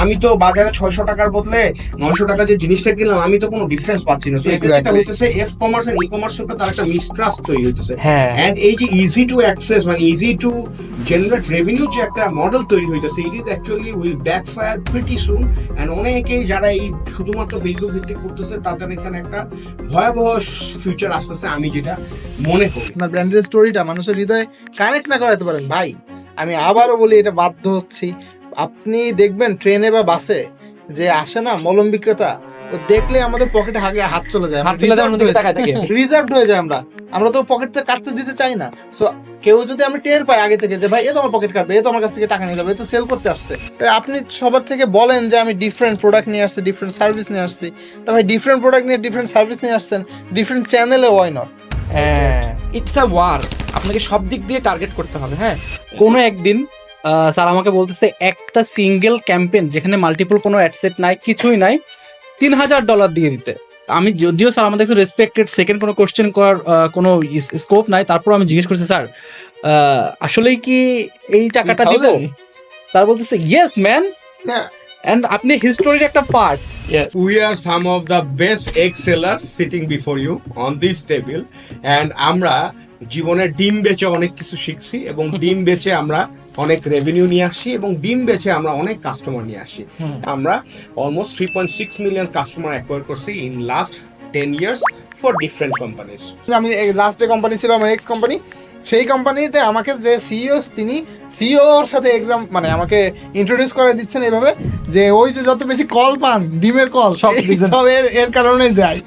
আমি তো বাজারে 600 টাকার বদলে 900 টাকা যে জিনিসটা কিনলাম, আমি তো কোনো ডিফারেন্স পাচ্ছি না। এটা হইতেছে এফ কমার্স আর ই কমার্স উপরে তার একটা মিসট্রাস্ট তৈরি হইতেছে। হ্যাঁ, এন্ড এই যে ইজি টু অ্যাক্সেস মানে ইজি টু জেনারেট রেভিনিউ যে একটা মডেল তৈরি হইতেছে, it is actually will backfire pretty soon. And অনেকেই যারা এই শুধুমাত্র ফেসবুক ভিত্তিক করতেছে তাদের এখানে একটা ভয়াবহ ফিউচার আসতেছে, আমি যেটা মনে করি। আপনার ব্র্যান্ডের স্টোরিটা মানুষের হৃদয়ে কানেক্ট না করাতে পারেন ভাই, আমি আবারও বলি এটা বাধ্য হচ্ছি। আপনি দেখবেন ট্রেনে বা বাসে যে আসে না মলম বিক্রেতা, তো দেখলে আমাদের পকেটে আগে হাত চলে যায়, রিজার্ভড হয়ে যায়। আমরা তো পকেটটা কাটতে দিতে চাই না। সো কেউ যদি আমি টের পাই আগে থেকে যে ভাই এ তো আমার পকেট কাটবে, এ তো আমার কাছ থেকে টাকা নিয়ে যাবে, এ তো সেল করতে আসছে, তো আপনি সবার থেকে বলেন যে আমি ডিফারেন্ট প্রোডাক্ট নিয়ে আসছি, ডিফারেন্ট সার্ভিস নিয়ে আসছি। তা ভাই ডিফারেন্ট প্রোডাক্ট নিয়ে ডিফারেন্ট সার্ভিস নিয়ে আসছেন, ডিফারেন্ট চ্যানেলে why not? It's a war, আপনাকে সব দিক দিয়ে টার্গেট করতে হবে। হ্যাঁ, কোনো একদিন স্যার আমাকে বলতেছে একটা সিঙ্গেল ক্যাম্পেইন যেখানে মাল্টিপল কোনো অ্যাডসেট নাই, কিছুই নাই, $3000 দিয়ে দিতে। আমি যদিও স্যার আমাদের একটু রেসপেক্টেড, সেকেন্ড কোনো কোশ্চেন করার কোনো স্কোপ নাই, তারপর আমি জিজ্ঞেস করছি স্যার আসলেই কি এই টাকাটা দিব? স্যার বলতেছে ইয়েস ম্যান, এন্ড আপনি হিস্টোরির একটা part. We are some of the best egg sellers sitting before you on this table, and আমরা জীবনের ডিম বেচে অনেক কিছু শিখছি, এবং ডিম বেচে আমরা অনেক রেভিনিউ নিয়ে আসছি, এবং ডিম বেচে আমরা অনেক কাস্টমার নিয়ে আসছি। আমরা অলমোস্ট 3.6 মিলিয়ন কাস্টমার অ্যাকোয়ার করছি in last 10 years for different companies. আমি লাস্ট যে কোম্পানি ছিল আমার এক্স কোম্পানি, সেই কোম্পানিতে আমাকে যে সিইও, তিনি সিইওর সাথে এক্সাম মানে আমাকে ইন্ট্রোডিউস করে দিচ্ছেন এভাবে যে ওই যে যত বেশি কল পান, ডিমের কল, সব সব এর কারণে যায়।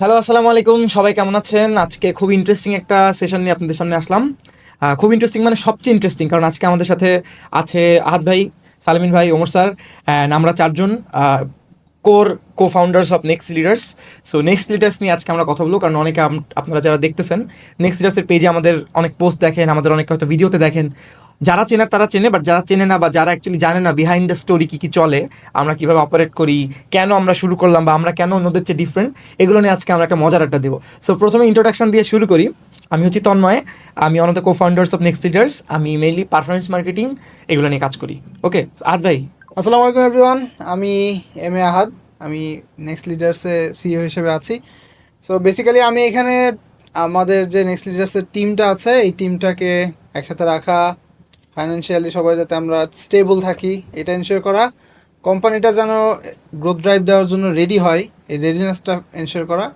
হ্যালো, আসসালামু আলাইকুম, সবাই কেমন আছেন? আজকে খুব ইন্টারেস্টিং একটা সেশন নিয়ে আপনাদের সামনে আসলাম। খুব ইন্টারেস্টিং মানে সবচেয়ে ইন্টারেস্টিং, কারণ আজকে আমাদের সাথে আছে আহাদ ভাই, সালামিন ভাই, ওমর স্যার, অ্যান্ড আমরা চারজন co founders of next leaders. So next leaders নিয়ে আজকে আমরা কথা বলবো, কারণ অনেকে আপনারা যারা দেখতেছেন নেক্সট লিডার্সের পেজে আমাদের অনেক পোস্ট দেখেন, আমাদের অনেক হয়তো ভিডিওতে দেখেন, যারা চেনার তারা চেনে, বাট যারা চেনে না বা যারা অ্যাকচুয়ালি জানে না বিহাইন্ড দ্য স্টোরি কী কী চলে, আমরা কীভাবে অপারেট করি, কেন আমরা শুরু করলাম, বা আমরা কেন অন্যদের চেয়ে ডিফারেন্ট, এগুলো নিয়ে আজকে আমরা একটা মজার একটা দেবো। সো প্রথমে ইন্ট্রোডাকশন দিয়ে শুরু করি। আমি হচ্ছি তন্ময়, আমি one of the co founders of next leaders. আমি মেইনলি পারফরমেন্স মার্কেটিং এগুলো নিয়ে কাজ করি। ওকে আহাদ ভাই। আসসালামু আলাইকুম এভরিওয়ান, আমি এম এ আহাদ, আমি নেক্সট লিডার্সে সিইও হিসেবে আছি। সো বেসিক্যালি আমি এখানে আমাদের যে নেক্সট লিডার্সের টিমটা আছে, এই টিমটাকে একসাথে রাখা, ফাইন্যান্সিয়ালি সবাই যাতে আমরা স্টেবল থাকি এটা এনশিওর করা, কোম্পানিটা যেন গ্রোথ ড্রাইভ দেওয়ার জন্য রেডি হয় এই রেডিনেসটা এনশিওর করা,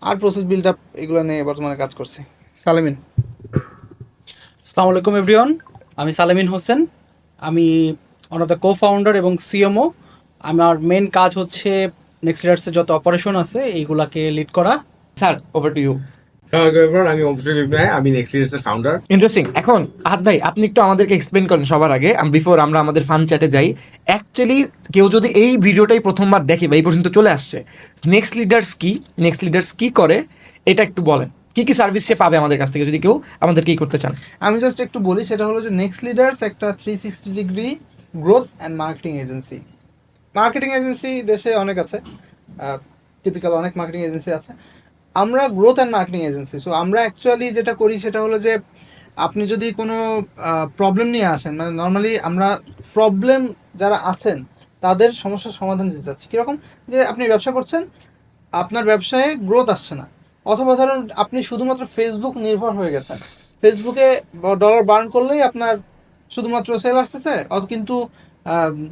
আর প্রসেস বিল্ড আপ, এগুলো নিয়ে বর্তমানে কাজ করছি। সালামিন। আসসালামু আলাইকুম এভরিওয়ান, আমি সালামিন হোসেন, আমি one of the co founder এবং সিএমও। আমার মেন কাজ হচ্ছে নেক্সট লিডার্সের যত অপারেশন আছে এইগুলাকে লিড করা। Sir, over to you. আমি অবশ্যই আমি নেক্সট লিডার্সের ফাউন্ডার। ইন্টারেস্টিং। এখন আহাদ ভাই, আপনি একটু আমাদেরকে এক্সপ্লেন করেন সবার আগে, বিফোর আমরা আমাদের ফান চ্যাটে যাই। অ্যাকচুয়ালি কেউ যদি এই ভিডিওটাই প্রথমবার দেখে বা এই পর্যন্ত চলে আসছে, নেক্সট লিডার্স কি, নেক্সট লিডার্স কি করে, এটা একটু বলেন। কি কি সার্ভিস সে পাবে আমাদের কাছ থেকে যদি কেউ আমাদেরকে এই করতে চান? আমি জাস্ট একটু বলি, সেটা হলো যে নেক্সট লিডার্স একটা 360 degree growth and marketing agency. Marketing agency দেশে অনেক আছে, টিপিক্যাল অনেক মার্কেটিং এজেন্সি আছে। আমরা growth and marketing agency. So আমরা অ্যাকচুয়ালি যেটা করি সেটা হলো যে আপনি যদি কোনো প্রবলেম নিয়ে আসেন, মানে নর্মালি আমরা প্রবলেম যারা আছেন তাদের সমস্যার সমাধান দিতে চাচ্ছি। কীরকম? যে আপনি ব্যবসা করছেন, আপনার ব্যবসায় গ্রোথ আসছে না, অথবা ধরুন আপনি শুধুমাত্র ফেসবুক নির্ভর হয়ে গেছেন, ফেসবুকে ডলার বার্ন করলেই আপনার শুধুমাত্র সেল আসতেছে, কিন্তু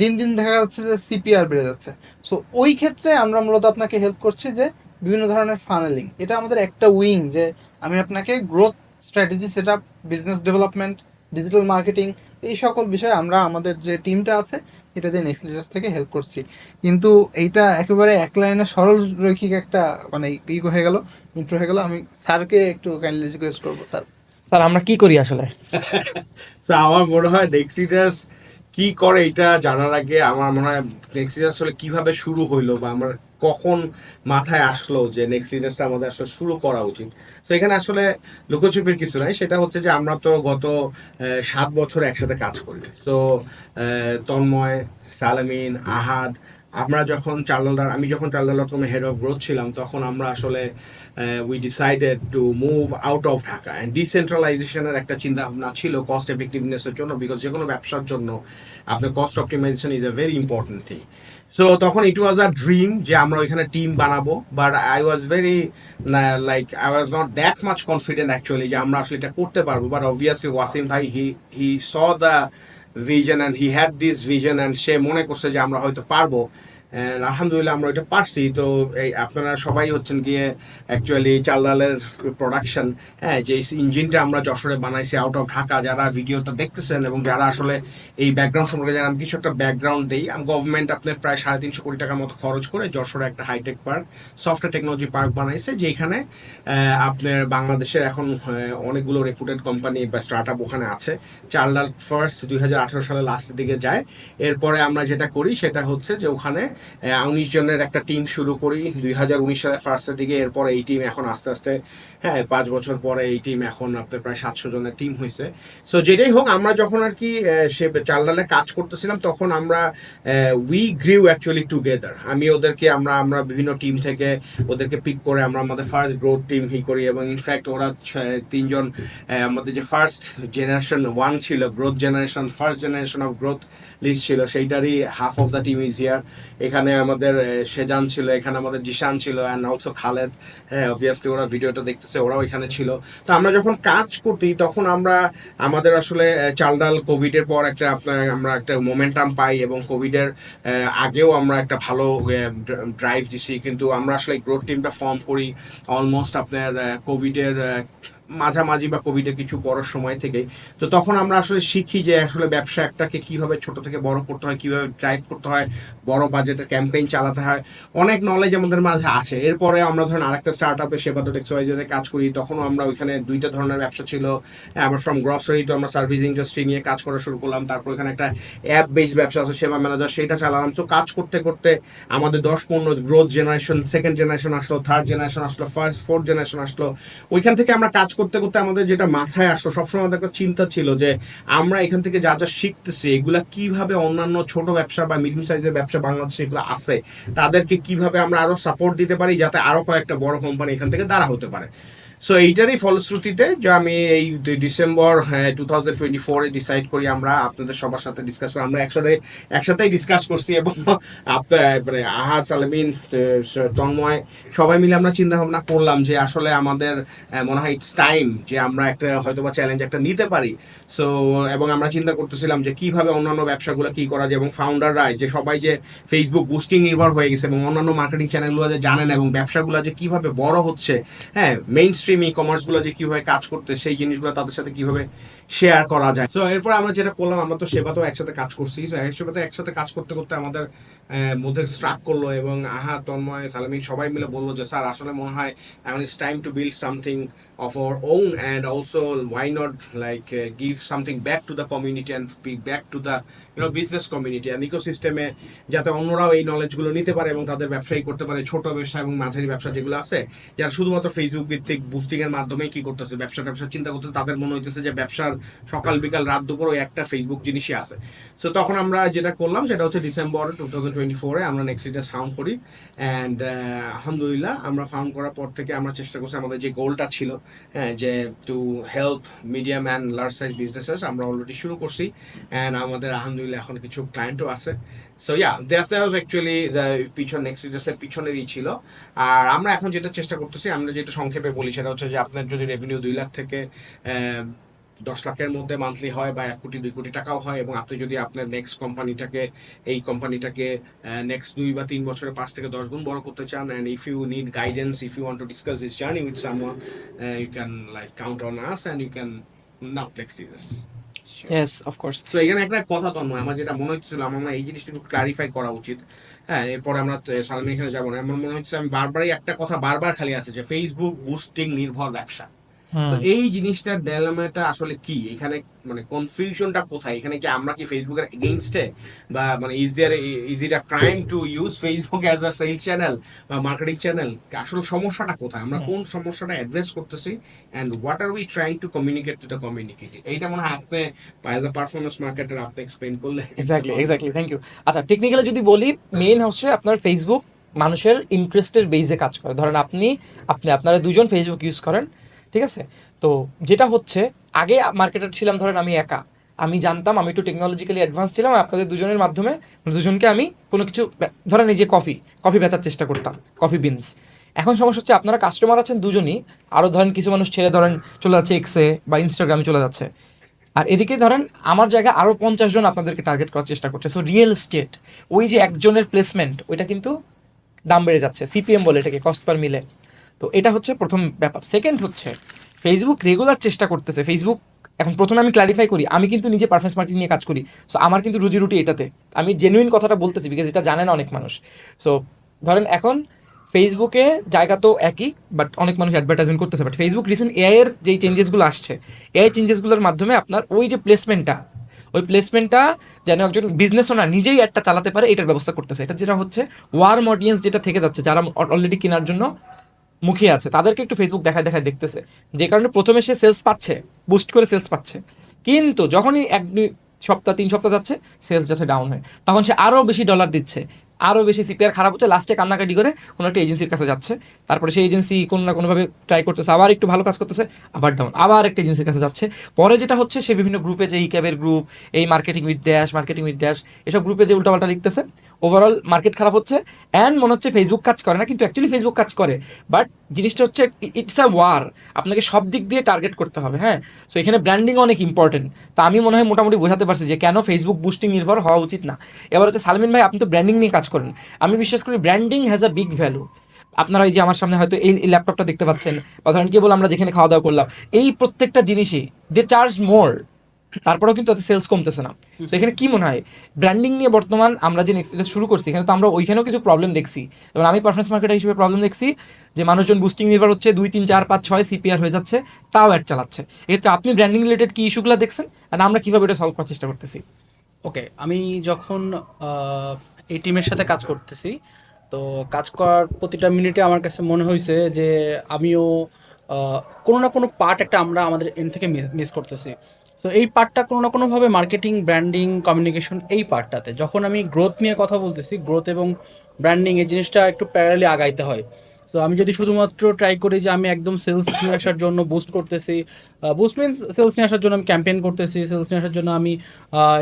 দিন দিন দেখা যাচ্ছে যে সিপিআর বেড়ে যাচ্ছে। সো ওই ক্ষেত্রে আমরা মূলত আপনাকে হেল্প করছি যে বিভিন্ন ধরনের ফানেলিং, এটা আমাদের একটা উইং, যে আমি আপনাকে growth strategy set up, business development, digital marketing, এই সকল বিষয়ে আমরা আমাদের যে টিমটা আছে এটা দিয়ে নেক্সট লিডার্স থেকে হেল্প করছি। কিন্তু এইটা একেবারে এক লাইনে সরল রৈখিক একটা মানে হয়ে গেল, ইন্ট্রো হয়ে গেল। আমি স্যারকে একটু কাইন্ডলি রিকোয়েস্ট করবো। স্যার, আমরা কি করি আসলে? আমার মনে হয় নেক্সট লিডার্স কি করে এটা জানার আগে আমার মনে হয় নেক্সট লিডার্স আসলে কিভাবে শুরু হইলো, বা আমরা কখন মাথায় আসলো যে নেক্সট লিডার্সটা আমাদের আসলে শুরু করা উচিত। তো এখানে আসলে লুকোচুপির কিছু নাই, সেটা হচ্ছে যে আমরা তো গত 7 বছর একসাথে কাজ করি। তো তন্ময়, সালামিন, আহাদ, আমরা যখন আমি যখন চালডাল.com হেড অফ গ্রোথ ছিলাম, তখন আমরা আসলে we decided to move out of Dhaka, and ডিসেন্ট্রালাইজেশনের একটা চিন্তা ভাবনা ছিল কস্ট এফেক্টিভনেসের জন্য, বিকজ যে কোনো ব্যবসার জন্য আপনার cost optimization is a very important thing. So তখন ইট ওয়াজ আ ড্রিম যে আমরা ওইখানে টিম বানাবো, but I was very I was not that much confident actually যে আমরা আসলে এটা করতে পারবো। বাট অবভিয়াসলি ওয়াসিম ভাই he saw the vision and he had this vision, and সে মনে করছে যে আমরা হয়তো পারবো। আলহামদুলিল্লাহ আমরা ওইটা পারছি। তো এই আপনারা সবাই হচ্ছেন গিয়ে অ্যাকচুয়ালি চালডালের প্রোডাকশন, হ্যাঁ, যে ইঞ্জিনটা আমরা যশোরে বানাইছি আউট অফ ঢাকা, যারা ভিডিওটা দেখতেছেন এবং যারা আসলে এই ব্যাকগ্রাউন্ড সম্পর্কে জানেন, আমি কিছু একটা ব্যাকগ্রাউন্ড দিই। গভর্নমেন্ট আপনার প্রায় 350 কোটি টাকার মতো খরচ করে যশোরে একটা high tech park, software technology park বানাইছে, যেখানে আপনার বাংলাদেশের এখন অনেকগুলো রেপুটেড কোম্পানি বা স্টার্ট আপ ওখানে আছে। চালডাল ফার্স্ট 2018 সালের লাস্টের দিকে যায়। এরপরে আমরা যেটা করি সেটা হচ্ছে যে ওখানে 19 জনের একটা টিম শুরু করি 2019 সালের ফার্স্টের দিকে। এরপরে এই টিম এখন আস্তে আস্তে, হ্যাঁ, 5 বছর পরে এই টিম এখন আপনার প্রায় 700 জনের টিম হয়েছে। সো যেটাই হোক, আমরা যখন আর কি সে চালডালে কাজ করতেছিলাম, তখন আমরা উই গ্রিউ অ্যাকচুয়ালি টুগেদার। আমি ওদেরকে আমরা বিভিন্ন টিম থেকে ওদেরকে পিক করে আমরা আমাদের ফার্স্ট গ্রোথ টিম করি, এবং ইনফ্যাক্ট ওরা 3 জন আমাদের যে ফার্স্ট জেনারেশন 1 ছিল, growth generation, first generation of growth list ছিল, সেইটারই half of the team is here. এখানে আমাদের সেজান ছিল, এখানে আমাদের জিশান ছিল, অ্যান্ড অলসো খালেদ। হ্যাঁ, অবভিয়াসলি ওরা ভিডিওটা দেখতেছে, ওরাও এখানে ছিল। তো আমরা যখন কাজ করতি তখন আমাদের আসলে চালডাল কোভিডের পর আমরা একটা মোমেন্টাম পাই, এবং কোভিডের আগেও আমরা একটা ভালো ড্রাইভ দিছি। কিন্তু আমরা আসলে গ্রোথ টিমটা ফর্ম করি অলমোস্ট আপনার কোভিডের মাঝামাঝি বা কোভিডের কিছু পরের সময় থেকে। তো তখন আমরা আসলে শিখি যে আসলে ব্যবসা একটাকে কিভাবে ছোট থেকে বড় করতে হয়, কিভাবে ড্রাইভ করতে হয়, বড় বাজেটের ক্যাম্পেইন চালাতে হয়, অনেক নলেজ আমাদের মাঝে আছে। এরপরে আমরা ধরেন আরেকটা স্টার্ট আপে সেবা.xyz কাজ করি, তখনও আমরা ওইখানে 2টা ধরনের ব্যবসা ছিল। আমরা ফ্রম গ্রসারি তো আমরা সার্ভিস ইন্ডাস্ট্রি নিয়ে কাজ করা শুরু করলাম। তারপর এখানে একটা অ্যাপ বেসড ব্যবসা আছে, সেবা ম্যানেজার, সেটা চালালাম। তো কাজ করতে করতে আমাদের 10-15 গ্রোথ জেনারেশন, সেকেন্ড জেনারেশন আসলো, থার্ড জেনারেশন আসলো, ফোর্থ জেনারেশন আসলো। ওইখান থেকে আমরা কাজ করতে করতে আমাদের যেটা মাথায় আসলো, সবসময় আমাদের একটা চিন্তা ছিল যে আমরা এখান থেকে যা যা শিখতেছি এগুলা কিভাবে অন্যান্য ছোট ব্যবসা বা মিডিয়াম সাইজের ব্যবসা বাংলাদেশে এগুলো আছে, তাদেরকে কিভাবে আমরা আরো সাপোর্ট দিতে পারি, যাতে আরো কয়েকটা বড় কোম্পানি এখান থেকে দাঁড়া হতে পারে। সো এইটারই ফলশ্রুতিতে যে আমি এই ডিসেম্বর 2024-এ ডিসাইড করি আমরা আপনাদের সবার সাথে ডিসকাস করি। আমরা একসাথেই ডিসকাস করছি, এবং আপনার আহাদ, সালেমিন, তন্ময় সবাই মিলে আমরা চিন্তা ভাবনা করলাম যে আসলে আমাদের মনে হয় ইটস টাইম যে আমরা একটা হয়তো বা চ্যালেঞ্জ একটা নিতে পারি। সো এবং আমরা চিন্তা করতেছিলাম যে কিভাবে অন্যান্য ব্যবসাগুলো কি করা যায়, এবং ফাউন্ডাররা যে সবাই যে ফেসবুক বুস্টিং নির্ভর হয়ে গেছে, এবং অন্যান্য মার্কেটিং চ্যানেলগুলো যে জানেন, এবং ব্যবসাগুলো যে কিভাবে বড় হচ্ছে, হ্যাঁ, মেইন স্ট্রিম ই কমার্সগুলো যে কিভাবে কাজ করতে, সেই জিনিসগুলো তাদের সাথে কিভাবে শেয়ার করা যায়। সো এরপর আমরা যেটা করলাম, আমরা তো সেবাতেও একসাথে কাজ করছি। সেবাতে একসাথে কাজ করতে করতে আমাদের মধ্যে স্ট্রাক করলো, এবং আহা, তন্ময়, সালামিন সবাই মিলে বললো যে স্যার আসলে মনে হয় এখন it's time to build something of our own, and also why not give something back to the community and be back to the business community and ইকোসিস্টেমে, যাতে অন্যরাও এই নলেজগুলো নিতে পারে এবং তাদের ব্যবসায়ী করতে পারে, ছোট ব্যবসা এবং মাঝারি ব্যবসা যেগুলো আছে, যারা শুধুমাত্র ফেসবুক ভিত্তিক বুস্টিং এর মাধ্যমেই কি করতেছে, ব্যবসা চিন্তা করতেছে, তাদের মনে হইতেছে যে ব্যবসার সকাল বিকাল রাত দুপুর ওই একটা ফেসবুক জিনিসই আছে। সো তখন আমরা যেটা করলাম সেটা হচ্ছে ডিসেম্বর 2024-এ আমরা নেক্সট লিডার ফাউন্ড করি, অ্যান্ড আলহামদুলিল্লাহ আমরা ফাউন্ড করার পর থেকে আমরা চেষ্টা করছি আমাদের যে গোলটা ছিল, হ্যাঁ, যে to help medium and large size businesses, আমরা অলরেডি শুরু করছি, অ্যান্ড আমাদের আলহামদুলিল্লাহ এখন কিছু ক্লায়েন্টও আছে। So that was actually next লিডার্সের পিছনেরই ছিল। আর আমরা এখন যেটা চেষ্টা করতেছি, আমরা যেটা সংক্ষেপে বলি সেটা হচ্ছে যে আপনার যদি রেভিনিউ 2 লাখ থেকে 10 লাখের মধ্যে মান্থলি হয়, বা 1 কোটি 2 কোটি টাকাও হয়, এবং আপনি যদি আপনার নেক্সট কোম্পানিটাকে নেক্সট 2 বা 3 বছরে 5 থেকে 10 গুণ বড় করতে চান, and if you need guidance, if you want to discuss this journey with someone, you can count on us, and you can not take serious. Yes, of course. তো এখানে একটা কথা তো নয়, আমার যেটা মনে হচ্ছিল আমার এই জিনিসটা একটু ক্লারিফাই করা উচিত। হ্যাঁ, এরপরে আমরা সালমিন এখানে যাবো না। আমার মনে হচ্ছে আমি বারবারই একটা কথা বারবার খালি আছে যে ফেসবুক বুস্টিং নির্ভর ব্যবসা। তো এই জিনিসটার ডায়লেমাটা আসলে কি এখানে, মানে কনফিউশনটা কোথায় এখানে? কি আমরা কি ফেসবুকের এগেইনস্টে, বা মানে is it a crime to use Facebook as a sale channel বা মার্কেটিং চ্যানেল? আসলে সমস্যাটা কোথায়, আমরা কোন সমস্যাটা অ্যাড্রেস করতেছি, and what are we trying to communicate to the community? এইটা মনে হয় আপনি অ্যাজ আ পারফরমেন্স মার্কেটার আপনি এক্সপ্লেইন করলে। Exactly thank you. আচ্ছা, টেকনিক্যালি যদি বলি, মেইন হচ্ছে আপনার ফেসবুক মানুষের ইন্টারেস্টের বেজে কাজ করে। ধরেন আপনি আপনি আপনারা দুজন ফেসবুক ইউজ করেন, ঠিক আছে? তো যেটা হচ্ছে, আগে মার্কেটার ছিলাম, ধরেন আমি একা, আমি জানতাম, আমি একটু টেকনোলজিক্যালি অ্যাডভান্স ছিলাম, আপনাদের দুজনের মাধ্যমে দুজনকে আমি কোনো কিছু ধরেন এই যে কফি বেচার চেষ্টা করতাম, কফি বিনস। এখন সমস্যা হচ্ছে আপনারা কাস্টমার আছেন দুজনই, আরও ধরেন কিছু মানুষ ছেড়ে ধরেন চলে যাচ্ছে এক্সে বা ইনস্টাগ্রামে চলে যাচ্ছে, আর এদিকে ধরেন আমার জায়গায় আরও 50 জন আপনাদেরকে টার্গেট করার চেষ্টা করছে। সো রিয়েল স্টেট, ওই যে একজনের প্লেসমেন্ট, ওইটা কিন্তু দাম বেড়ে যাচ্ছে, সিপিএম বলে এটাকে, কস্ট পার মিলে। তো এটা হচ্ছে প্রথম ব্যাপার। সেকেন্ড হচ্ছে ফেসবুক রেগুলার চেষ্টা করতেছে। ফেসবুক এখন, প্রথমে আমি ক্লারিফাই করি, আমি কিন্তু নিজে পারফরমেন্স মার্কেটিং নিয়ে কাজ করি। সো আমার কিন্তু রুজি রুটি এটাতে, আমি জেনুইন কথাটা বলতেছি, বিকজ এটা জানে না অনেক মানুষ। সো ধরেন এখন ফেসবুকে জায়গা তো একই, বাট অনেক মানুষ অ্যাডভার্টাইজমেন্ট করতেছে। বাট ফেসবুক রিসেন্ট এআই এর যেই চেঞ্জেসগুলো আসছে, এআই চেঞ্জেসগুলোর মাধ্যমে আপনার ওই যে প্লেসমেন্টটা, ওই প্লেসমেন্টটা যেন একজন বিজনেস ওনার নিজেই একটা চালাতে পারে, এটার ব্যবস্থা করতেছে। এটা যেটা হচ্ছে ওয়ার্ম অডিয়েন্স যেটা থেকে যাচ্ছে, যারা অলরেডি কেনার জন্য মুখিয়ে আছে, তাদেরকে একটু ফেসবুক দেখায় দেখায় দেখতেছে, যে কারণে প্রথমে সে সেলস পাচ্ছে, বুস্ট করে সেলস পাচ্ছে, কিন্তু যখনই 3 সপ্তাহ যাচ্ছে, সেলস যাচ্ছে ডাউন হয়ে, তখন সে আরও বেশি ডলার দিচ্ছে, আরও বেশি সিপিআর খারাপ হচ্ছে, লাস্টে কান্নাকাটি করে কোনো একটা এজেন্সির কাছে যাচ্ছে, তারপরে সেই এজেন্সি কোনো না কোনোভাবে ট্রাই করতেছে, আবার একটু ভালো কাজ করতেছে, আবার ডাউন, আবার একটা এজেন্সির কাছে যাচ্ছে। পরে যেটা হচ্ছে, সে বিভিন্ন গ্রুপে, যে ক্যাবের গ্রুপ, এই মার্কেটিং উইথ ড্যাশ, এসব গ্রুপে যে উল্টাপাল্টা লিখতেছে, ওভারঅল মার্কেট খারাপ হচ্ছে, অ্যান্ড মনে হচ্ছে ফেসবুক কাজ করে না, কিন্তু অ্যাকচুয়ালি ফেসবুক কাজ করে। বাট জিনিসটা হচ্ছে, ইটস আ ওয়ার, আপনাকে সব দিক দিয়ে টার্গেট করতে হবে। হ্যাঁ, সো এখানে ব্র্যান্ডিং অনেক ইম্পর্টেন্ট। তা আমি মনে হয় মোটামুটি বোঝাতে পারছি যে কেন ফেসবুক বুস্টিং নির্ভর হওয়া উচিত না। এবার হচ্ছে সালমিন ভাই, আপনি তো ব্র্যান্ডিং নিয়ে কাজ করেন, আমি বিশ্বাস করি branding has a big value. আপনারা এই যে আমার সামনে হয়তো এই ল্যাপটপটা দেখতে পাচ্ছেন, বা ধরেন কেবল আমরা যেখানে খাওয়া দাওয়া করলাম, এই প্রত্যেকটা জিনিসই দে চার্জ মোর, তারপরেও কিন্তু তাতে সেলস কমতেছে না। তো এখানে কি মনে হয়, ব্র্যান্ডিং নিয়ে বর্তমান আমরা যে নেক্সট শুরু করছি, এখানে তো আমরা ওইখানেও কিছু প্রবলেম দেখছি। এবার আমি পারফরমেন্স মার্কেটার হিসেবে প্রবলেম দেখছি যে মানুষজন বুস্টিং নির্ভর হচ্ছে, 2 3 4 5 6 সিপিআর হয়ে যাচ্ছে, তাও অ্যাড চালাচ্ছে। এক্ষেত্রে আপনি ব্র্যান্ডিং রিলেটেড কি ইস্যুগুলো দেখছেন, আর আমরা কীভাবে এটা সলভ করার চেষ্টা করতেছি? ওকে, আমি যখন এই টিমের সাথে কাজ করতেছি, তো কাজ করার প্রতিটা মিনিটে আমার কাছে মনে হয়েছে যে আমিও কোনো না কোনো পার্ট একটা আমরা আমাদের এন্ড থেকে মিস করতেছি। সো এই পার্টটা কোনো না কোনোভাবে মার্কেটিং, ব্র্যান্ডিং, কমিউনিকেশন, এই পার্টটাতে যখন আমি গ্রোথ নিয়ে কথা বলতেছি, গ্রোথ এবং ব্র্যান্ডিং এই জিনিসটা একটু প্যারালি আগাইতে হয়। সো আমি যদি শুধুমাত্র ট্রাই করি যে আমি একদম সেলস নিয়ে আসার জন্য বুস্ট করতেছি, বুস্ট মিনস সেলস নিয়ে আসার জন্য আমি ক্যাম্পেইন করতেছি, সেলস নিয়ে আসার জন্য আমি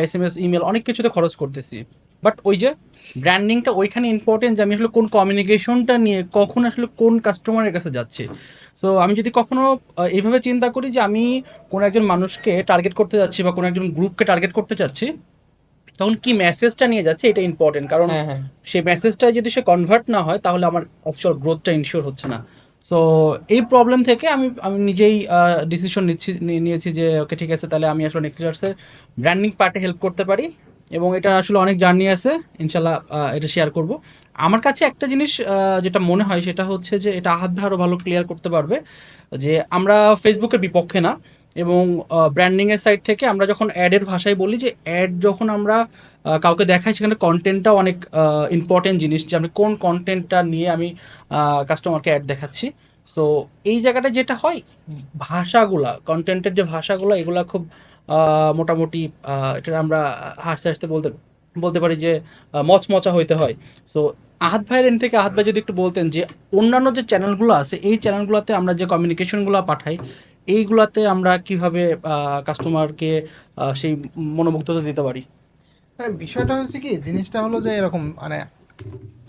এসএমএস, ইমেল, অনেক কিছুতে খরচ করতেছি, বাট ওই যে ব্র্যান্ডিংটা ওইখানে ইম্পর্টেন্ট, যে আমি আসলে কোন কমিউনিকেশনটা নিয়ে কখন আসলে কোন কাস্টমারের কাছে যাচ্ছি। সো আমি যদি কখনো এইভাবে চিন্তা করি যে আমি কোনো একজন মানুষকে টার্গেট করতে যাচ্ছি বা কোনো একজন গ্রুপকে টার্গেট করতে চাচ্ছি, তখন কি মেসেজটা নিয়ে যাচ্ছে এটা ইম্পর্টেন্ট। কারণ সেই মেসেজটা যদি সে কনভার্ট না হয়, তাহলে আমার অ্যাকচুয়াল গ্রোথটা ইনশিওর হচ্ছে না। সো এই প্রবলেম থেকে আমি নিজেই ডিসিশন নিয়েছি যে ওকে, ঠিক আছে, তাহলে আমি আসলে নেক্সট লিডার্সের ব্র্যান্ডিং পার্টে হেল্প করতে পারি, এবং এটা আসলে অনেক জার্নি আছে, ইনশাল্লাহ এটা শেয়ার করব। আমার কাছে একটা জিনিস যেটা মনে হয়, সেটা হচ্ছে যে এটা আহাত ভাই আরও ভালো ক্লিয়ার করতে পারবে, যে আমরা ফেসবুকের বিপক্ষে না, এবং ব্র্যান্ডিংয়ের সাইড থেকে আমরা যখন অ্যাডের ভাষায় বলি, যে অ্যাড যখন আমরা কাউকে দেখাই, সেখানে কন্টেন্টটাও অনেক ইম্পর্টেন্ট জিনিস, যে আমি কোন কন্টেন্টটা নিয়ে আমি কাস্টমারকে অ্যাড দেখাচ্ছি। সো এই জায়গাটা যেটা হয়, ভাষাগুলা, কন্টেন্টের যে ভাষাগুলো, এগুলা খুব মোটামুটি এটা আমরা হাসতে হাসতে বলতে পারি যে মচমচা হইতে হয়। সো আহাত ভাইয়ের এন্ড থেকে আহাত ভাই যদি একটু বলতেন যে অন্যান্য যে চ্যানেলগুলো আছে, এই চ্যানেলগুলোতে আমরা যে কমিউনিকেশনগুলো পাঠাই, এইগুলাতে আমরা কিভাবে কাস্টমারকে সেই মনোমুগ্ধতা দিতে পারি? মানে বিষয়টা হচ্ছে কি, জিনিসটা হলো যে এরকম, মানে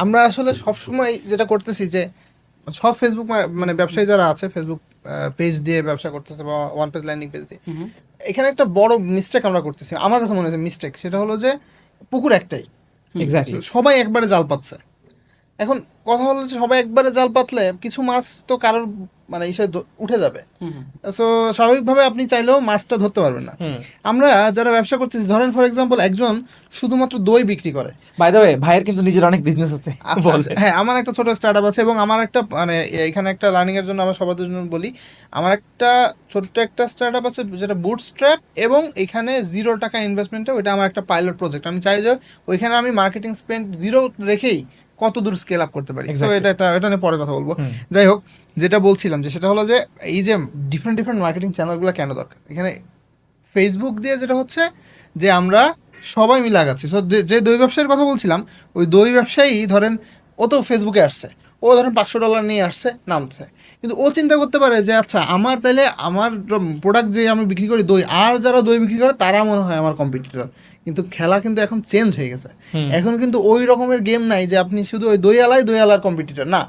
আমরা আসলে সবসময় যেটা করতেছি যে সব ফেসবুক মানে ব্যবসায়ী যারা আছে, ফেসবুক পেজ দিয়ে ব্যবসা করতেছে বা ওয়ান পেজ ল্যান্ডিং পেজ দিয়ে, এখানে একটা বড় মিস্টেক আমরা করতেছি, আমার কাছে মনে হচ্ছে মিস্টেক, সেটা হলো যে পুকুর একটাই, এক্স্যাক্টলি, সবাই একবারে জাল পাচ্ছে। এখন কথা হলো যে সবাই একবারে জাল পাতলে কিছু মাছ তো কারোর মানে ইসে উঠে যাবে, সো স্বাভাবিকভাবে আপনি চাইলেও মাছটা ধরতে পারবেন না। আমরা যারা ব্যবসা করতেছি, ধরেন ফর এক্সাম্পল একজন শুধুমাত্র দই বিক্রি করে। বাই দ্য ওয়ে ভাইয়ের কিন্তু নিজের অনেক বিজনেস আছে। আচ্ছা বলেন। আচ্ছা, হ্যাঁ, আমার একটা ছোট স্টার্ট আপ আছে এবং আমার একটা মানে এখানে একটা লার্নিং এর জন্য আমার সবার জন্য বলি, আমার একটা ছোট্ট একটা স্টার্ট আপ আছে যেটা বুটস্ট্র্যাপ, এবং এখানে 0 টাকা ইনভেস্টমেন্টে ওইটা আমার একটা পাইলট প্রজেক্ট। আমি চাই যে ওইখানে আমি মার্কেটিং স্পেন্ড 0 রেখেই কত দূর স্কেল আপ করতে পারি। তো Exactly. এটা নিয়ে পরে কথা বলবো। যাই হোক, যেটা বলছিলাম যে সেটা হলো যে এই যে ডিফারেন্ট ডিফারেন্ট মার্কেটিং চ্যানেলগুলো কেন দরকার এখানে, ফেসবুক দিয়ে যেটা হচ্ছে যে আমরা সবাই মিলে আগাচ্ছি। সো যে দই ব্যবসায়ীর কথা বলছিলাম, ওই দই ব্যবসায়ী ধরেন ও তো ফেসবুকে আসছে, ও ধরেন $500 নিয়ে আসছে নামছে, কিন্তু ও চিন্তা করতে পারে যে আচ্ছা আমার তাইলে আমার প্রোডাক্ট যে আমি বিক্রি করি দই, আর যারা দই বিক্রি করে তারা মনে হয় আমার কম্পিটিটর। কিন্তু খেলা কিন্তু এখন চেঞ্জ হয়ে গেছে। এখন কিন্তু ওই রকমের গেম নাই যে আপনি শুধু ওই দই আলার কম্পিটিটর না,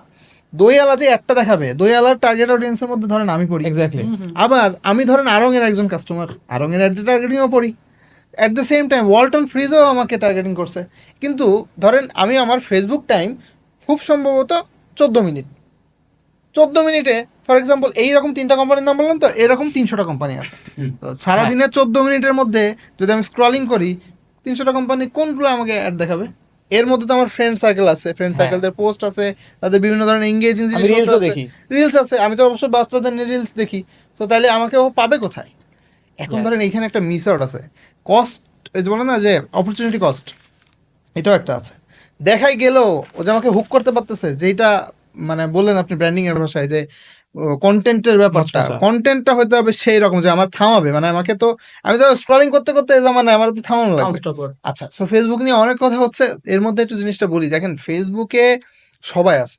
দই আলা যে একটা দেখাবে, দই আলার টার্গেট অডিয়েন্সের মধ্যে ধরেন আমি পড়ি, এক্স্যাক্টলি। আবার আমি ধরেন আড়ংয়ের একজন কাস্টমার, আড়ংয়ের টার্গেটিংও পড়ি, at the same time Walton ফ্রিজও আমাকে টার্গেটিং করছে। কিন্তু ধরেন আমি আমার ফেসবুক টাইম খুব সম্ভবত 14 মিনিট, 14 মিনিটে ফর এক্সাম্পল এইরকম 3টা কোম্পানির নাম বললাম, তো এরকম 300টা কোম্পানি আছে। তো সারাদিনে 14 মিনিটের মধ্যে যদি আমি স্ক্রলিং করি 300টা কোম্পানি কোনগুলো আমাকে অ্যাড দেখাবে? এর মধ্যে তো আমার ফ্রেন্ড সার্কেল আছে, ফ্রেন্ড সার্কেলদের পোস্ট আছে, তাদের বিভিন্ন ধরনের এঙ্গেজিং আমি রিলসও দেখি। রিলস আছে, আমি তো অবশ্যই বাচ্চাদের রিলস দেখি। তো তাহলে আমাকে ও পাবে কোথায়? এখন Yes. ধরেন এইখানে একটা মিস আউট আছে, কস্ট, এই যে বলে না যে অপরচুনিটি কস্ট, এটাও একটা আছে। দেখাই গেলেও ও যে আমাকে হুক করতে পারতেছে, যেটা মানে বললেন আপনি ব্র্যান্ডিং এর ভাষায় যে কন্টেন্টের ব্যাপারটা, আচ্ছা। কন্টেন্টটা হতে হবে সেই রকম যে আমার থামাবে, মানে আমাকে তো আমি তো স্ক্রলিং করতে করতে এই জামানে আমার তো থামানো লাগবে। আচ্ছা, সো ফেসবুক নিয়ে অনেক কথা হচ্ছে, এর মধ্যে একটু জিনিসটা বলি। দেখেন ফেসবুকে সবাই আছে,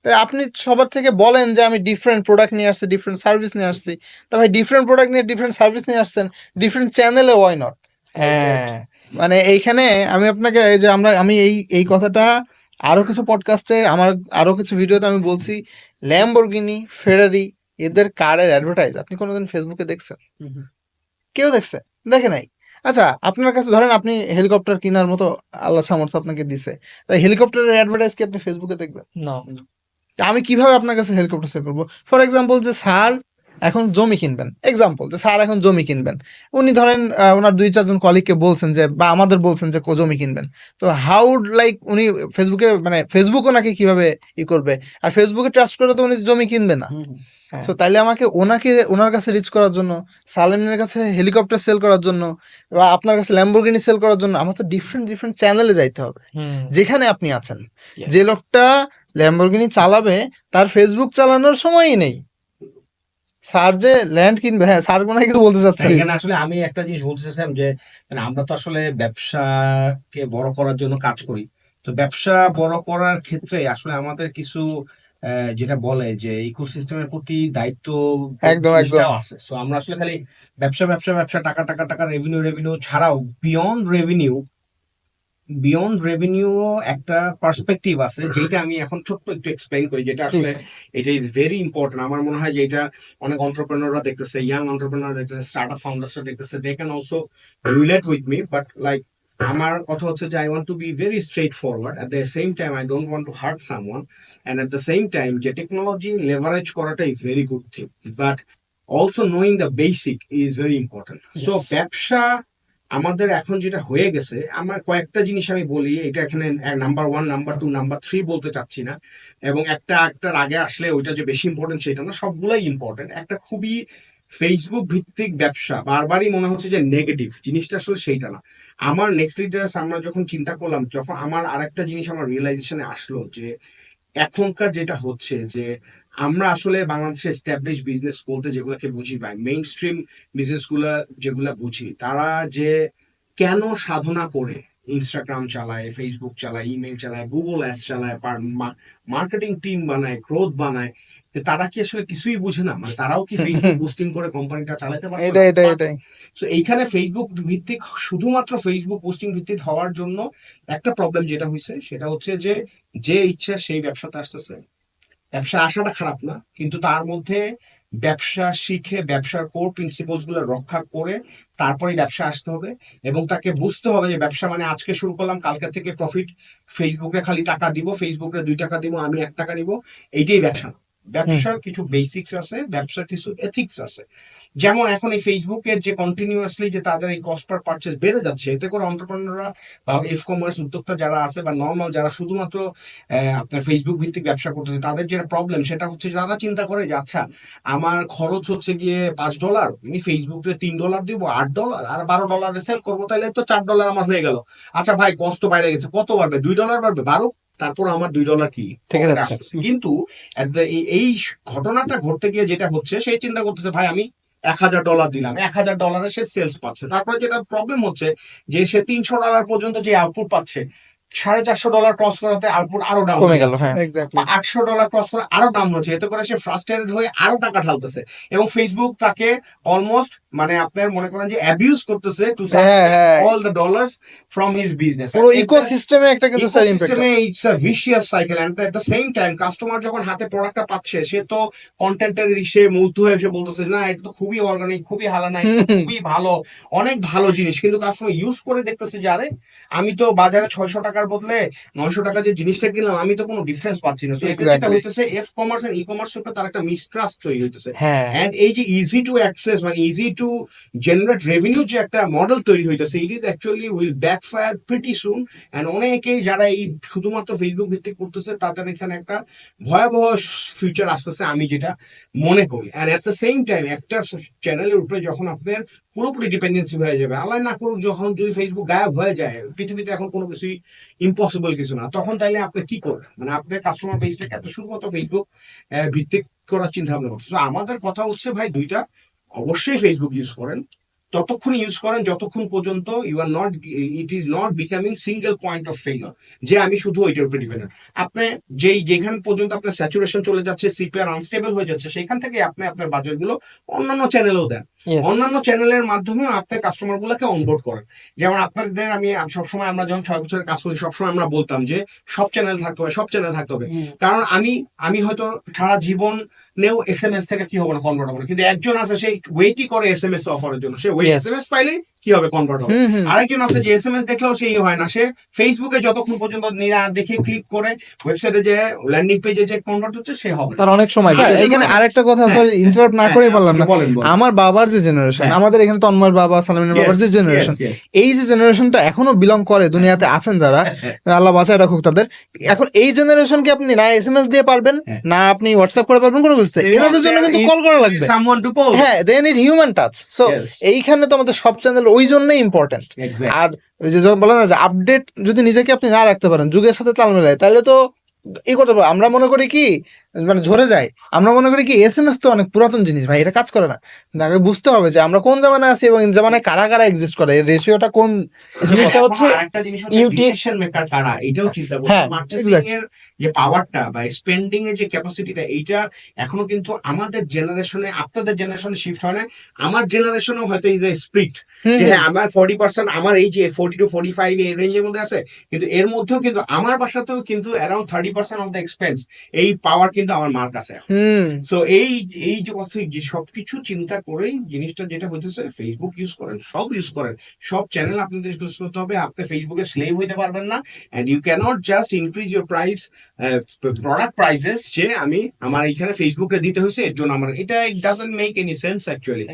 তাই আপনি সবার থেকে বলেন যে আমি ডিফারেন্ট প্রোডাক্ট নিয়ে আসছি, ডিফারেন্ট সার্ভিস নিয়ে আসছি, তা ভাই ডিফারেন্ট প্রোডাক্ট নিয়ে ডিফারেন্ট সার্ভিস নিয়ে আসছেন, ডিফারেন্ট চ্যানেলে ওয়াই নট? হ্যাঁ, মানে এইখানে আমি আপনাকে এই যে আমি এই কথাটা আরো কিছু পডকাস্টে, আমার আরো কিছু ভিডিওতে আমি বলছি, ল্যাম্বরগিনি, ফেরারি, এদের কারের অ্যাডভার্টাইজ আপনি কোনোদিন ফেসবুকে দেখছেন? কেউ দেখছে? দেখে নাই। আচ্ছা, আপনার কাছে ধরেন আপনি হেলিকপ্টার কেনার মতো আল্লাহ সামর্থ্য আপনাকে দিছে, তাই হেলিকপ্টারের অ্যাডভার্টাইজ কি আপনি ফেসবুকে দেখবেন? না। তা আমি কিভাবে আপনার কাছে হেলিকপ্টার সেল করবো? ফর এক্সাম্পল যে স্যার এখন জমি কিনবেন, এক্সাম্পল যে স্যার এখন জমি কিনবেন, উনি ধরেন ওনার 2-4 জন কলিগকে বলছেন যে, বা আমাদের বলছেন যে জমি কিনবেন, তো হাউ লাইক উনি ফেসবুকে মানে ফেসবুক ওনাকে কিভাবে করবে? আর ফেসবুকে ট্রাস্ট করে তো উনি জমি কিনবে না। হ্যাঁ। সো তাইলে আমাকে ওনার কাছে রিচ করার জন্য, সালেমের কাছে হেলিকপ্টার সেল করার জন্য, বা আপনার কাছে ল্যাম্বরগিনি সেল করার জন্য আমার তো ডিফারেন্ট ডিফারেন্ট চ্যানেলে যাইতে হবে। যেখানে আপনি আছেন, Yes. যে লোকটা ল্যাম্বরগিনি চালাবে তার ফেসবুক চালানোর সময়ই নেই, স্যার যে ল্যান্ড কিনবে, হ্যাঁ স্যার মনে হয় কিছু বলতে চাচ্ছেন। এখানে আসলে আমি একটা জিনিস বলতে চাচ্ছিলাম যে মানে আমরা তো আসলে ব্যবসাকে বড় করার জন্য কাজ করি। তো ব্যবসা বড় করার ক্ষেত্রে আসলে আমাদের কিছু যেটা বলে যে ইকোসিস্টেমের প্রতি দায়িত্ব একদম, জিনিসটাও আছে। সো আমরা আসলে খালি ব্যবসা ব্যবসা ব্যবসা, টাকা টাকা টাকা, রেভিনিউ ছাড়াও বিয়ন্ড রেভিনিউ একটা পার্সপেক্টিভ আছে, যেটা আমি এখন ছোট্ট একটু এক্সপ্লেইন করি, যেটা আসলে এটা ইজ ভেরি ইম্পর্টেন্ট। আমার মনে হয় যে এটা অনেক অন্টারপ্রেনাররা দেখতেছে, ইয়াং অন্টারপ্রেনার দেখতেছে, স্টার্টআপ ফাউন্ডার্সরা দেখতেছে, they can also relate with me. But like আমার কথা হচ্ছে যে I want to be very straight forward, at the same time I don't want to hurt someone, and at the same time যে technology leverage করাটা is very good thing, but also knowing the basic is very important. So ব্যবসা আমাদের এখন যেটা হয়ে গেছে, আমার কয়েকটা জিনিস আমি বলি, এটা এখানে নাম্বার 1, নাম্বার 2, নাম্বার 3 বলতে চাচ্ছি না, এবং একটার আগে আসলে ওইটা যে বেশি ইম্পর্টেন্ট সেটা না, সবগুলাই ইম্পর্টেন্ট। একটা খুবই ফেসবুক ভিত্তিক ব্যবসা বারবারই মনে হচ্ছে যে নেগেটিভ জিনিসটা, আসলে সেইটা না। আমার নেক্সট লিডার্স আমরা যখন চিন্তা করলাম, যখন আমার আরেকটা জিনিস আমার রিয়েলাইজেশনে আসলো যে এখনকার যেটা হচ্ছে যে আমরা আসলে বাংলাদেশে এস্টাবলিশ বিজনেস বলতে যেগুলোকে বুঝি, বা মেইন স্ট্রিম বিজনেস গুলা যেগুলা বুঝি, তারা যে কেন সাধনা করে ইনস্টাগ্রাম চালায়, ফেসবুক চালায়, ইমেল চালায়, গুগল অ্যাডস চালায়, মার্কেটিং টিম বানায়, গ্রোথ বানায়, যে তারা কি আসলে কিছুই বুঝে না? মানে তারাও কি ফেসবুক বুস্টিং করে কোম্পানিটা চালাতে পারে? এটাই তো এইখানে ফেসবুক ভিত্তিক, শুধুমাত্র ফেসবুক পোস্টিং ভিত্তিক হওয়ার জন্য একটা প্রবলেম যেটা হয়েছে সেটা হচ্ছে যে ইচ্ছা সেই ব্যবসাতে আসতেছে। ব্যবসা আসাটা খারাপ না, কিন্তু তার মধ্যে ব্যবসা শিখে ব্যবসার কোর প্রিন্সিপালস গুলো রক্ষা করে তারপরে ব্যবসা আসতে হবে, এবং তাকে বুঝতে হবে যে ব্যবসা মানে আজকে শুরু করলাম কালকে থেকে প্রফিট, ফেসবুকে খালি টাকা দিব, ফেসবুকে 2 টাকা দিব, আমি 1 টাকা দিব, এইটাই ব্যবসা না। ব্যবসার কিছু বেসিক্স আছে, ব্যবসার কিছু এথিক্স আছে। যেমন এখন এই ফেসবুকের যে কন্টিনিউয়াসলি যে তাদের এই কস্ট পার পারচেজ বেড়ে যাচ্ছে, এতে করে এন্টারপ্রেনাররা বা এফ কমার্স উদ্যোক্তা যারা আছে বা নর্মাল যারা শুধুমাত্র আপনার ফেসবুক ভিত্তিক ব্যবসা করতেছে, তাদের যে প্রবলেম সেটা হচ্ছে যারা চিন্তা করে যে আচ্ছা আমার খরচ হচ্ছে গিয়ে $5, আমি ফেসবুকে $3 দিব, $8 আর $12 সেল করবো, তাহলে তো $4 আমার হয়ে গেল। আচ্ছা ভাই কষ্ট বাইরে গেছে, কত বাড়বে? $2 বাড়বে, 12, তারপর আমার $2 কি থেকে যাচ্ছে। কিন্তু এই ঘটনাটা ঘটতে গিয়ে যেটা হচ্ছে, সেই চিন্তা করতেছে ভাই আমি $1000 দিলাম, $1000 সে সেলস পাচ্ছে, তারপরে যেটা প্রবলেম হচ্ছে যে সে $300 পর্যন্ত যে আউটপুট পাচ্ছে, $450 ক্রস করাতে আউটপুট আরো ডাউন কমে গেল, হ্যাঁ। এক্স্যাক্টলি। $800 ক্রস করে আরো দাম হচ্ছে, এতে করে সে ফ্রাস্ট্রেটেড হয়ে আরো টাকা ঢালতেছে, এবং ফেসবুক তাকে অলমোস্ট মানে আপনার মনে করেন যে অ্যাবিউজ করতেছে টু হ্যাঁ। All the dollars from his business. পুরো ইকোসিস্টেমে একটা কিছু স্যার ইমপ্যাক্ট আছে। It's a vicious cycle, and at the same time customer যখন হাতে প্রোডাক্টটা পাচ্ছে, সে তো কন্টেন্টের সে মুগ্ধ হয়ে এসে বলতেছে না এটা তো খুবই অর্গানিক, খুবই হালানাই, খুবই ভালো, অনেক ভালো জিনিস, কিন্তু কাস্টমার ইউজ করে দেখতেছে যে আরে আমি তো বাজারে 600 টাকার বদলে 900 টাকা যে জিনিসটা কিনলাম, আমি তো কোনো ডিফারেন্স পাচ্ছি না। Exactly. হইতেছে F commerce and e commerce উপরে তার একটা মিসট্রাস্ট তৈরি হইতেছে, হ্যাঁ। এন্ড এই যে ইজি টু অ্যাক্সেস মানে ইজি টু জেনারেট রেভিনিউ যে একটা মডেল তৈরি হইতেছে, it is actually will backfire pretty soon. And অনেকেই যারা এই শুধুমাত্র ফেসবুক ভিত্তিক করতেছে, তাদের এখানে একটা ভয়াবহ ফিউচার আসতেছে আমি যেটা মনে করি। And at the same time একটা চ্যানেলের উপরে যখন আপনার পুরোপুরি ডিপেন্ডেন্সি হয়ে যাবে, আল্লাহ না করুক যখন যদি ফেসবুক গায়েব হয়ে যায়, পৃথিবীতে এখন কোনো কিছুই ইম্পসিবল কিছু না, তখন তাইলে আপনি কি করবেন? মানে আপনার কাস্টমার বেসটাকে এত শুধুমাত্র ফেসবুক ভিত্তিক করার চিন্তা ভাবনা করছে। So, আমাদের কথা হচ্ছে ভাই দুইটা, অবশ্যই ফেসবুক ইউজ করেন, ততক্ষণ ইউজ করেন যতক্ষণ পর্যন্ত you are not, it is not becoming single point of failure, যে আমি শুধু ওইটার উপর ডিপেন্ডেন্ট। আপনি যেখান পর্যন্ত আপনার স্যাচুরেশন চলে যাচ্ছে, সিপিআর আনস্টেবল হয়ে যাচ্ছে, সেখান থেকে আপনি আপনার বাজারগুলো অন্যান্য চ্যানেলেও দেন, Yes. অন্যান্য চ্যানেলের মাধ্যমে আপনার কাস্টমার গুলাকে অনবোর্ড করেন। যেমন আপনাদের আমি সবসময়, আমরা যখন 6 বছরের কাজ করি, সবসময় আমরা বলতাম যে সব চ্যানেল থাকতে হবে, সব চ্যানেল থাকতে হবে, কারণ আমি হয়তো সারা জীবন নেও SMS থেকে কি হবে না, কনভার্ট হবে না, কিন্তু একজন আছে সেই ওয়েটই করে SMS অফারের জন্য, সে Yes. SMS পাইলে কি হবে, কনভার্ট হবে। আরেকজন আছে যে SMS দেখলেও সেই হয় না, সে ফেসবুকে যতক্ষণ পর্যন্ত দেখে ক্লিক করে ওয়েবসাইটে যে ল্যান্ডিং পেজে যে কনভার্ট হচ্ছে সে হবে না। তার অনেক সময় স্যার, যায়। এখানে আরেকটা কথা সরি ইন্টারাপ্ট না করেই বললাম না। বলেন। আমার বাবার যে জেনারেশন, হ্যাঁ। আমাদের এখানে তন্ময়ের বাবা, সালামিনের বাবার যে জেনারেশন, Yes, yes. এই যে জেনারেশনটা এখনো বিলং করে, দুনিয়াতে আছেন যারা, আল্লাহ বাঁচায় রাখুক তাদের। এখন এই জেনারেশনকে আপনি না SMS দিয়ে পারবেন, হ্যাঁ। না আপনি হোয়াটসঅ্যাপ করে পারবেন কোনো বুঝতে, এনাদের জন্য কিন্তু কল করা লাগবে। Someone to call. হ্যাঁ, they need human touch. So Yes. এইখানে তো আমাদের সব চ্যানেল ওই জন্যই ইম্পর্টেন্ট। Exactly. আর ওই যে যখন বলা না যে আপডেট যদি নিজেকে আপনি না রাখতে পারেন, যুগের সাথে তাল মেলায়, তাহলে তো এই করতে পারবো। আমরা মনে করি কি মানে ঝরে যায়, আমরা মনে করি কি SMS তো অনেক পুরাতন জিনিস ভাই, এটা কাজ করে না। কিন্তু আগে বুঝতে হবে যে আমরা কোন জামানায় আছি এবং জামানায় কারা কারা এক্সিস্ট করে, এর রেশিওটা কোন। জিনিসটা হচ্ছে আরেকটা জিনিস হচ্ছে ইউটি- ডিসিশন মেকার কারা, এটাও চিন্তা করতে হ্যাঁ, হবে। Marketing exactly. এর যে পাওয়ারটা বা স্পেন্ডিং এর যে ক্যাপাসিটিটা, এইটা এখনো কিন্তু আমাদের জেনারেশনে, আপনাদের জেনারেশনে শিফট হয় না। আমার জেনারেশনেও হয়তো এই যে স্প্লিট, যে হ্যাঁ আমার 40%, আমার এই যে 40 to 45 এই রেঞ্জের মধ্যে আছে, কিন্তু এর মধ্যেও কিন্তু আমার বাসাতেও কিন্তু অ্যারাউন্ড 30% অফ দ্য এক্সপেন্স, এই পাওয়ার কিন্তু আমার মার কাছে এখন। সো এই যে কথা, যে সবকিছু চিন্তা করেই জিনিসটা যেটা হইতেছে, ফেসবুক ইউজ করেন, সব ইউজ করেন, সব চ্যানেল আপনাদের ইউজ করতে হবে। আপনি ফেসবুকে স্লেভ হইতে পারবেন না, and you cannot just increase your price, product prices, যে আমি আমার এখানে ফেসবুকে দিতে হয়েছে এর জন্য আমার এটা, it doesn't make any sense actually.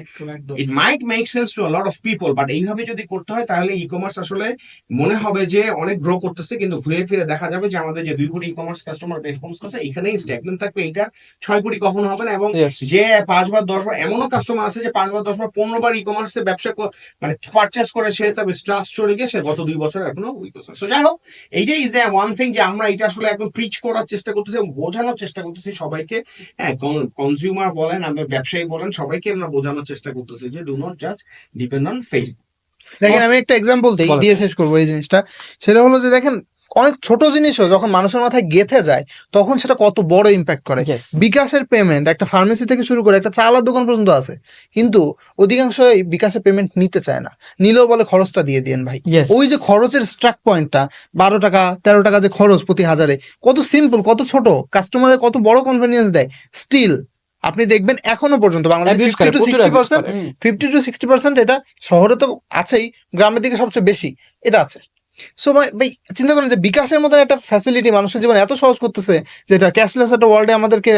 It might make sense to a lot of people, but এইভাবে যদি করতে হয় তাহলে ই কমার্স আসলে মনে হবে যে অনেক গ্রো করতেছে, কিন্তু ঘুরে ফিরে দেখা যাবে যে আমাদের যে 2 কোটি ই কমার্স কাস্টমার রেসপন্স করছে, এখানেই স্ট্যাগনেন্ট থাকবে, এইটার 6 কোটি কখনো হবে না। এবং Yes. যে 5 বার 10 বার এমনও কাস্টমার আছে যে 5 বার 10 বার 15 বার ই কমার্সে ব্যবসা মানে পারচেস করে, সে তবে স্ট্রাস চলে গিয়ে সে গত 2 বছর এখনো উইক আছে। সো যাই হোক, এইটাই ইজ ওয়ান থিং যে আমরা এটা আসলে একদম প্রিচ করার চেষ্টা করতেছি, বোঝানোর চেষ্টা করতেছি সবাইকে। হ্যাঁ, কনজিউমার বলেন, আমরা ব্যবসায়ী বলেন, সবাইকে আমরা বোঝানোর চেষ্টা করতেছি যে do not just depend on Facebook. দেখেন আমি একটা এক্সাম্পল দিই, বলেন। দিয়ে শেষ করবো এই জিনিসটা। সেটা হলো যে দেখেন অনেক ছোট জিনিসও যখন মানুষের মাথায় গেঁথে যায়, তখন সেটা কত বড় ইম্প্যাক্ট করে। Yes. বিকাশের পেমেন্ট, একটা ফার্মেসি থেকে শুরু করে একটা চালার দোকান পর্যন্ত আছে, কিন্তু অধিকাংশ বিকাশের পেমেন্ট নিতে চায় না, নিলেও বলে খরচটা দিয়ে দিন ভাই। Yes. ওই যে খরচের স্ট্রাক পয়েন্টটা 12 টাকা 13 টাকা যে খরচ প্রতি হাজারে, কত সিম্পল, কত ছোট, কাস্টমারের কত বড় কনভেনিয়েন্স দেয়, স্টিল আপনি দেখবেন এখনো পর্যন্ত বাংলাদেশে Abuse করে, প্রচুর abuse করে। 50-60% এটা শহরে তো আছেই, গ্রামের দিকে সবচেয়ে বেশি এটা আছে। সো ভাই চিন্তা করেন যে বিকাশের মতন একটা ফ্যাসিলিটি মানুষের জীবনে এত সহজ করতেছে, যেটা ক্যাশলেস একটা ওয়ার্ল্ডে আমাদেরকে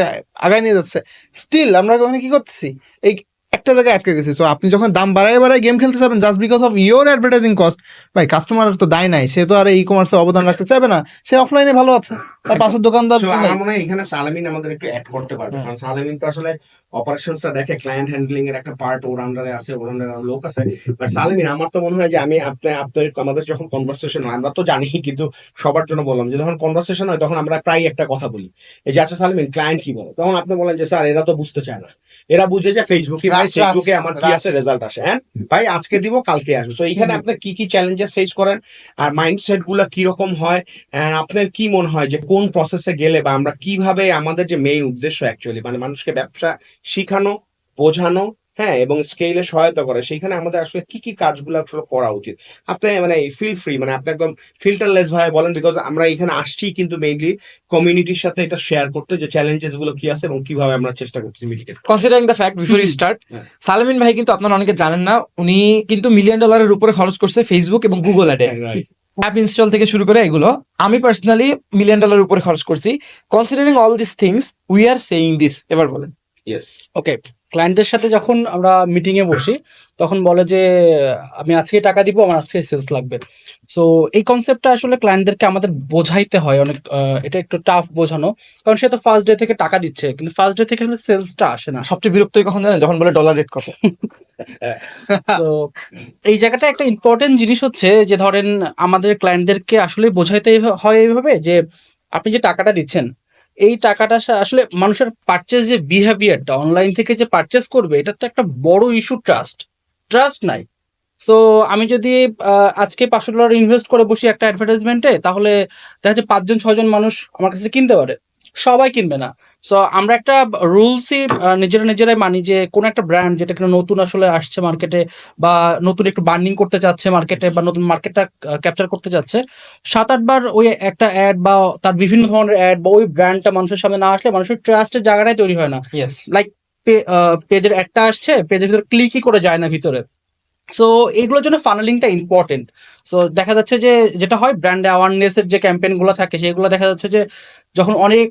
আগায় নিয়ে যাচ্ছে, স্টিল আমরা ওখানে কি করতেছি, এই একটা জায়গায় আটকে গেছি। সো আপনি যখন দাম বাড়ায় বাড়ায় গেম খেলতে যাবেন just because of your advertising cost, ভাই কাস্টমার তো দায় নাই, সে তো আর ই কমার্সে অবদান রাখতে চাইবে না, সে অফলাইনে ভালো আছে, তার পাশের দোকানদার So, নাই। আমার মনে হয় এখানে সালামিন আমাদের একটু অ্যাড করতে পারবে, কারণ সালামিন তো আসলে অপারেশনসটা দেখে, ক্লায়েন্ট হ্যান্ডলিং এর একটা পার্ট ওর আন্ডারে আছে, ওর আন্ডারে লোক আছে। বাট সালামিন, আমার তো মনে হয় যে আমি আপনার আমাদের যখন কনভারসেশন হয়, আমরা তো জানি, কিন্তু সবার জন্য বললাম যে যখন কনভারসেশন হয় তখন আমরা প্রায় একটা কথা বলি, এই যে আচ্ছা সালামিন ক্লায়েন্ট কি বলে, তখন আপনি বলেন যে স্যার এরা তো বুঝতে চায় না, এরা বুঝে যে ফেসবুকে ফেসবুকে আমার কি আছে রেজাল্ট আসে, হ্যাঁ ভাই আজকে দিব কালকে আসবে। তো এইখানে আপনি কি কি চ্যালেঞ্জেস ফেস করেন, আর মাইন্ডসেট গুলা কিরকম হয়, আপনার কি মনে হয় যে কোন প্রসেসে গেলে বা আমরা কিভাবে আমাদের যে মেইন উদ্দেশ্য অ্যাকচুয়ালি মানে মানুষকে ব্যবসা শিখানো, বোঝানো, হ্যাঁ, এবং স্কেলে সহায়তা করে, সেইখানে আমাদের আসলে কি কি কাজগুলো আসলে করা উচিত? আপনি মানে ফিল ফ্রি, মানে আপনি একদম ফিল্টারলেস ভাবে বলেন, বিকজ আমরা এখানে আসছি কিন্তু মেইনলি কমিউনিটির সাথে এটা শেয়ার করতে, যে চ্যালেঞ্জেস গুলো কি আছে এবং কিভাবে আমরা চেষ্টা করছি mitigate. Considering the fact before you start, হ্যাঁ। সালামিন ভাই কিন্তু আপনারা অনেকে জানেন না, উনি কিন্তু $1 মিলিয়ন উপরে খরচ করছে ফেসবুক এবং গুগল অ্যাডে, অ্যাপ ইনস্টল থেকে শুরু করে এগুলো। আমি পার্সোনালি $1 মিলিয়ন উপরে খরচ করছি। Considering all this things we are saying this, এবার বলেন। ইয়েস। ওকে, ক্লায়েন্টদের সাথে যখন আমরা মিটিং এ বসি তখন বলে যে আমি আজকে টাকা দিব, আমার আজকে সেলস লাগবে। সো এই কনসেপ্টটা আসলে ক্লায়েন্টদেরকে আমাদের বোঝাইতে হয় অনেক, এটা একটু টাফ বোঝানো, কারণ সে তো ফার্স্ট ডে থেকে টাকা দিচ্ছে, কিন্তু ফার্স্ট ডে থেকে সেলসটা আসে না। সবচেয়ে বিরক্তই কখন জানেন? যখন বলে ডলার রেট কত। তো এই জায়গাটা একটা ইম্পর্টেন্ট জিনিস হচ্ছে যে ধরেন আমাদের ক্লায়েন্টদেরকে আসলে বোঝাইতে হয় এইভাবে যে আপনি যে টাকাটা দিচ্ছেন, এই টাকাটা আসলে মানুষের পারচেজ যে বিহেভিয়ারটা অনলাইন থেকে যে পারচেজ করবে, এটা তো একটা বড় ইস্যু, ট্রাস্ট নাই। সো আমি যদি আজকে $500 ইনভেস্ট করে বসি একটা অ্যাডভার্টাইজমেন্টে, তাহলে দেখা যাচ্ছে 5-6জন মানুষ আমার কাছে কিনতে পারে, সবাই কিনবে না। সো আমরা একটা রুলসই নিজেরাই মানি যে কোন একটা ব্র্যান্ড যেটা কিনা নতুন আসলে আসছে মার্কেটে, বা নতুন একটু বার্নিং করতে চাচ্ছে মার্কেটে, বা নতুন মার্কেটটা ক্যাপচার করতে চাচ্ছে, 7-8 বার ওই একটা অ্যাড বা তার বিভিন্ন ধরনের অ্যাড বা ওই ব্র্যান্ডটা মানুষের সামনে না আসলে মানুষের ট্রাস্টের জায়গাটাই তৈরি হয় না। ইয়েস, লাইক পেজের অ্যাডটা আসছে, পেজের ভিতরে ক্লিকই করে যায় না ভিতরে। সো এগুলোর জন্য ফানেলিংটা ইম্পর্টেন্ট। সো দেখা যাচ্ছে যে যেটা হয়, ব্র্যান্ড অ্যাওয়ারনেস এর যে ক্যাম্পেইন গুলো থাকে সেগুলো দেখা যাচ্ছে যে যখন অনেক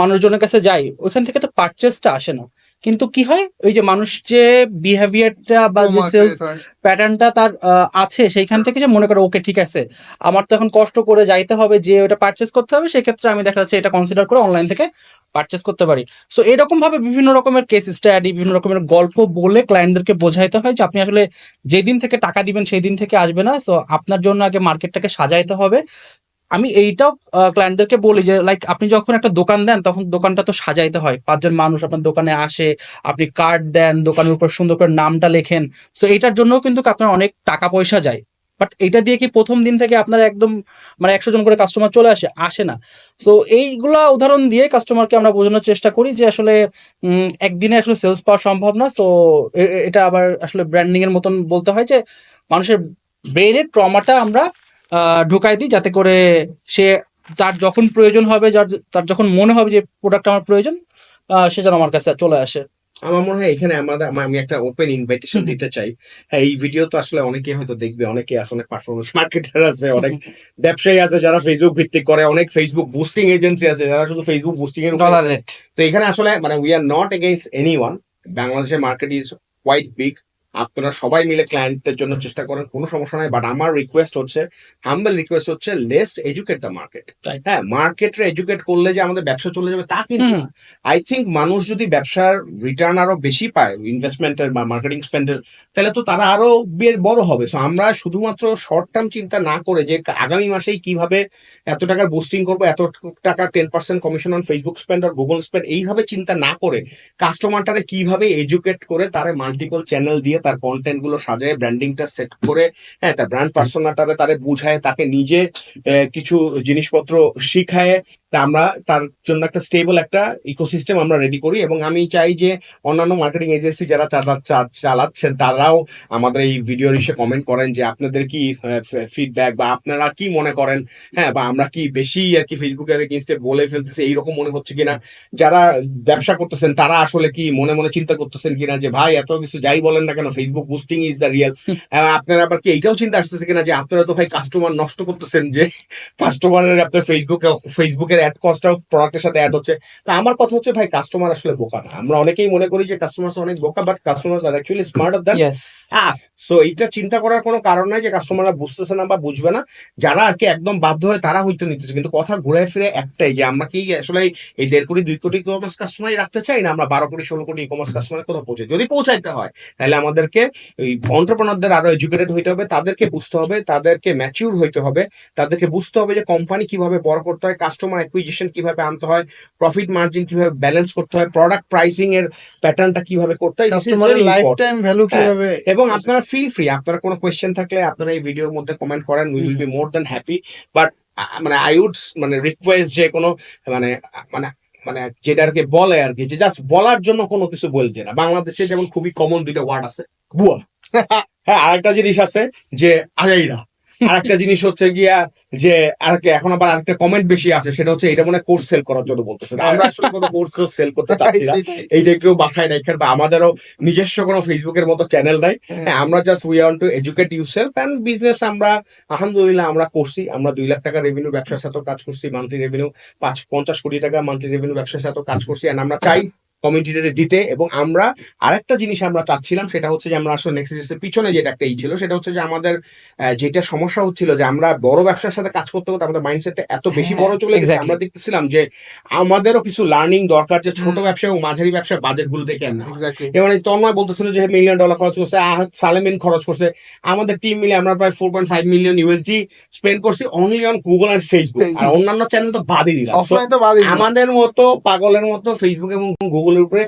মানুষজনের কাছে যাই, ওইখান থেকে তো পারচেসটা আসে না, কিন্তু কি হয় ওই যে মানুষ যে বিহেভিয়ারটা বা যে সেলস প্যাটার্নটা তার আছে, সেইখান থেকে যে মনে করে ওকে ঠিক আছে, আমার তো এখন কষ্ট করে যাইতে হবে যে ওটা পারচেস করতে হবে, সেক্ষেত্রে আমি দেখা যাচ্ছে এটা কনসিডার করে অনলাইন থেকে পারচেস করতে পারি। সো এরকম ভাবে বিভিন্ন রকমের কেস স্টাডি, বিভিন্ন রকমের গল্প বলে ক্লায়েন্টদেরকে বোঝাইতে হয় যে আপনি আসলে যেদিন থেকে টাকা দিবেন সেই দিন থেকে আসবে না। সো আপনার জন্য আগে মার্কেটটাকে সাজাইতে হবে। আমি এইটাও ক্লায়েন্টদেরকে বলি যে লাইক আপনি যখন একটা দোকান দেন তখন দোকানটা তো সাজাইতে হয়, 5জন মানুষ আপনার দোকানে আসে, আপনি কার্ড দেন, দোকানের উপর সুন্দর করে নামটা লেখেন। সো এইটার জন্য কিন্তু আপনার অনেক টাকা পয়সা যায়, বাট এটা দিয়ে কি প্রথম দিন থেকে আপনার একদম মানে 100 জন করে কাস্টমার চলে আসে না। সো এইগুলা উদাহরণ দিয়ে কাস্টমারকে আমরা বোঝানোর চেষ্টা করি যে আসলে একদিনে আসলে সেলস পাওয়া সম্ভব না। সো এটা আবার আসলে ব্র্যান্ডিং এর মতন বলতে হয় যে মানুষের ব্রেনের ট্রমাটা আমরা ঢুকাই দিই, যাতে করে সে তার যখন প্রয়োজন হবে, তার যখন মনে হবে যে প্রোডাক্ট আমার প্রয়োজন, সে যেন আমার কাছে চলে আসে। আমার মনে হয় এখানে আমি একটা ওপেন ইনভাইটেশন দিতে চাই। হ্যাঁ, এই ভিডিও তো আসলে অনেকে হয়তো দেখবে, অনেকে আছে, অনেক পারফরমেন্স মার্কেটার আছে, অনেক ব্যবসায়ী আছে যারা ফেসবুক ভিত্তিক করে, অনেক ফেসবুক বুস্টিং এজেন্সি আছে যারা শুধু ফেসবুক বুস্টিং এর ডলার রেট। তো এখানে আসলে মানে we are not against anyone. বাংলাদেশের মার্কেট ইজ কোয়াইট বিগ, আপনারা সবাই মিলে ক্লায়েন্টের জন্য চেষ্টা করেন, কোনো সমস্যা নাই। বাট আমার রিকোয়েস্ট হচ্ছে, হাম্বল রিকোয়েস্ট হচ্ছে, লেটস এডুকেট দ্য মার্কেট। হ্যাঁ, মার্কেটে এডুকেট করলে যে আমাদের ব্যবসা চলে যাবে তা কিন্তু না। আই থিঙ্ক মানুষ যদি ব্যবসার রিটার্ন আরো বেশি পায় ইনভেস্টমেন্টের বা মার্কেটিং স্পেন্ডের, তাহলে তো তারা আরো বড় হবে। সো আমরা শুধুমাত্র শর্ট টার্ম চিন্তা না করে যে আগামী মাসেই কিভাবে এত টাকার বুস্টিং করবো, এত টাকা 10% কমিশন অন ফেসবুক স্পেন্ড আর গুগল স্পেন্ড, এইভাবে চিন্তা না করে কাস্টমারটারে কিভাবে এডুকেট করে তারে মাল্টিপল চ্যানেল দিয়ে তার কন্টেন্ট গুলো সাজায়, ব্র্যান্ডিংটা সেট করে, হ্যাঁ, তার ব্র্যান্ড পার্সোনাটারে তারে বুঝায়, তাকে নিজে কিছু জিনিসপত্র শিখায়, তা আমরা তার জন্য একটা স্টেবল একটা ইকোসিস্টেম আমরা রেডি করি, এবং আমি চাই যে অন্যান্য মার্কেটিং এজেন্সি যারা চালাচ্ছেন তারাও আমাদের এই ভিডিওর এসে কমেন্ট করেন যে আপনাদের কি ফিডব্যাক বা আপনারা কি মনে করেন, হ্যাঁ, বা আমরা কি বেশি আর কি ফেসবুকের এগেইনস্টে বলে ফেলতেছি এইরকম মনে হচ্ছে কিনা, যারা ব্যবসা করতেছেন তারা আসলে কি মনে মনে চিন্তা করতেছেন কিনা যে ভাই এত কিছু যাই বলেন না কেন Facebook boosting is the real, আপনারা আবার কি এইটাও চিন্তা আসতেছে কিনা যে আপনারা তো ভাই কাস্টমার নষ্ট করতেছেন, যে কাস্টমারের আপনার ফেসবুকের অ্যাড কস্টটাও প্রোডাক্টের সাথে অ্যাড হচ্ছে। তা আমার কথা হচ্ছে ভাই কাস্টমার আসলে বোকা না, আমরা অনেকেই মনে করি যে কাস্টমার অনেক বোকা, but customer are actually smarter than yes, us. So এইটা চিন্তা করার কোনো কারণ নাই যে কাস্টমাররা বুঝতেছে না বা বুঝবে না, যারা আর কি একদম বাধ্য হয়ে তারা হয়তো নিতেছে। কিন্তু কথা ঘুরে ফিরে একটাই যে আমরা কি আসলে এই 1.5 কোটি 2 কোটি ই-কমার্স কাস্টমারই রাখতে চাই না আমরা 12 কোটি 16 কোটি ই-কমার্স কাস্টমার কোথাও পৌঁছে, যদি পৌঁছাইতে হয় তাহলে আমাদেরকে এই অন্টারপ্রেনারদের আরো এডুকেটেড হইতে হবে, তাদেরকে বুঝতে হবে, তাদেরকে ম্যাচিউর হইতে হবে, তাদেরকে বুঝতে হবে যে কোম্পানি কিভাবে বড় করতে হয়, কাস্টমার অ্যাকুইজিশন কিভাবে আনতে হয়, প্রফিট মার্জিন কিভাবে ব্যালেন্স করতে হয়, প্রোডাক্ট প্রাইসিং এর প্যাটার্নটা কিভাবে করতে হয়, কাস্টমারের লাইফ টাইম ভ্যালু কিভাবে। এবং আপনারা ফিল ফ্রি, আপনারা কোনো কোয়েশ্চেন থাকলে আপনারা এই ভিডিওর মধ্যে কমেন্ট করেন, we will be more than happy. But মানে আই উড মানে রিকোয়েস্ট যে কোনো মানে মানে মানে যেটা আর কি বলে আর কি, যে জাস্ট বলার জন্য কোনো কিছু বলতে না। বাংলাদেশে যেমন খুবই কমন দুইটা ওয়ার্ড আছে, বুয়া, হ্যাঁ, আরেকটা জিনিস আছে যে আজাইরা, আরেকটা জিনিস হচ্ছে গিয়া যে আরেকটা, এখন আবার আরেকটা কমেন্ট বেশি আসে, সেটা হচ্ছে এটা মনে কোর্স সেল করার জন্য বলতেছে। আমরা আসলে কোনো কোর্স সেল করতে চাচ্ছি না, এইটা কেউ মাথায় রাখেন, বা আমাদেরও নিজস্ব কোনো ফেসবুকের মতো চ্যানেল নাই। হ্যাঁ, আমরা just we want to educate yourself and business. আমরা আলহামদুলিল্লাহ আমরা করছি, আমরা 2 লাখ টাকা রেভিনিউ ব্যবসার সাথেও কাজ করছি, মান্থলি রেভিনিউ 50 কোটি টাকা মান্থলি রেভিনিউ ব্যবসার সাথেও কাজ করছি, এন্ড আমরা চাই কমিউনিটিতে দিতে। এবং আমরা আরেকটা জিনিস আমরা চাচ্ছিলাম, সেটা হচ্ছে যে আমরা আসলে নেক্সট স্টেজের পিছনে যেটা একটা ছিল, সেটা হচ্ছে যে আমাদের যেটা সমস্যা হচ্ছিল যে আমরা বড় ব্যবসার সাথে কাজ করতে করতে আমাদের মাইন্ডসেটটা এত বেশি বড় চলে গেছে, exactly. আমরা দেখতেছিলাম যে আমাদেরও কিছু লার্নিং দরকার, যে ছোট ব্যবসা এবং মাঝারি ব্যবসার বাজেট গুলো দেখে না। এক্স্যাক্টলি। এবার তন্ময় বলতেছিল যে $1 মিলিয়ন খরচ করছে, সালেমিন খরচ করছে, আমাদের টিম মিলে আমরা প্রায় 4.5 মিলিয়ন USD স্পেন্ড করছি only on Google and Facebook, আর অন্যান্য চ্যানেল তো বাদই দিলাম। অফলাইন তো বাদই দিলাম। আমাদের মতো পাগলের মতো ফেসবুক এবং গুগলের উপরে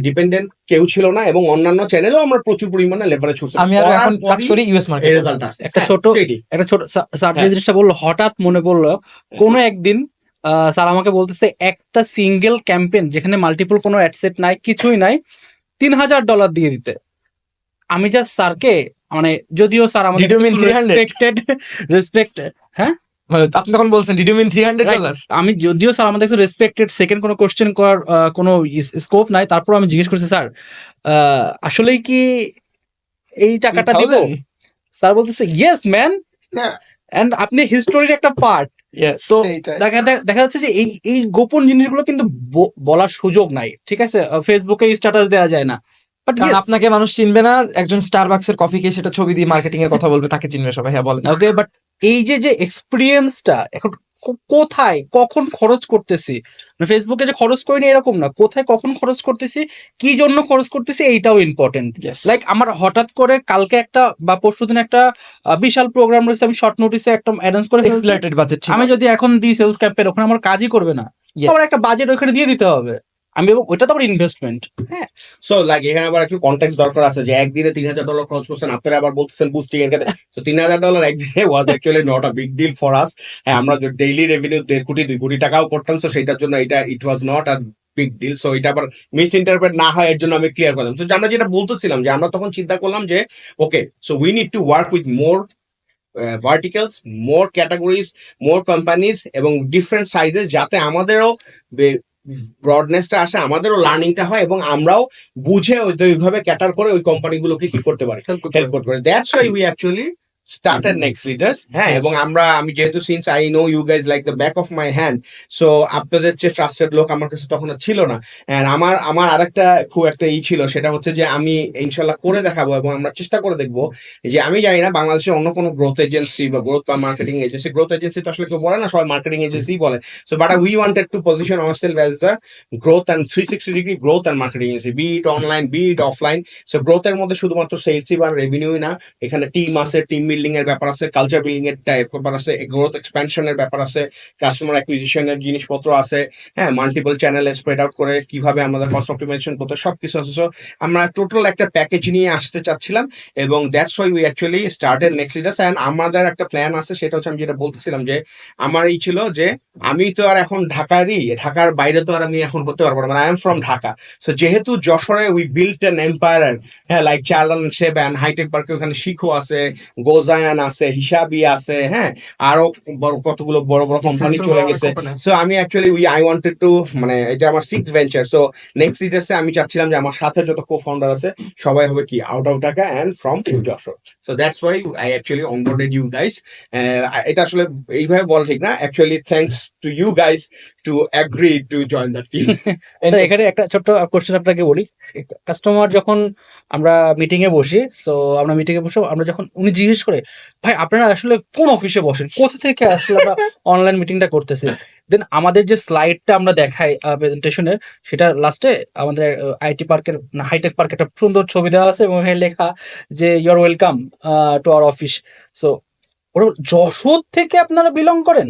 ডিপেন্ডেন্ট কেউ ছিল না, এবং অন্যান্য চ্যানেলেও আমরা প্রচুর পরিমাণে লেভারেজ করছি। আমি আর এখন কাজ করি ইউএস মার্কেট। রেজাল্ট আসছে একটা ছোট স্যার যে জিনিসটা বললো হঠাৎ মনে পড়লো, কোনো একদিন স্যার আমাকে বলতেছে একটা সিঙ্গেল ক্যাম্পেইন যেখানে মাল্টিপল কোনো অ্যাডসেট নাই, কিছুই নাই, $3,000 দিয়ে দিতে। আমি জাস্ট স্যারকে মানে, যদিও স্যার আমাদের Did you mean 300? রেসপেক্টেড, হ্যাঁ, মানে আপনি তখন বলছেন ডিড ইউ মিন $300? আমি যদিও স্যার আমাদের কাছে রেসপেক্টেড, সেকেন্ড কোনো কোশ্চেন করার কোনো স্কোপ নাই, তারপর আমি জিজ্ঞেস করছি স্যার আসলেই কি এই টাকাটা দিব? 3,000? স্যার বলতেছে ইয়েস ম্যান, এন্ড আপনি হিস্টোরির একটা পার্ট। Yes. তো সেইটাই। দেখা যাচ্ছে যে এই গোপন জিনিসগুলো কিন্তু বলার সুযোগ নাই, ঠিক আছে, ফেসবুকে স্ট্যাটাস দেওয়া যায় না, বাট কারণ আপনাকে মানুষ চিনবে না, একজন স্টারবাকসের কফি খেয়ে সেটা ছবি দিয়ে মার্কেটিং এর কথা বলবে, তাকে চিনবে সবাই। হ্যাঁ বলেন। ওকে, বাট এই যে এক্সপিরিয়েন্সটা এখন কোথায় কখন খরচ করতেছি, ফেসবুকে যে খরচ করিনি এরকম না, কোথায় কখন খরচ করতেছি, কি জন্য খরচ করতেছি, এইটাও ইম্পর্টেন্ট। Yes. লাইক আমার হঠাৎ করে কালকে একটা বা পরশুদিন একটা বিশাল প্রোগ্রাম রয়েছে, আমি শর্ট নোটিসে একটা অ্যানাউন্স করে ফেলছি। এক্সিলারেটেড বাজেট ছিল। আমি যদি এখন দিই সেলস ক্যাম্পেইন, ওখানে আমার কাজই করবে না, Yes. আবার একটা বাজেট ওখানে দিয়ে দিতে হবে, আমি ওইটা তো আবার ইনভেস্টমেন্ট। হ্যাঁ, সো লাইক এখানে আবার একটু কন্টেক্ট দরকার আছে, যে একদিনে $3,000 খরচ করছেন, আপনারা আবার বলতেছেন বুস্টিং এর ক্ষেত্রে। তো $3,000 একদিনে was actually not a big deal for us. হ্যাঁ, আমরা ডেইলি রেভিনিউ 1.5 কোটি 2 কোটি টাকাও করতাম, সো সেটার জন্য এটা it was not a big deal. So এটা আবার মিস ইন্টারপ্রেট না হয় এর জন্য আমি ক্লিয়ার করলাম। তো আমরা যেটা বলতেছিলাম যে আমরা তখন চিন্তা করলাম যে okay, so we need to work with more verticals, more categories, more companies এবং ডিফারেন্ট সাইজেস, যাতে আমাদেরও ব্রডনেসটা আসে, আমাদেরও লার্নিংটা হয়, এবং আমরাও বুঝে ওইভাবে ক্যাটার করে ওই কোম্পানিগুলোকে কি করতে পারি, হেল্প করতে পারি। That's why we actually started next leaders. হ্যাঁ, Yes. এবং আমি যেহেতু since I know you guys like the back of my hand, so আপনাদের যে ট্রাস্টেড লোক আমার কাছে তখন আর ছিল না। এন্ড আমার আরেকটা খুব একটা ছিল, সেটা হচ্ছে যে আমি ইনশাল্লাহ করে দেখাবো, এবং আমরা চেষ্টা করে দেখবো যে, আমি জানি না বাংলাদেশে অন্য কোনো গ্রোথ এজেন্সি বা মার্কেটিং এজেন্সি, গ্রোথ এজেন্সি তো আসলে কেউ বলে না, সবাই মার্কেটিং এজেন্সি বলে। So but we wanted to position ourselves as the growth and 360 degree growth and marketing agency, be it online be it offline. So গ্রোথের মধ্যে শুধুমাত্র সেলসই বা রেভিনিউই না, এখানে টিম আছে, টিম মিল বিল্ডিং এর ব্যাপার আছে, কালচার বিল্ডিং এর ব্যাপার আছে, গ্রোথ এক্সপ্যানশনের ব্যাপার আছে, কাস্টমার অ্যাকুইজিশনের জিনিসপত্র আছে, হ্যাঁ, মাল্টিপল চ্যানেলে স্প্রেড আউট করে কিভাবে আমাদের কস্ট অপটিমাইজেশন করতে, সবকিছু আছে। So, আমরা টোটাল একটা প্যাকেজ নিয়ে আসতে চাচ্ছিলাম, এবং that's why we actually started next leaders. And আমাদের একটা প্ল্যান আছে, সেটা হচ্ছে আমি যেটা বলতেছিলাম যে আমার এই ছিল যে আমি তো আর এখন ঢাকার বাইরে তো আর আমি এখন হতে পারবো না, মানে I am from Dhaka. So যেহেতু যশোরে উই বিল্ট অ্যান এম্পায়ার, হ্যাঁ, লাইক চার্লান সেভেন, হাইটেক পার্কে ওখানে শিখো আছে, গোজায়ান আছে, হিসাবি আছে, হ্যাঁ, আরো কতগুলো বড় বড় কোম্পানি Essential চলে অনেক গেছে। company আছে। সো আমি অ্যাকচুয়ালি আই ওয়ান্টেড টু, মানে এটা আমার সিক্স ভেঞ্চার। সো নেক্সট লিডার্সে আমি চাচ্ছিলাম যে আমার সাথে যত কো ফাউন্ডার আছে সবাই হবে কি out of Dhaka and from Jessore. So that's why I actually onboarded you guys. এটা আসলে এইভাবে বলা ঠিক না, actually thanks to you guys to agree to join the team. Sir এখানে একটা ছোট্ট কোশ্চেন আপনাকে বলি। কাস্টমার যখন আমরা মিটিং এ বসি, সো আমরা মিটিং এ বসে আমরা যখন উনি জিজ্ঞেস করে ভাই আপনারা আসলে কোন অফিসে বসেন, কোথা থেকে আসলে আমরা অনলাইন মিটিংটা করতেছি, দেন আমাদের যে স্লাইডটা আমরা দেখাই প্রেজেন্টেশনের, সেটা লাস্টে আমাদের আইটি পার্কের না হাইটেক পার্কের একটা সুন্দর ছবি দেওয়া আছে এবং এখানে লেখা যে you are welcome to our office. So ওরা যশোর থেকে আপনারা বিলং করেন।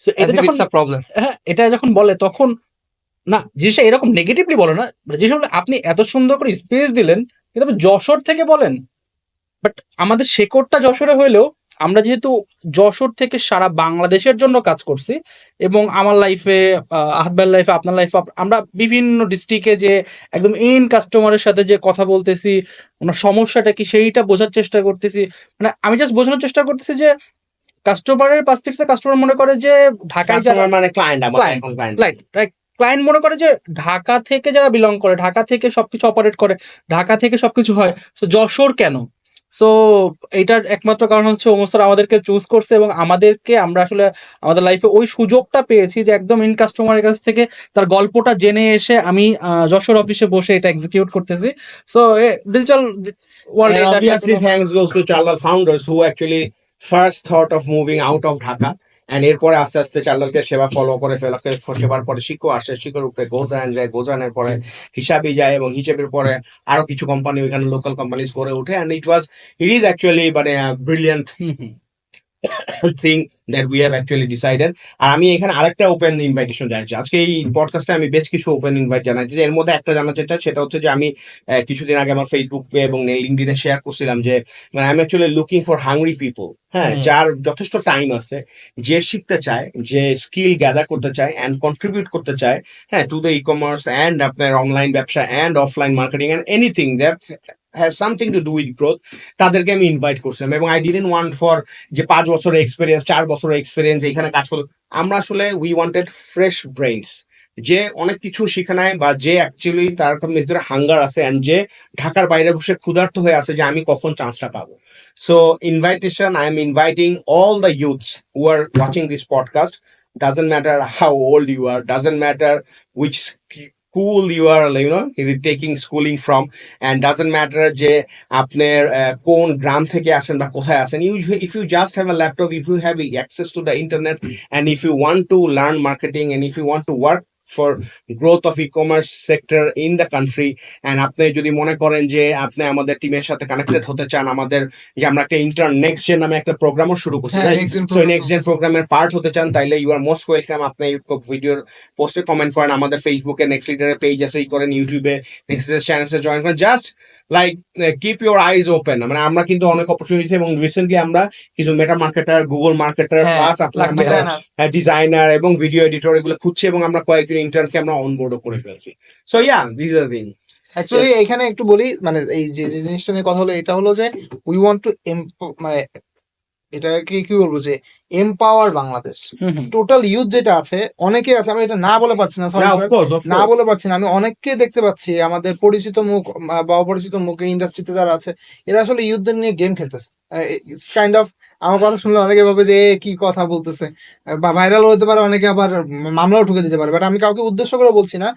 সো এটা যখন প্রবলেম। হ্যাঁ এটা যখন বলে তখন না জিনিসটা এরকম নেগেটিভলি বলে না, জিনিসটা বলে আপনি এত সুন্দর করে স্পেস দিলেন কিন্তু আপনি যশোর থেকে বলেন। বাট আমাদের শেকড়টা যশোরে হইলেও আমরা যেহেতু যশোর থেকে সারা বাংলাদেশের জন্য কাজ করছি, এবং আমার লাইফে আহাদ লাইফে আপনার লাইফে আমরা বিভিন্ন ডিস্ট্রিক্টে যে একদম ইন কাস্টমারের সাথে যে কথা বলতেছি, ওনার সমস্যাটা কি সেইটা বোঝার চেষ্টা করতেছি। মানে আমি জাস্ট বোঝানোর চেষ্টা করতেছি যে কাস্টমারের পার্সপেক্টিভে কাস্টমার মনে করে যে ঢাকায় যারা মানে ক্লায়েন্ট, আমার Client, এখন ক্লায়েন্ট। রাইট, ক্লায়েন্ট মনে করে যে ঢাকা থেকে যারা বিলং করে, ঢাকা থেকে সবকিছু অপারেট করে, ঢাকা থেকে সবকিছু হয়, সো যশোর কেন? সো এইটার একমাত্র কারণ হচ্ছে ওমর স্যার আমাদেরকে চুজ করছে এবং আমাদেরকে আমরা আসলে আমাদের লাইফে ওই সুযোগটা পেয়েছি যে একদম ইন কাস্টমারের কাছ থেকে তার গল্পটা জেনে এসে আমি যশোর অফিসে বসে এটা এক্সিকিউট করতেছি। So digital world And obviously, thanks goes to Charlal founders who actually first thought of moving out of Dhaka. And এরপরে আস্তে আস্তে চার্লালকে সেবা ফলো করে ফেলাকে, সেবার পরে শিখো আসে, শিখোর উপরে গোজান যায়, গোজানের পরে হিসাবি যায়, এবং হিসেবের পরে আরো কিছু কোম্পানি ওইখানে লোকাল কোম্পানিজ করে ওঠে। অ্যান্ড ইট ইজ অ্যাকচুয়ালি মানে brilliant thing that we have actually decided. আর আমি এখানে আরেকটা ওপেন ইনভাইটেশন জানাচ্ছি আজকে এই পডকাস্টে, আমি বেশ কিছু ওপেন ইনভাইট জানাচ্ছি। এর মধ্যে একটা জানাতে চাই, সেটা হচ্ছে যে আমি কিছুদিন আগে আমার ফেসবুক এবং লিঙ্কডিনে শেয়ার করছিলাম যে মানে I am actually looking for hungry people, হ্যাঁ, যার যথেষ্ট টাইম আছে, যে শিখতে চায়, যে স্কিল গ্যাদার করতে চায় অ্যান্ড কন্ট্রিবিউট করতে চায়, হ্যাঁ, to the e commerce and আপনার অনলাইন ব্যবসা and offline marketing and anything that has something to do with growth, তাদেরকে আমি ইনভাইট করছিলাম। এবং আই ডিডন্ট ওয়ান্ট ফর যে 5 বছরের এক্সপিরিয়েন্স, 4 বছরের এক্সপিরিয়েন্স এখানে কাজ করতে। আমরা আসলে উই ওয়ান্টেড ফ্রেশ ব্রেইনস, যে অনেক কিছু শিখে নেয়, বা যে অ্যাকচুয়ালি তার ভিতরে হাঙ্গার আছে, অ্যান্ড যে ঢাকার বাইরে বসে ক্ষুধার্ত হয়ে আছে যে আমি কখন চান্সটা পাবো। So invitation, I am inviting all the youths who are watching this podcast, doesn't matter how old you are, doesn't matter which school you are, you know, taking schooling from, and doesn't matter যে আপনার কোন গ্রাম থেকে আসেন বা কোথায় আসেন, if you just have a laptop, if you have access to the internet, and if you want to learn marketing, and if you want to work for growth of e-commerce sector in the country, and আপনি যদি মনে করেন যে আপনি আমাদের টিমের সাথে connected হতে চান, আমাদের যে আমরা একটা ইন্টার্ন নেক্সট জেন নামে একটা প্রোগ্রামও শুরু করছি, হ্যাঁ, Next Gen so program next gen প্রোগ্রামের পার্ট হতে চান, তাইলে ইউ আর মোস্ট ওয়েলকাম। আপনি ভিডিওর পোস্টে কমেন্ট করেন, আমাদের ফেসবুকে নেক্সট লিডারের পেজ আছে, করেন ইউটিউবে নেক্সট লিডার চ্যানেলে জয়েন করেন, just like keep your eyes open. মানে আমরা কিন্তু অনেক অপরচুনিটি, এবং রিসেন্টলি আমরা কিছু মেটা মার্কেটার, গুগল মার্কেটার, হ্যাঁ, প্লাস আপনার ডিজাইনার এবং ভিডিও এডিটর এগুলো খুঁজছি, এবং আমরা কয়েকজন ইন্টার্নকে আমরা অনবোর্ডও করে ফেলছি। So yeah, this is the thing. Actually এখানে একটু বলি, মানে এই যে যে জিনিসটা নিয়ে কথা হলো, এটা হলো যে উই ওয়ান্ট টু মানে এটাকে কি বলবো, যে এমপাওয়ার বাংলাদেশ। টোটাল ইউথ যেটা আছে, অনেকে আছে, আমি এটা না বলে পারছি না, sorry অফ sir, কোর্স, না বলে পারছি না, আমি অনেককে দেখতে পাচ্ছি আমাদের পরিচিত মুখ বা অপরিচিত মুখ ইন্ডাস্ট্রিতে যারা আছে, এরা আসলে ইউথদের নিয়ে গেম খেলতেছে। কাইন্ড অফ আমার কথা শুনলে অনেকে ভাবে যে এ কি কথা বলতেছে, বা ভাইরাল হতে পারে, অনেকে আবার মামলাও ঠুকে দিতে পারে, বাট আমি কাউকে উদ্দেশ্য করে বলছি না।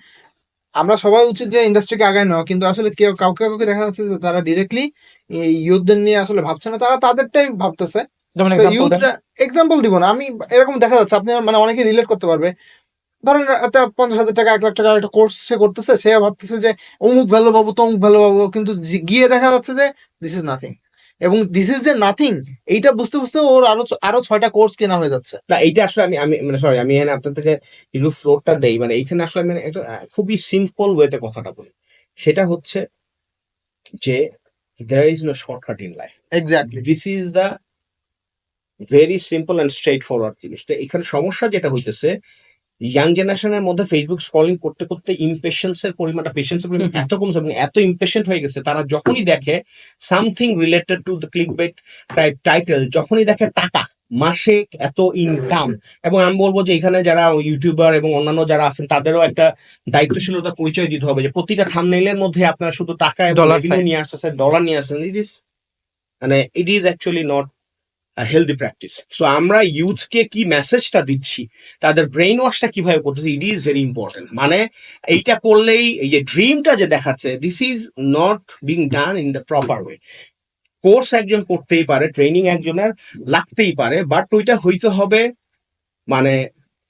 আমরা সবাই উচিত যে ইন্ডাস্ট্রিকে আগায় নেওয়া, কিন্তু আসলে কেউ কাউকে কাউকে দেখা যাচ্ছে যে তারা ডিরেক্টলি এই ইউথদের নিয়ে আসলে ভাবছে না, তারা তাদেরটাই ভাবতেছে। যেমন example দেন। ইউথরা এক্সাম্পল দিব না, আমি এরকম দেখা যাচ্ছে, আপনি মানে অনেকে রিলেট করতে পারবে। ধরেন একটা 50,000 টাকা, 1 লাখ টাকা একটা কোর্স সে করতেছে, সে ভাবতেছে যে অমুক ভালো পাবো, তমুক ভালো পাবো, কিন্তু গিয়ে দেখা যাচ্ছে যে দিস ইজ নাথিং। এবং দিস ইজ যে নাথিং, এইটা বুঝতে বুঝতে ওর আরো 6টা কোর্স কেনা হয়ে যাচ্ছে। না এইটা আসলে আমি আমি মানে সরি আমি এখানে আপনার থেকে একটু ফ্লোরটা দেই, মানে এইখানে আসলে আমি একটা খুবই সিম্পল ওয়েতে কথাটা বলি, সেটা হচ্ছে যে there is no shortcut in life. Exactly. This is the very simple and straightforward জিনিস। তো এখানে সমস্যা যেটা হইতেছে, ইয়াং জেনারেশনের মধ্যে ফেসবুক স্ক্রলিং করতে করতে ইমপেশেন্সের পরিমাণটা, পেশেন্সের পরিমাণ এত কমছে এবং এত ইমপেশেন্ট হয়ে গেছে, তারা যখনই দেখে something related to the click bait type title, যখনই দেখে টাকা মাসে এত ইনকাম, এবং আমি বলবো যে এখানে যারা ইউটিউবার এবং অন্যান্য যারা আছেন তাদেরও একটা দায়িত্বশীলতা পরিচয় দিতে হবে যে প্রতিটা থাম্বনেইলের মধ্যে আপনারা শুধু টাকা এবং Dollar revenue sign. নিয়ে আসতেছে, ডলার নিয়ে আসছেন, ইট is actually not healthy practice. So আমরা ইউথকে কি মেসেজটা দিচ্ছি, তাদের ব্রেইন ওয়াশটা কিভাবে করতেছি, ইট ইজ ভেরি ইম্পর্টেন্ট। মানে এইটা করলেই এই যে ড্রিমটা যে দেখাচ্ছে, this is not being done in the proper way. Course একজন করতেই পারে, ট্রেনিং একজনের লাগতেই পারে, বাট ওইটা হইতে হবে মানে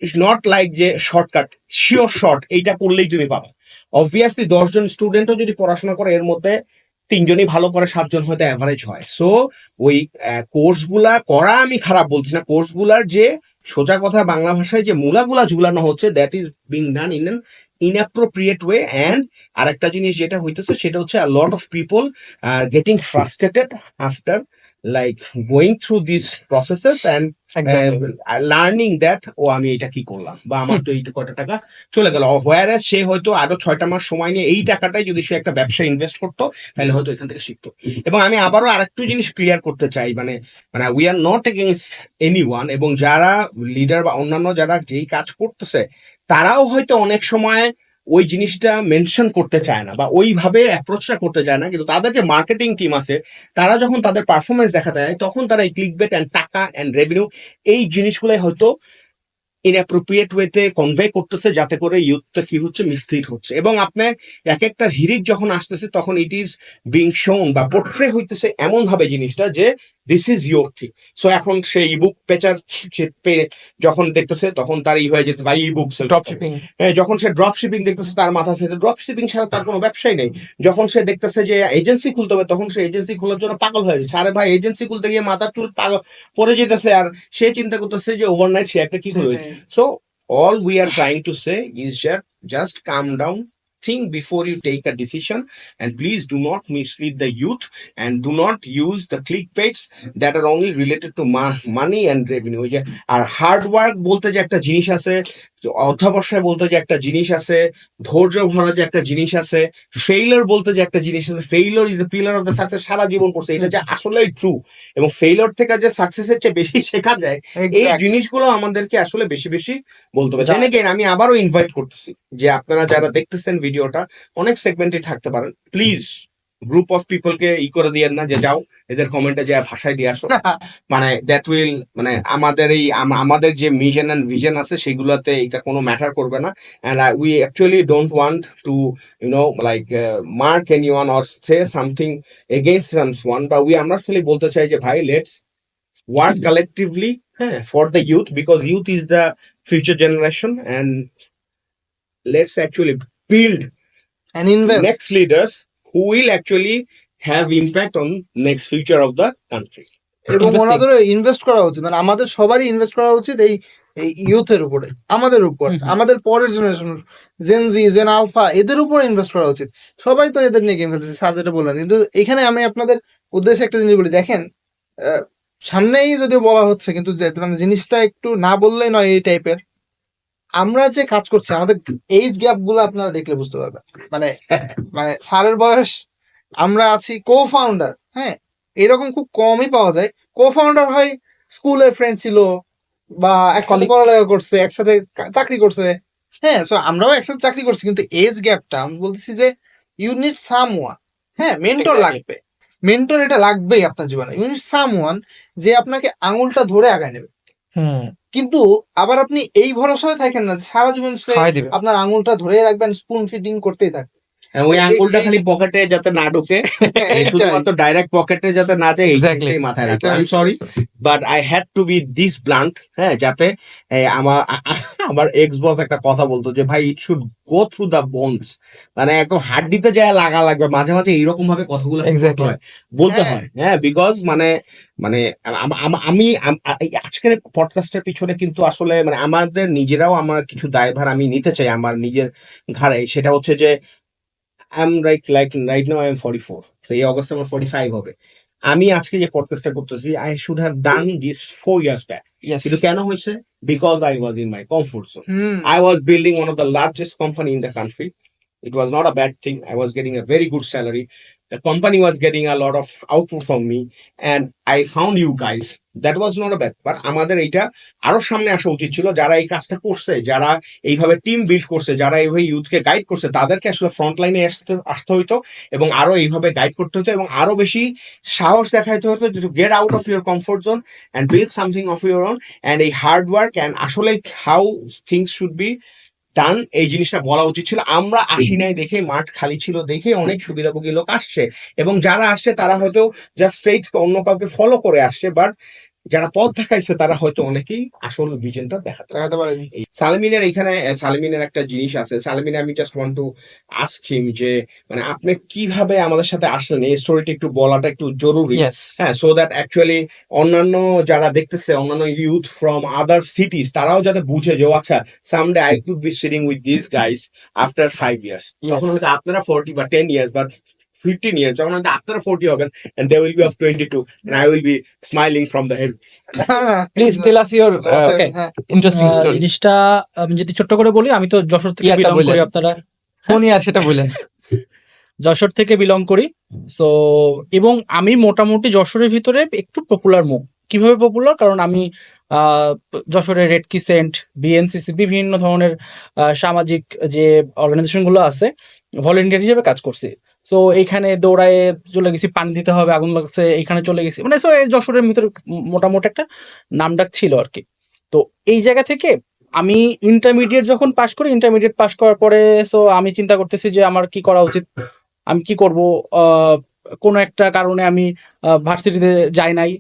ইটস নট লাইক যে শর্টকাট শিওর শর্ট এইটা করলেই তুমি পাবে। অবভিয়াসলি 10জন স্টুডেন্টও যদি পড়াশোনা করে এর মধ্যে 3জনই ভালো করে, 7জন হয়তো অ্যাভারেজ হয়। সো ওই কোর্সগুলা করা আমি খারাপ বলছি না, কোর্সগুলার যে সোজা কথা বাংলা ভাষায় যে মূলাগুলা ঝুলানো হচ্ছে, that is being done in an inappropriate way. And আরেকটা জিনিস যেটা হইতেছে সেটা হচ্ছে a lot of people are getting frustrated after like going through these processes and Exactly. Learning that ও আমি এটা কি করলাম বা আমার তো এইটা কয়টা টাকা চলে গেল, হোয়ার সে হয়তো আরো 6টা মাস সময় নিয়ে এই টাকাটাই যদি সে একটা ব্যবসায় ইনভেস্ট করতো তাহলে হয়তো এখান থেকে শিখতো। এবং আমি আবারও আরেকটু জিনিস ক্লিয়ার করতে চাই, মানে মানে we are not against anyone, এবং যারা লিডার বা অন্যান্য যারা যেই কাজ করতেছে তারাও হয়তো অনেক সময় ওই জিনিসটা মেনশন করতে চায় না বা ওইভাবে অ্যাপ্রোচটা করতে চায় না, কিন্তু তাদের যে মার্কেটিং টিম আছে তারা যখন তাদের পারফরমেন্স দেখাতে যায় তখন তারা এই ক্লিক বেট অ্যান্ড টাকা অ্যান্ড রেভিনিউ এই জিনিসগুলাই হয়তো ইনঅ্যাপ্রোপ্রিয়েট ওয়েতে কনভে করতেছে, যাতে করে ইউথটা কি হচ্ছে মিসলিড হচ্ছে। এবং আপনার এক একটা হিরিক যখন আসতেছে তখন ইট ইজ বিং শোন বা পোর্ট্রে হইতেছে এমন ভাবে জিনিসটা যে this is your thing. So এখন সে ইবুক পেচার যখন দেখতেছে তখন তার হয়ে যেতে ভাই ইবুক ড্রপ শিপিং। যখন সে ড্রপ শিপিং দেখতেছে তার মাথা থেকে ড্রপ শিপিং ছাড়া তার কোনো ব্যবসাই নেই। যখন সে দেখতেছে যে এজেন্সি খুলতে হবে তখন সে এজেন্সি খোলার জন্য পাগল হয়ে যাচ্ছে। আরে ভাই এজেন্সি খুলতে গিয়ে মাথার চুল পাগল পড়ে যেতেছে আর সে চিন্তা করতেছে যে ওভারনাইট সে একটা কি করবে। So all we are trying to say is just calm down, think before you take a decision, and please do not mislead the youth and do not use the clickbaits that are only related to money and revenue. আর hard work বলতে যে একটা জিনিস আছে, অধ্যাবসায় বলতে যে একটা জিনিস আছে, ধৈর্য ভরা যে একটা জিনিস আছে, ফেইলিওর বলতে যে একটা জিনিস আছে, failure is the pillar of the success, সারা জীবন পড়ছে এটা যে আসলেই ট্রু। এবং ফেইলিওর থেকে যে সাকসেসের চেয়ে বেশি শেখা যায় এই জিনিসগুলো আমাদেরকে আসলে বেশি বেশি বলতে হবে। দেন এগেইন আমি আবারও ইনভাইট করতেছি যে আপনারা যারা দেখতেছেন ভিডিওটা অনেক সেগমেন্টে থাকতে পারেন, প্লিজ গ্রুপ অফ পিপলকে করে দিয়েন না যে যাও এদের কমেন্টে যে ভাষায় দিয়ে আসো, মানে দ্যাট উইল মানে আমাদের এই আমাদের যে মিশন এন্ড ভিশন আছে সেগুলোতে এটা কোনো ম্যাটার করবে না। And we actually don't want to like mark anyone or say something against someone, বা আমরা আসলে বলতে চাই যে ভাই লেটস ওয়ার্ক কালেকটিভলি, হ্যাঁ, for the youth, because youth is the future generation, and let's actually build and invest. next leaders who will actually have impact on next future of the country. এবং Investing. ওনাদের invest করা উচিত, মানে আমাদের সবারই invest করা উচিত এই ইউথের উপরে, আমাদের উপর, আমাদের পরের জেনারেশন জেন জি জেন আলফা এদের উপর ইনভেস্ট করা উচিত। সবাই তো এদের নিয়ে গেম খেলতেছে, স্যার যেটা বললেন। কিন্তু এখানে আমি আপনাদের উদ্দেশ্যে একটা জিনিস বলি, দেখেন সামনেই যদিও বলা হচ্ছে কিন্তু মানে জিনিসটা একটু না বললেই নয় এই টাইপের। আমরা যে কাজ করছি আমাদের এইজ গ্যাপ গুলো আপনারা দেখলে বুঝতে পারবেন। মানে মানে স্যারের বয়স, আমরা আছি কো ফাউন্ডার, হ্যাঁ, এরকম খুব কমই পাওয়া যায়। কো ফাউন্ডার হয় স্কুলের ফ্রেন্ড ছিল বা একসাথে পড়ালেখা করছে, একসাথে চাকরি করছে, হ্যাঁ। সো আমরাও একসাথে চাকরি করছি, কিন্তু এজ গ্যাপটা আমি বলতেছি যে ইউ নিড সামওয়ান, হ্যাঁ, মেন্টর লাগবে। মেন্টর এটা লাগবেই আপনার জীবনে। ইউ নিড সামওয়ান যে আপনাকে আঙুলটা ধরে আগায় নেবে। কিন্তু আবার আপনি এই ভরসায় থাকেন না যে সারা জীবন সে আপনার আঙুলটা ধরে রাখবেন, স্পুন ফিডিং করতেই থাকবে। ওই আঙ্গুলটা খালি পকেটে যাতে না ঢুকে, শুধুমাত্র ডাইরেক্ট পকেটে যাতে না যায়, এই মাথায় রাখতে। I am sorry, but I had to be this blunt, হ্যাঁ, যাতে আমার এক্স বস একটা কথা বলতো যে ভাই it should go through the bones, মানে একদম হাড্ডিতে যায় লাগা লাগবে, মাঝে মাঝে এইরকম ভাবে কথাগুলো Exactly. বলতে হ্যাঁ। হয়, হ্যাঁ, বিকজ মানে মানে এই আজকের পডকাস্টের পিছনে কিন্তু আসলে মানে আমাদের নিজেরাও আমার কিছু দায়ভার আমি নিতে চাই আমার নিজের ঘাড়ে। সেটা হচ্ছে যে I am like right now I am 44, তো এই অগস্টে আমার 45 হবে। আমি আজকে যে পডকাস্টটা করতেছি I should have done this 4 years back, Yes. কিন্তু কেন হয়েছে? Because I was in my comfort zone. Hmm I was building one of the largest company in the country. It was not a bad thing. I was getting a very good salary. The company was getting a lot of output from me, and I found you guys. That was not a bad. But আমাদের এইটা আরো সামনে আসা উচিত ছিল। যারা এই কাজটা করছে, যারা এইভাবে টিম বিল্ড করছে, যারা এইভাবে ইউথকে গাইড করছে, তাদেরকে আসলে ফ্রন্ট লাইনে আসতে হইতো এবং আরো এইভাবে গাইড করতে হতো এবং আরো বেশি সাহস দেখাইতে হতো to get out of your comfort zone and build something of your own, and এই হার্ড ওয়ার্ক অ্যান্ড আসলে how things should be done, এই জিনিসটা বলা উচিত ছিল। আমরা আসি নাই দেখে, মাঠ খালি ছিল দেখে অনেক সুবিধাভোগী লোক আসছে, এবং যারা আসছে তারা হয়তো জাস্ট স্ট্রেইট অন্য কাউকে ফলো করে আসছে, বাট যারা পথ দেখাইছে তারা হয়তো অনেকেই আসল ভিশনটা দেখাতে দেখাতে পারেনি। সালমিনের এইখানে সালমিনের একটা জিনিস আছে। সালমিন, আমি just want to ask him যে মানে আপনি কিভাবে আমাদের সাথে আসলেন, এই স্টোরিটা একটু বলাটা একটু জরুরি, Yes. হ্যাঁ, সো দ্যাট অ্যাকচুয়ালি অন্যান্য যারা দেখতেছে, অন্যান্য ইউথ ফ্রম আদার সিটিজ, তারাও যাতে বুঝে যে ও আচ্ছা someday I could be sitting with this guys after 5 years, Yes. তখন হয়তো আপনারা 40 বা 10 years বা 15 years, যখন হয়তো আপনারা 40 হবেন and they will be of 22 and I will be smiling from the heavens. Please tell us your okay. হ্যাঁ, interesting story. জিনিসটা আমি যদি ছোট্ট করে বলি, আমি তো যশোর থেকে ইয়ারটা বিলং বললেন। করি, আপনারা কোন ইয়ার সেটা বলেন। যশোর থেকে বিলং করি। সো এবং আমি মোটামুটি যশোরের ভিতরে একটু পপুলার মুখ। কিভাবে পপুলার? কারণ আমি যশোরের রেড ক্রিসেন্ট, বিএনসিসি, বিভিন্ন ধরনের সামাজিক যে অর্গানাইজেশন গুলো আছে, ভলেন্টিয়ার হিসেবে কাজ করছি। সো এইখানে দৌড়ায় চলে গেছি, পানি দিতে হবে, আগুন লাগছে, এইখানে চলে গেছি, মানে সো যশোরের ভিতরে মোটামুটি একটা নামডাক ছিল আর কি। তো এই জায়গা থেকে আমি ইন্টারমিডিয়েট যখন পাশ করি, ইন্টারমিডিয়েট পাশ করার পরে সো আমি চিন্তা করতেছি যে আমার কি করা উচিত, আমি কি করব। কোনো একটা কারণে আমি ভার্সিটিতে যাই নাই।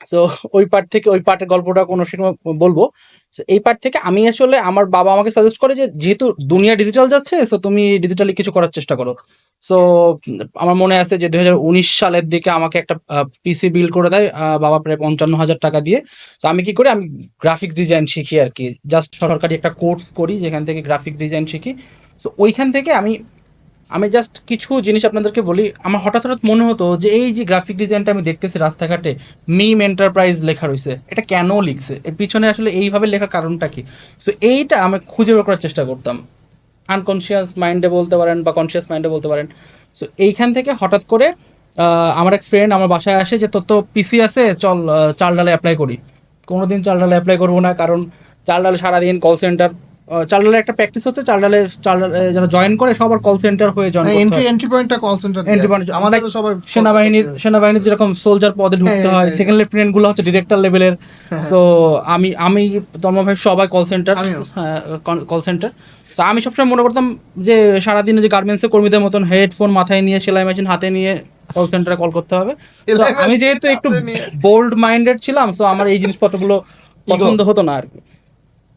সো ওই পার্ট থেকে, ওই পার্টের গল্পটা কোনো সময় বলবো। So, এই পার্ট থেকে আমি আসলে, আমার বাবা আমাকে সাজেস্ট করে যে যেহেতু দুনিয়া ডিজিটাল যাচ্ছে, সো তুমি ডিজিটালি কিছু করার চেষ্টা করো। সো আমার মনে আছে যে 2019 সালের দিকে আমাকে একটা পিসি বিল্ড করে দেয় বাবা, প্রায় 55,000 টাকা দিয়ে। তো আমি কি করি, আমি গ্রাফিক্স ডিজাইন শিখি আর কি, জাস্ট সরকারি একটা কোর্স করি যেখান থেকে গ্রাফিক ডিজাইন শিখি। সো ওইখান থেকে আমি জাস্ট কিছু জিনিস আপনাদেরকে বলি। আমার হঠাৎ মনে হতো যে এই যে গ্রাফিক ডিজাইনটা আমি দেখতেছি রাস্তাঘাটে, মিম এন্টারপ্রাইজ লেখা রয়েছে, এটা কেন লিখছে, এর পিছনে আসলে এইভাবে লেখার কারণটা কি? সো এইটা আমি খুঁজে বের করার চেষ্টা করতাম, আনকনসিয়াস মাইন্ডে বলতে পারেন বা কনসিয়াস মাইন্ডে বলতে পারেন। সো এইখান থেকে হঠাৎ করে আমার এক ফ্রেন্ড আমার বাসায় আসে যে তোর তো পিসি আছে, চল চাল ডালে অ্যাপ্লাই করি। কোনোদিন চাল ডালে অ্যাপ্লাই করবো না, কারণ চাল ডালে সারাদিন কল সেন্টার, চাল ডালে একটা প্র্যাকটিস হচ্ছে, চাল ডালে যারা জয়েন করে সবার কল সেন্টার হয়ে জয়েন করতে হয়। এন্ট্রি পয়েন্টটা কল সেন্টার, Entry point, আমাদেরও সবার সেনাবাহিনীর যেরকম সোলজার পদে ঢুকতে হ্যাঁ, হয়, হ্যাঁ, সেকেন্ড লেফটেন্যান্ট গুলো হচ্ছে ডিরেক্টর লেভেলের। সো আমি তন্ময় ভাই সবাই কল সেন্টার, আমিও। Call centre. তো আমি সবসময় মনে করতাম যে সারাদিন যে গার্মেন্টসের কর্মীদের মতন হেডফোন মাথায় নিয়ে, সেলাই মেশিন হাতে নিয়ে কল সেন্টারে কল করতে হবে। তো আমি যেহেতু একটু বোল্ড মাইন্ডেড ছিলাম, সো আমার এই জিনিসপত্রগুলো পছন্দ হতো না আর কি।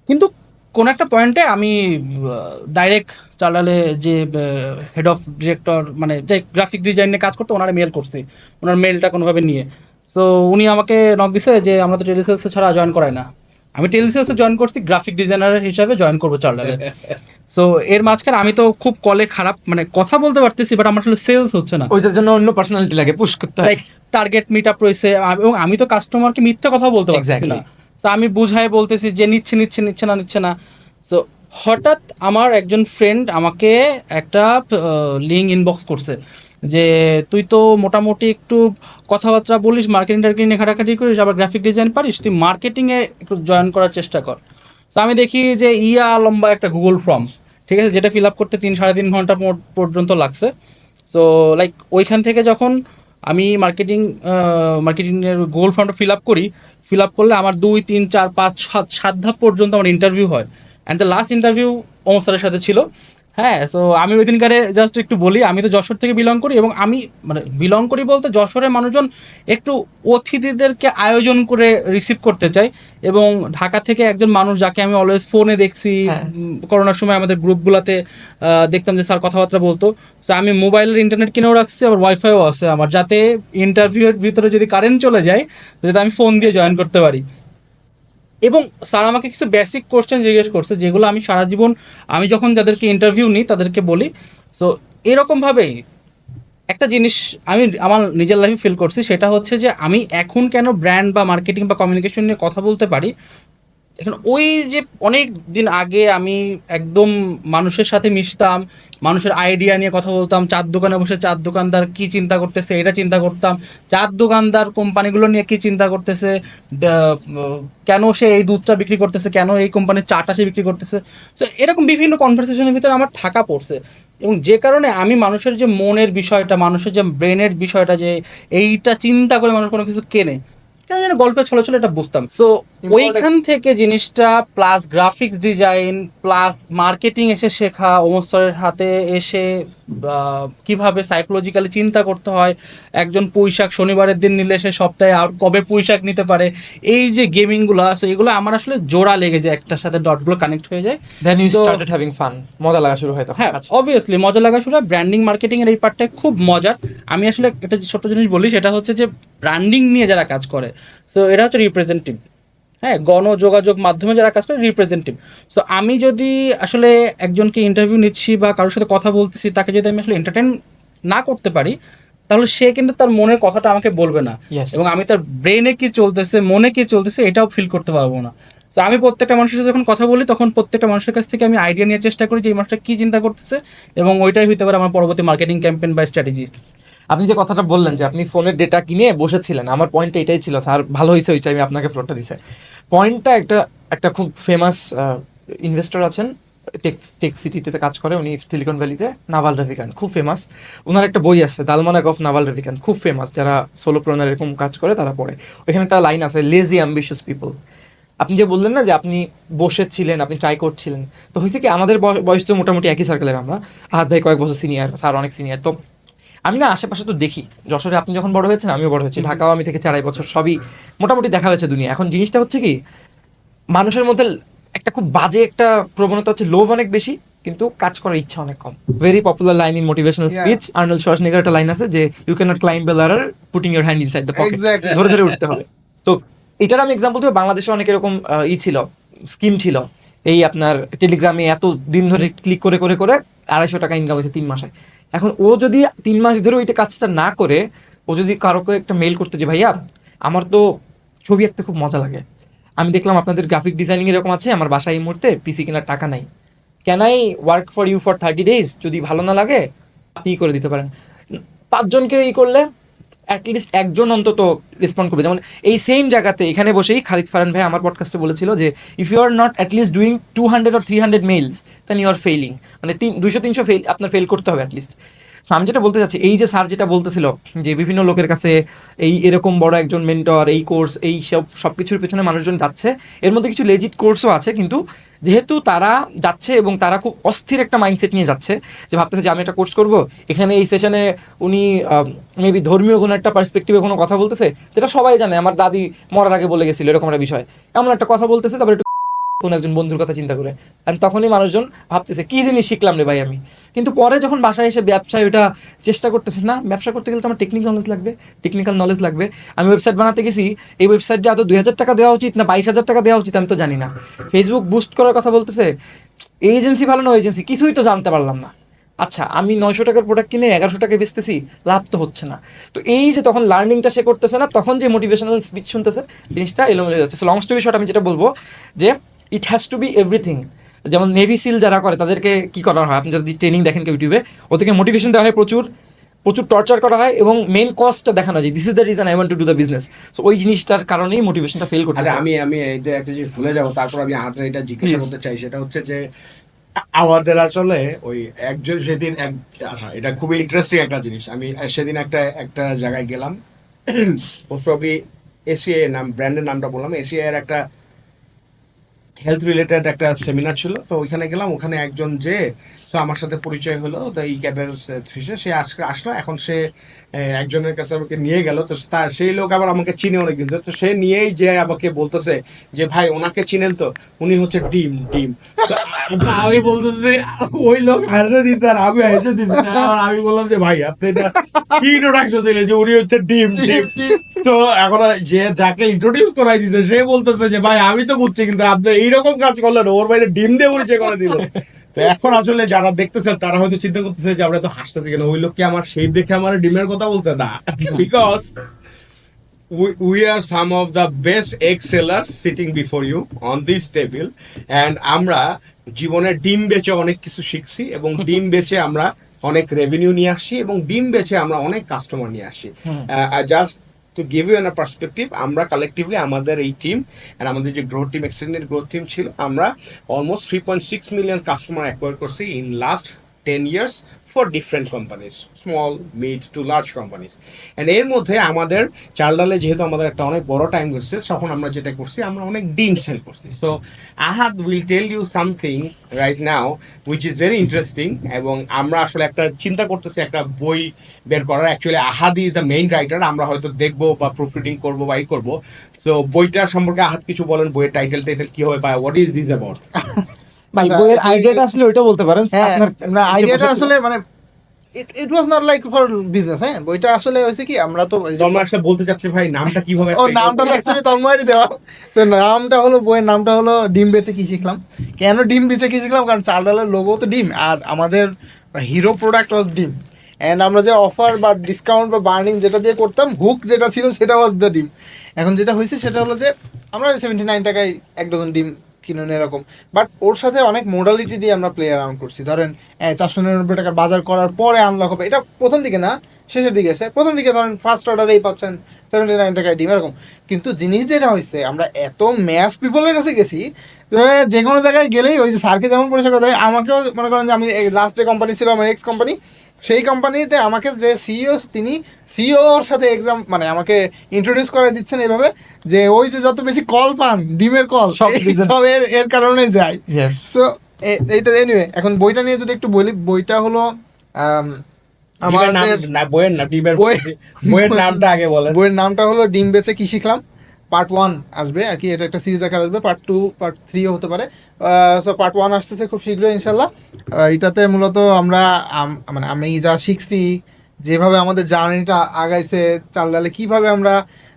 কিন্তু কোন একটা পয়েন্টে আমি ডাইরেক্ট চালালে যে হেড অফ ডিরেক্টর, মানে যে গ্রাফিক ডিজাইন নিয়ে কাজ করতো, ওনারা মেল করছি, ওনার মেলটা কোনোভাবে নিয়ে। সো উনি আমাকে নক দিছে যে আমরা তো টেলিসেলসে ছাড়া জয়েন করাই না। আমি টেলিসেলসে জয়েন করছি, গ্রাফিক ডিজাইনার হিসাবে জয়েন করবো চালালে। সো এর মাঝখানে আমি তো খুব কলে খারাপ, মানে কথা বলতে পারতেছি, বাট আমার আসলে সেলস হচ্ছে না। ওইটার জন্য অন্য পার্সোনালিটি লাগে, পুশ করতে হয়। লাইক টার্গেট মিট আপ রয়েছে, এবং আমি তো কাস্টমারকে মিথ্যা কথা বলতে পারতেছি না। তো আমি বুঝাই বলতেছি যে নিচ্ছে না। সো হঠাৎ আমার একজন ফ্রেন্ড আমাকে একটা লিঙ্ক ইনবক্স করছে যে তুই তো মোটামুটি একটু কথাবার্তা বলিস, মার্কেটিং টার্গেটিং ঘাটাঘাটি করিস, আবার গ্রাফিক ডিজাইন পারিস, তুই মার্কেটিংয়ে একটু জয়েন করার চেষ্টা কর। তো আমি দেখি যে লম্বা একটা গুগল ফর্ম, ঠিক আছে, যেটা ফিল আপ করতে 3-3.5 ঘন্টা পর্যন্ত লাগছে। সো লাইক ওইখান থেকে যখন আমি মার্কেটিংয়ের গুগল ফর্মটা ফিল আপ করলে আমার 2, 3, 4, 5, 7 ধাপ পর্যন্ত আমার ইন্টারভিউ হয়। And the last interview Omar স্যারের সাথে ছিল। হ্যাঁ, সো আমি ওই দিনকারে জাস্ট একটু বলি, আমি তো যশোর থেকে বিলং করি, এবং আমি মানে বিলং করি বলতে যশোরের মানুষজন একটু অতিথিদেরকে আয়োজন করে রিসিভ করতে চাই। এবং ঢাকা থেকে একজন মানুষ যাকে আমি অলওয়েজ ফোনে দেখছি, হ্যাঁ। করোনার সময় আমাদের গ্রুপগুলোতে দেখতাম যে স্যার কথাবার্তা বলতো, তো আমি মোবাইলের ইন্টারনেট কিনেও রাখছি, আবার ওয়াইফাইও আছে আমার, যাতে ইন্টারভিউয়ের ভিতরে যদি কারেন্ট চলে যায় যাতে আমি ফোন দিয়ে জয়েন করতে পারি। এবং স্যার আমাকে কিছু বেসিক কোশ্চেন জিজ্ঞেস করছে, যেগুলো আমি সারা জীবন আমি যখন যাদেরকে ইন্টারভিউ নিই তাদেরকে বলি। সো এরকমভাবেই একটা জিনিস আমি আমার নিজের লাইফে ফিল করছি, সেটা হচ্ছে যে আমি এখন কেন ব্র্যান্ড বা মার্কেটিং বা কমিউনিকেশন নিয়ে কথা বলতে পারি। এখন ওই যে অনেক দিন আগে আমি একদম মানুষের সাথে মিশতাম, মানুষের আইডিয়া নিয়ে কথা বলতাম, চার দোকানে বসে চার দোকানদার কি চিন্তা করতেছে এটা চিন্তা করতাম, চার দোকানদার কোম্পানিগুলো নিয়ে কি চিন্তা করতেছে, কেন সে এই দুধটা বিক্রি করতেছে, কেন এই কোম্পানির চাটা সে বিক্রি করতেছে। তো এরকম বিভিন্ন কনভারসেশনের ভিতরে আমার থাকা পড়ছে, এবং যে কারণে আমি মানুষের যে মনের বিষয়টা, মানুষের যে ব্রেনের বিষয়টা, যে এইটা চিন্তা করে মানুষ কোনো কিছু কেনে, কেন যেন গল্পে ছলে ছলে এটা বুঝতাম। সো ওইখান থেকে জিনিসটা plus graphics design plus marketing এসে শেখা, ওমর স্যারের হাতে এসে কিভাবে সাইকোলজিক্যালি চিন্তা করতে হয়, একজন পুঁইশাক শনিবারের দিন নিলে সে সপ্তাহে আর কবে পুঁইশাক নিতে পারে, এই যে গেমিংগুলো আছে এগুলো আমার আসলে জোড়া লেগে যায়, একটার সাথে ডটগুলো কানেক্ট হয়ে যায়। দেন ইউ তো- স্টার্টেড হ্যাভিং ফান, মজা লাগা শুরু হয় তখন। হ্যাঁ, আচ্ছা। অবভিয়াসলি মজা লাগা শুরু হয়। ব্র্যান্ডিং মার্কেটিং এর এই পার্টটা খুব মজার। আমি আসলে একটা ছোট্ট জিনিস বলি, সেটা হচ্ছে যে ব্র্যান্ডিং নিয়ে যারা কাজ করে, সো এরা হচ্ছে রিপ্রেজেন্টেটিভ। হ্যাঁ, গণযোগাযোগ মাধ্যমে যারা কাজ করে রিপ্রেজেন্টেটিভ। সো আমি যদি আসলে একজনকে ইন্টারভিউ নিচ্ছি বা কারোর সাথে কথা বলতেছি, তাকে যদি আমি আসলে এন্টারটেন না করতে পারি, তাহলে সে কিন্তু তার মনের কথাটা আমাকে বলবে না, Yes. এবং আমি তার ব্রেনে কি চলতেছে, মনে কি চলতেছে, এটাও ফিল করতে পারবো না। তো আমি প্রত্যেকটা মানুষের সাথে যখন কথা বলি, তখন প্রত্যেকটা মানুষের কাছ থেকে আমি আইডিয়া নেওয়ার চেষ্টা করি যে এই মানুষটা কি চিন্তা করতেছে, এবং ওইটাই হইতে পারে আমার পরবর্তী মার্কেটিং ক্যাম্পেইন বা স্ট্র্যাটেজি। আপনি যে কথাটা বললেন যে আপনি ফোনের ডেটা কিনে বসেছিলেন, আমার পয়েন্টটা এটাই ছিল স্যার, ভালো হয়েছে ওইটা আমি আপনাকে ফ্লোরটা দিছে। পয়েন্টটা একটা একটা খুব ফেমাস ইনভেস্টর আছেন, টেক সিটিতে কাজ করে উনি, সিলিকন ভ্যালিতে, নাভাল রাভিকান্ত, খুব ফেমাস। ওনার একটা বই আছে দালমানাক অফ নাভাল রাভিকান্ত, খুব ফেমাস, যারা সোলোপ্রনার এরকম কাজ করে তারা পড়ে। ওইখানে একটা লাইন আছে, লেজি অ্যাম্বিশিয়াস পিপল। আপনি যে বললেন না যে আপনি বসেছিলেন, আপনি ট্রাই করছিলেন, তো হয়েছে কি আমাদের বয়স তো মোটামুটি একই সার্কেলের আমরা, আহাত ভাই কয়েক বছর সিনিয়র, স্যার অনেক সিনিয়র। তো আমি না আশেপাশে তো দেখি, যশোরে আপনি যখন বড় হয়েছেন আমিও বড় হয়েছি, ঢাকাও আমি থেকে 4.5 বছর, সবই মোটামুটি দেখা হয়েছে দুনিয়া। এখন জিনিসটা হচ্ছে কি, মানুষের মধ্যে একটা খুব বাজে একটা প্রবণতা হচ্ছে, লোভ অনেক বেশি কিন্তু কাজ করার ইচ্ছা অনেক কম। Very popular line in motivational Yeah. Speech, Arnold Schwarzenegger একটা লাইন আছে যে you can't climb a ladder putting your hand inside the pocket, Exactly. ধরে ধরে উঠতে হবে। তো এটার আমি এক্সাম্পল দেবো, বাংলাদেশে অনেক এরকম ছিল, স্কিম ছিল, এই আপনার টেলিগ্রামে এত দিন ধরে ক্লিক করে করে করে 250 টাকা ইনকাম হয়েছে 3 মাসে। এখন ও যদি 3 মাস ধরে ওইটা কাজটা না করে, ও যদি কারোকে একটা মেল করতে, যে ভাইয়া আমার তো ছবি আঁকতে খুব মজা লাগে, আমি দেখলাম আপনাদের গ্রাফিক ডিজাইনিং এরকম আছে, আমার বাসায় এই মুহূর্তে পিসি কেনার টাকা নাই, can I work for you for 30 days, যদি ভালো না লাগে আপনি করে দিতে পারেন। 5 জনকে ই করলে অ্যাটলিস্ট একজন অন্তত রেসপন্ড করবে। যেমন এই সেম জায়গাতে এখানে বসেই খালিদ ফারহান ভাই আমার পডকাস্টে বলেছিল যে if you are not at least doing 200 or 300 mails then you are failing, মানে 200-300 ফেল আপনার ফেল করতে হবে অ্যাটলিস্ট। আমি যেটা বলতে চাচ্ছি, এই যে স্যার যেটা বলতেছিল যে বিভিন্ন লোকের কাছে এই এরকম বড় একজন মেন্টর, এই কোর্স, এই সব কিছুর পেছনে মানুষজন যাচ্ছে, এর মধ্যে কিছু লেজিট কোর্সও আছে, কিন্তু যেহেতু তারা যাচ্ছে এবং তারা খুব অস্থির একটা মাইন্ডসেট নিয়ে যাচ্ছে, যে ভাবতেছে যে আমি একটা কোর্স করব, এখানে এই সেশনে উনি মেবি ধর্মীয় কোনো একটা পার্সপেক্টিভে কোনো কথা বলতেছে, যেটা সবাই জানে, আমার দাদি মরার আগে বলে গেছিল এরকম একটা বিষয়, এমন একটা কথা বলতেছে, তারপরে একটু কোনো একজন বন্ধুর কথা চিন্তা করে, আর তখনই মানুষজন ভাবতেছে কি জিনিস শিখলাম রে ভাই আমি। কিন্তু পরে যখন বাসায় এসে ব্যবসায় ওটা চেষ্টা করতেছে, না ব্যবসা করতে গেলে তো আমার টেকনিক্যাল নলেজ লাগবে। আমি ওয়েবসাইট বানাতে গেছি, এই ওয়েবসাইটে আদৌ 2000 টাকা দেওয়া উচিত না 22,000 টাকা দেওয়া উচিত আমি তো জানি না। ফেসবুক বুস্ট করার কথা বলতেছে, এই এজেন্সি ভালো না ওই এজেন্সি, কিছুই তো জানতে পারলাম না। আচ্ছা আমি 900 টাকার প্রোডাক্ট কিনে 1100 টাকায় বেচতেছি, লাভ তো হচ্ছে না। তো এই যে তখন লার্নিংটা সে করতেছে না, তখন যে মোটিভেশনাল স্পিচ শুনতেছে, জিনিসটা এলোমেলো যাচ্ছে। সো লং স্টোরি শর্ট, আমি যেটা বলবো যে it has to be everything. যেমন নেভি সিল যারা করে তাদেরকে কি করা হয়, আপনি যদি ট্রেনিং দেখেন কেউ ইউটিউবে, ওদেরকে মোটিভেশন দেওয়া হয়, প্রচুর প্রচুর টর্চার করা হয়, এবং মেন কস্টটা দেখানো যায়, this is the reason I want to do the business. So ওই জিনিসটার কারণেই মোটিভেশনটা ফেল করতেছে। আচ্ছা আমি এটা একটা জিনিস ভুলে যাবো, তারপর আমি হাতে এটা জিজ্ঞাসা করতে চাই, সেটা হচ্ছে যে আমাদের আসলে ওই একজন সেদিন আচ্ছা এটা খুবই ইন্টারেস্টিং একটা জিনিস। আমি সেদিন একটা জায়গায় গেলাম, মোস্ট প্রবাবলি এসিআই নাম ব্র্যান্ডের নামটা বললাম, এসিআই এর একটা হেলথ রিলেটেড একটা সেমিনার ছিল, তো ওইখানে গেলাম। ওখানে একজন যে তো আমার সাথে পরিচয় হলো, তো এই ক্যাবের থ্রিসে সে আজকে আসলো। এখন সে একজনের কাছে আমাকে নিয়ে গেল, তো তার সেই লোক আবার আমাকে চিনে অনেক কিন্তু, তো সে নিয়েই যে আমাকে বলতেছে যে ভাই ওনাকে চিনেন তো, উনি হচ্ছে ডিম ডিম। তো আমি বলতেছি, ওই লোক হেসে দিচ্ছে আর আমি হেসে দিচ্ছি। আর আমি বললাম যে ভাই আপনি এটা কি ইন্ট্রোডাকশন দিলেন যে উনি হচ্ছে ডিম ডিম। তো এখন যে যাকে ইন্ট্রোডিউস করাই দিছে সে বলতেছে যে ভাই আমি তো বুঝছি, কিন্তু আপনি এইরকম কাজ করলেন, ওর বাইরে ডিম দিয়ে পরিচয় করে দিল। তো এখন আসলে যারা দেখতেছে তারা হয়তো চিন্তা করতেছে যে আমরা তো হাসতেছি কেন, ওই লোক কি আমার সেই দেখে আমার ডিমের কথা বলছে না, because we are some of the best egg sellers sitting before you on this table, and আমরা জীবনে ডিম বেচে অনেক কিছু শিখছি, এবং ডিম বেচে আমরা অনেক রেভিনিউ নিয়ে আসছি, এবং ডিম বেচে আমরা অনেক কাস্টমার নিয়ে আসি। Just to give U N perspective, আমরা কালেকটিভলি আমাদের এই টিম আর আমাদের যে growth team, extended growth team ছিল, আমরা অলমোস্ট 3.6 মিলিয়ন কাস্টমার অ্যাকোয়ার করছি in last 10 years for different companies, small, mid to large companies. And এর মধ্যে আমাদের চাল ডালে যেহেতু আমাদের একটা অনেক বড় টাইম গেছে, তখন আমরা যেটা করছি, আমরা অনেক ডিম সেল করছি। So Ahad will tell you something right now which is very interesting, এবং আমরা আসলে একটা চিন্তা করতেছি একটা বই বের করার। Actually Ahad is the main writer, আমরা হয়তো দেখবো বা প্রুফ রিডিং করবো বা এই করবো। সো বইটার সম্পর্কে আহাদ কিছু বলেন, বইয়ের টাইটেল কি হবে বা হোয়াট ইজ দিস অ্যাবাউট? ভাই আচ্ছা, বইয়ের আইডিয়াটা আসলে ওইটা বলতে পারেন হ্যাঁ, আপনার না আইডিয়াটা আসলে মানে it was not like for business. হ্যাঁ, বইটা আসলে হয়েছে কি, আমরা তো তোমরা আসলে বলতে চাচ্ছি ভাই নামটা কিভাবে? ও নামটা তো অ্যাকচুয়ালি তন্ময়েরই দেওয়া। তো নামটা হলো, বইয়ের নামটা হলো ডিম বেচে কি শিখলাম। কেন ডিম বেচে কি শিখলাম? কারণ চাল ডালের লোগো তো ডিম, আর আমাদের হিরো প্রোডাক্ট ওয়াজ ডিম। অ্যান্ড আমরা যে অফার বা ডিসকাউন্ট বা বার্নিং যেটা দিয়ে করতাম, হুক যেটা ছিল সেটা ওয়াজ দ্য ডিম। এখন যেটা হয়েছে সেটা হলো যে আমরা 79 টাকায় 1 ডজন ডিম কিনুন এরকম, বাট ওর সাথে অনেক মোডালিটি দিয়ে আমরা প্লে অ্যারাউন্ড করছি। ধরেন 499 টাকার বাজার করার পরে আনলক হবে, এটা প্রথম দিকে না, শেষের দিকে এসে। প্রথম দিকে ধরেন ফার্স্ট অর্ডারেই পাচ্ছেন 79 টাকায় ডিম এরকম। কিন্তু জিনিস যেটা হয়েছে, আমরা এত ম্যাস পিপলের কাছে গেছি, যে কোনো জায়গায় গেলেই ওই যে স্যারকে যেমন পরিচয় করতে হয়, আমাকেও মনে করেন যে আমি লাস্ট যে কোম্পানি ছিল আমার এক্স কোম্পানি, সেই কোম্পানিতে আমাকে যে সিইও, তিনি সিইওর সাথে এক্সাম মানে আমাকে ইন্ট্রোডিউস করে দিচ্ছেন এইভাবে যে ওই যে যত বেশি কল পান ডিমের কল সব সব এর কারণে যায়। ইয়েস। তো এইটা এনিওয়ে, এখন বইটা নিয়ে যদি একটু বলি, বইটা হলো আমাদের বইয়ের নাম ডিমের বইয়ের নামটা আগে বলেন। বইয়ের নামটা হলো ডিম বেচে কি শিখলাম। পার্ট 1 আসবে আর কি, এটা একটা সিরিজ আকার আসবে, পার্ট 2 পার্ট 3ও হতে পারে। সো পার্ট 1 আসতেছে খুব শীঘ্রই ইনশাল্লাহ। এটাতে মূলত আমরা মানে আমি যা শিখছি, যেভাবে আমাদের জার্নিটা আগাইছে চাল ডালে, কীভাবে আমরা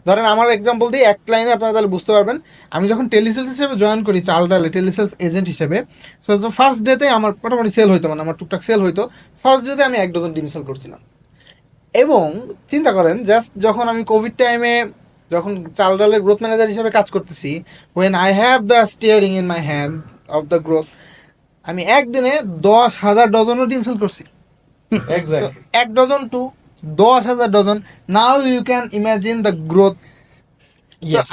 ধরেন আমার এক্সাম্পল দিই এক লাইনে আপনারা তাহলে বুঝতে পারবেন। আমি যখন টেলিসেলস হিসেবে জয়েন করি চাল ডালে, টেলিসেলস এজেন্ট হিসেবে, সো ফার্স্ট ডেতে আমার মোটামুটি সেল হইতো, মানে আমার টুকটাক সেল হইতো। ফার্স্ট ডেতে আমি 1 ডজন ডিম সেল করছিলাম। এবং চিন্তা করেন, জাস্ট যখন আমি কোভিড টাইমে যখন চাল ডালের গ্রোথ ম্যানেজার হিসেবে কাজ করতেছি, when I have the steering in my hand of the growth, আমি একদিনে 10,000 ডজনও ডিম সেল করছি। Exactly. 1 dozen to 10,000 dozen. Now you can imagine the growth.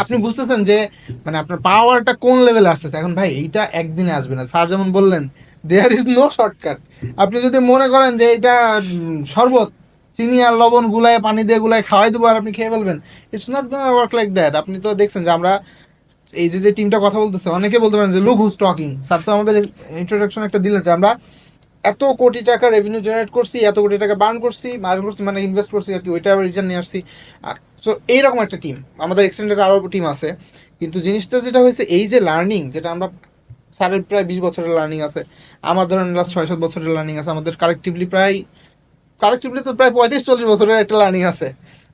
আপনি বুঝতেছেন যে মানে আপনার পাওয়ারটা কোন লেভেলে আসতেছে। এখন ভাই এইটা একদিনে আসবে না, স্যার যেমন বললেন দেয়ার ইজ নো শর্টকাট। আপনি যদি মনে করেন যে এটা শরবত, চিনি আর লবণ গুলায় পানি দিয়ে গুলায় খাওয়াই দেবো আর আপনি খেয়ে ফেলবেন, it's not gonna work like that. আপনি তো দেখছেন যে আমরা এই যে টিমটা কথা বলতেছে, অনেকে বলতে পারেন যে লুক হুজ টকিং। স্যার তো আমাদের ইন্ট্রোডাকশন একটা দিলেন যে আমরা এত কোটি টাকা রেভিনিউ জেনারেট করছি, এত কোটি টাকা বার্ন করছি, মানে ইনভেস্ট করছি আর কি, ওইটা আবার রিটার্ন নিয়ে আসছি। সো এইরকম একটা টিম আমাদের এক্সটেন্ডেড আরও টিম আছে। কিন্তু জিনিসটা যেটা হয়েছে, এই যে লার্নিং, যেটা আমরা স্যারের প্রায় 20 বছরের লার্নিং আছে, আমার ধরেন লাস্ট 6-7 বছরের লার্নিং আছে, আমাদের কালেকটিভলি তো প্রায় 35-40 বছরের একটা লার্নিং আছে।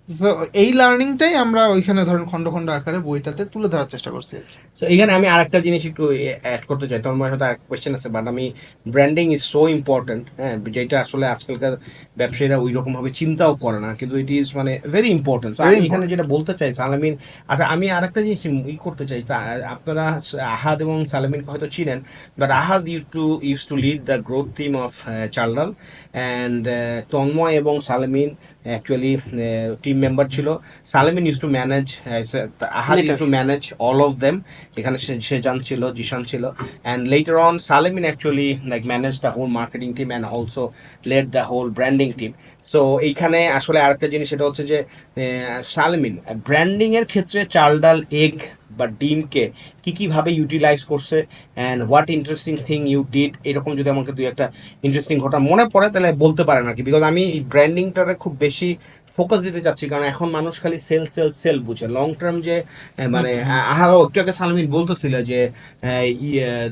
সো এই লার্নিংটাই আমরা ওইখানে ধরেন খন্ড খন্ড আকারে বইটাতে তুলে ধরার চেষ্টা করছি। তো এখানে আমি আরেকটা জিনিস একটু অ্যাড করতে চাই। তোমার সাথে আরেকটা কোয়েশ্চেন আছে, বাট আমি ব্র্যান্ডিং ইজ সো ইম্পর্টেন্ট, হ্যাঁ, যেটা আসলে আজকালকার ব্যবসায়ীরা ওই রকম ভাবে চিন্তাও করে না, কিন্তু ইট ইজ মানে ভেরি ইম্পর্টেন্ট। আমি এখানে যেটা বলতে চাই সালামিন, আচ্ছা আমি আরেকটা জিনিস করতে চাই। আপনারা আহাদ এবং সালামিনকে হয়তো চিনেন, but Ahad use to lead the growth team of চাল ডাল, অ্যান্ড তন্ময় এবং সালামিন অ্যাকচুয়ালি টিম মেম্বার ছিল। Salamin use to manage, Ahad use to manage all of them. এখানে সেজান ছিল, জিশান ছিল, and later on Salemin actually like manage the whole marketing team and also led the whole branding team. So এইখানে আসলে আরেকটা জিনিস সেটা হচ্ছে যে সালেমিন ব্র্যান্ডিং এর ক্ষেত্রে চাল ডাল এগ বা ডিমকে কিভাবে ইউটিলাইজ করছে and what interesting thing you did, এরকম যদি আমাকে দুই একটা ইন্টারেস্টিং ঘটনা মনে পড়ে তাহলে বলতে পারেন আর কি। বিকজ আমি এই ব্র্যান্ডিংটারে খুব বেশি ফোকাস দিতে চাচ্ছি, কারণ এখন মানুষ খালি সেল সেল সেল বুঝে, লং টার্ম যে মানে একটু আগে সালমিন বলতেছিল যে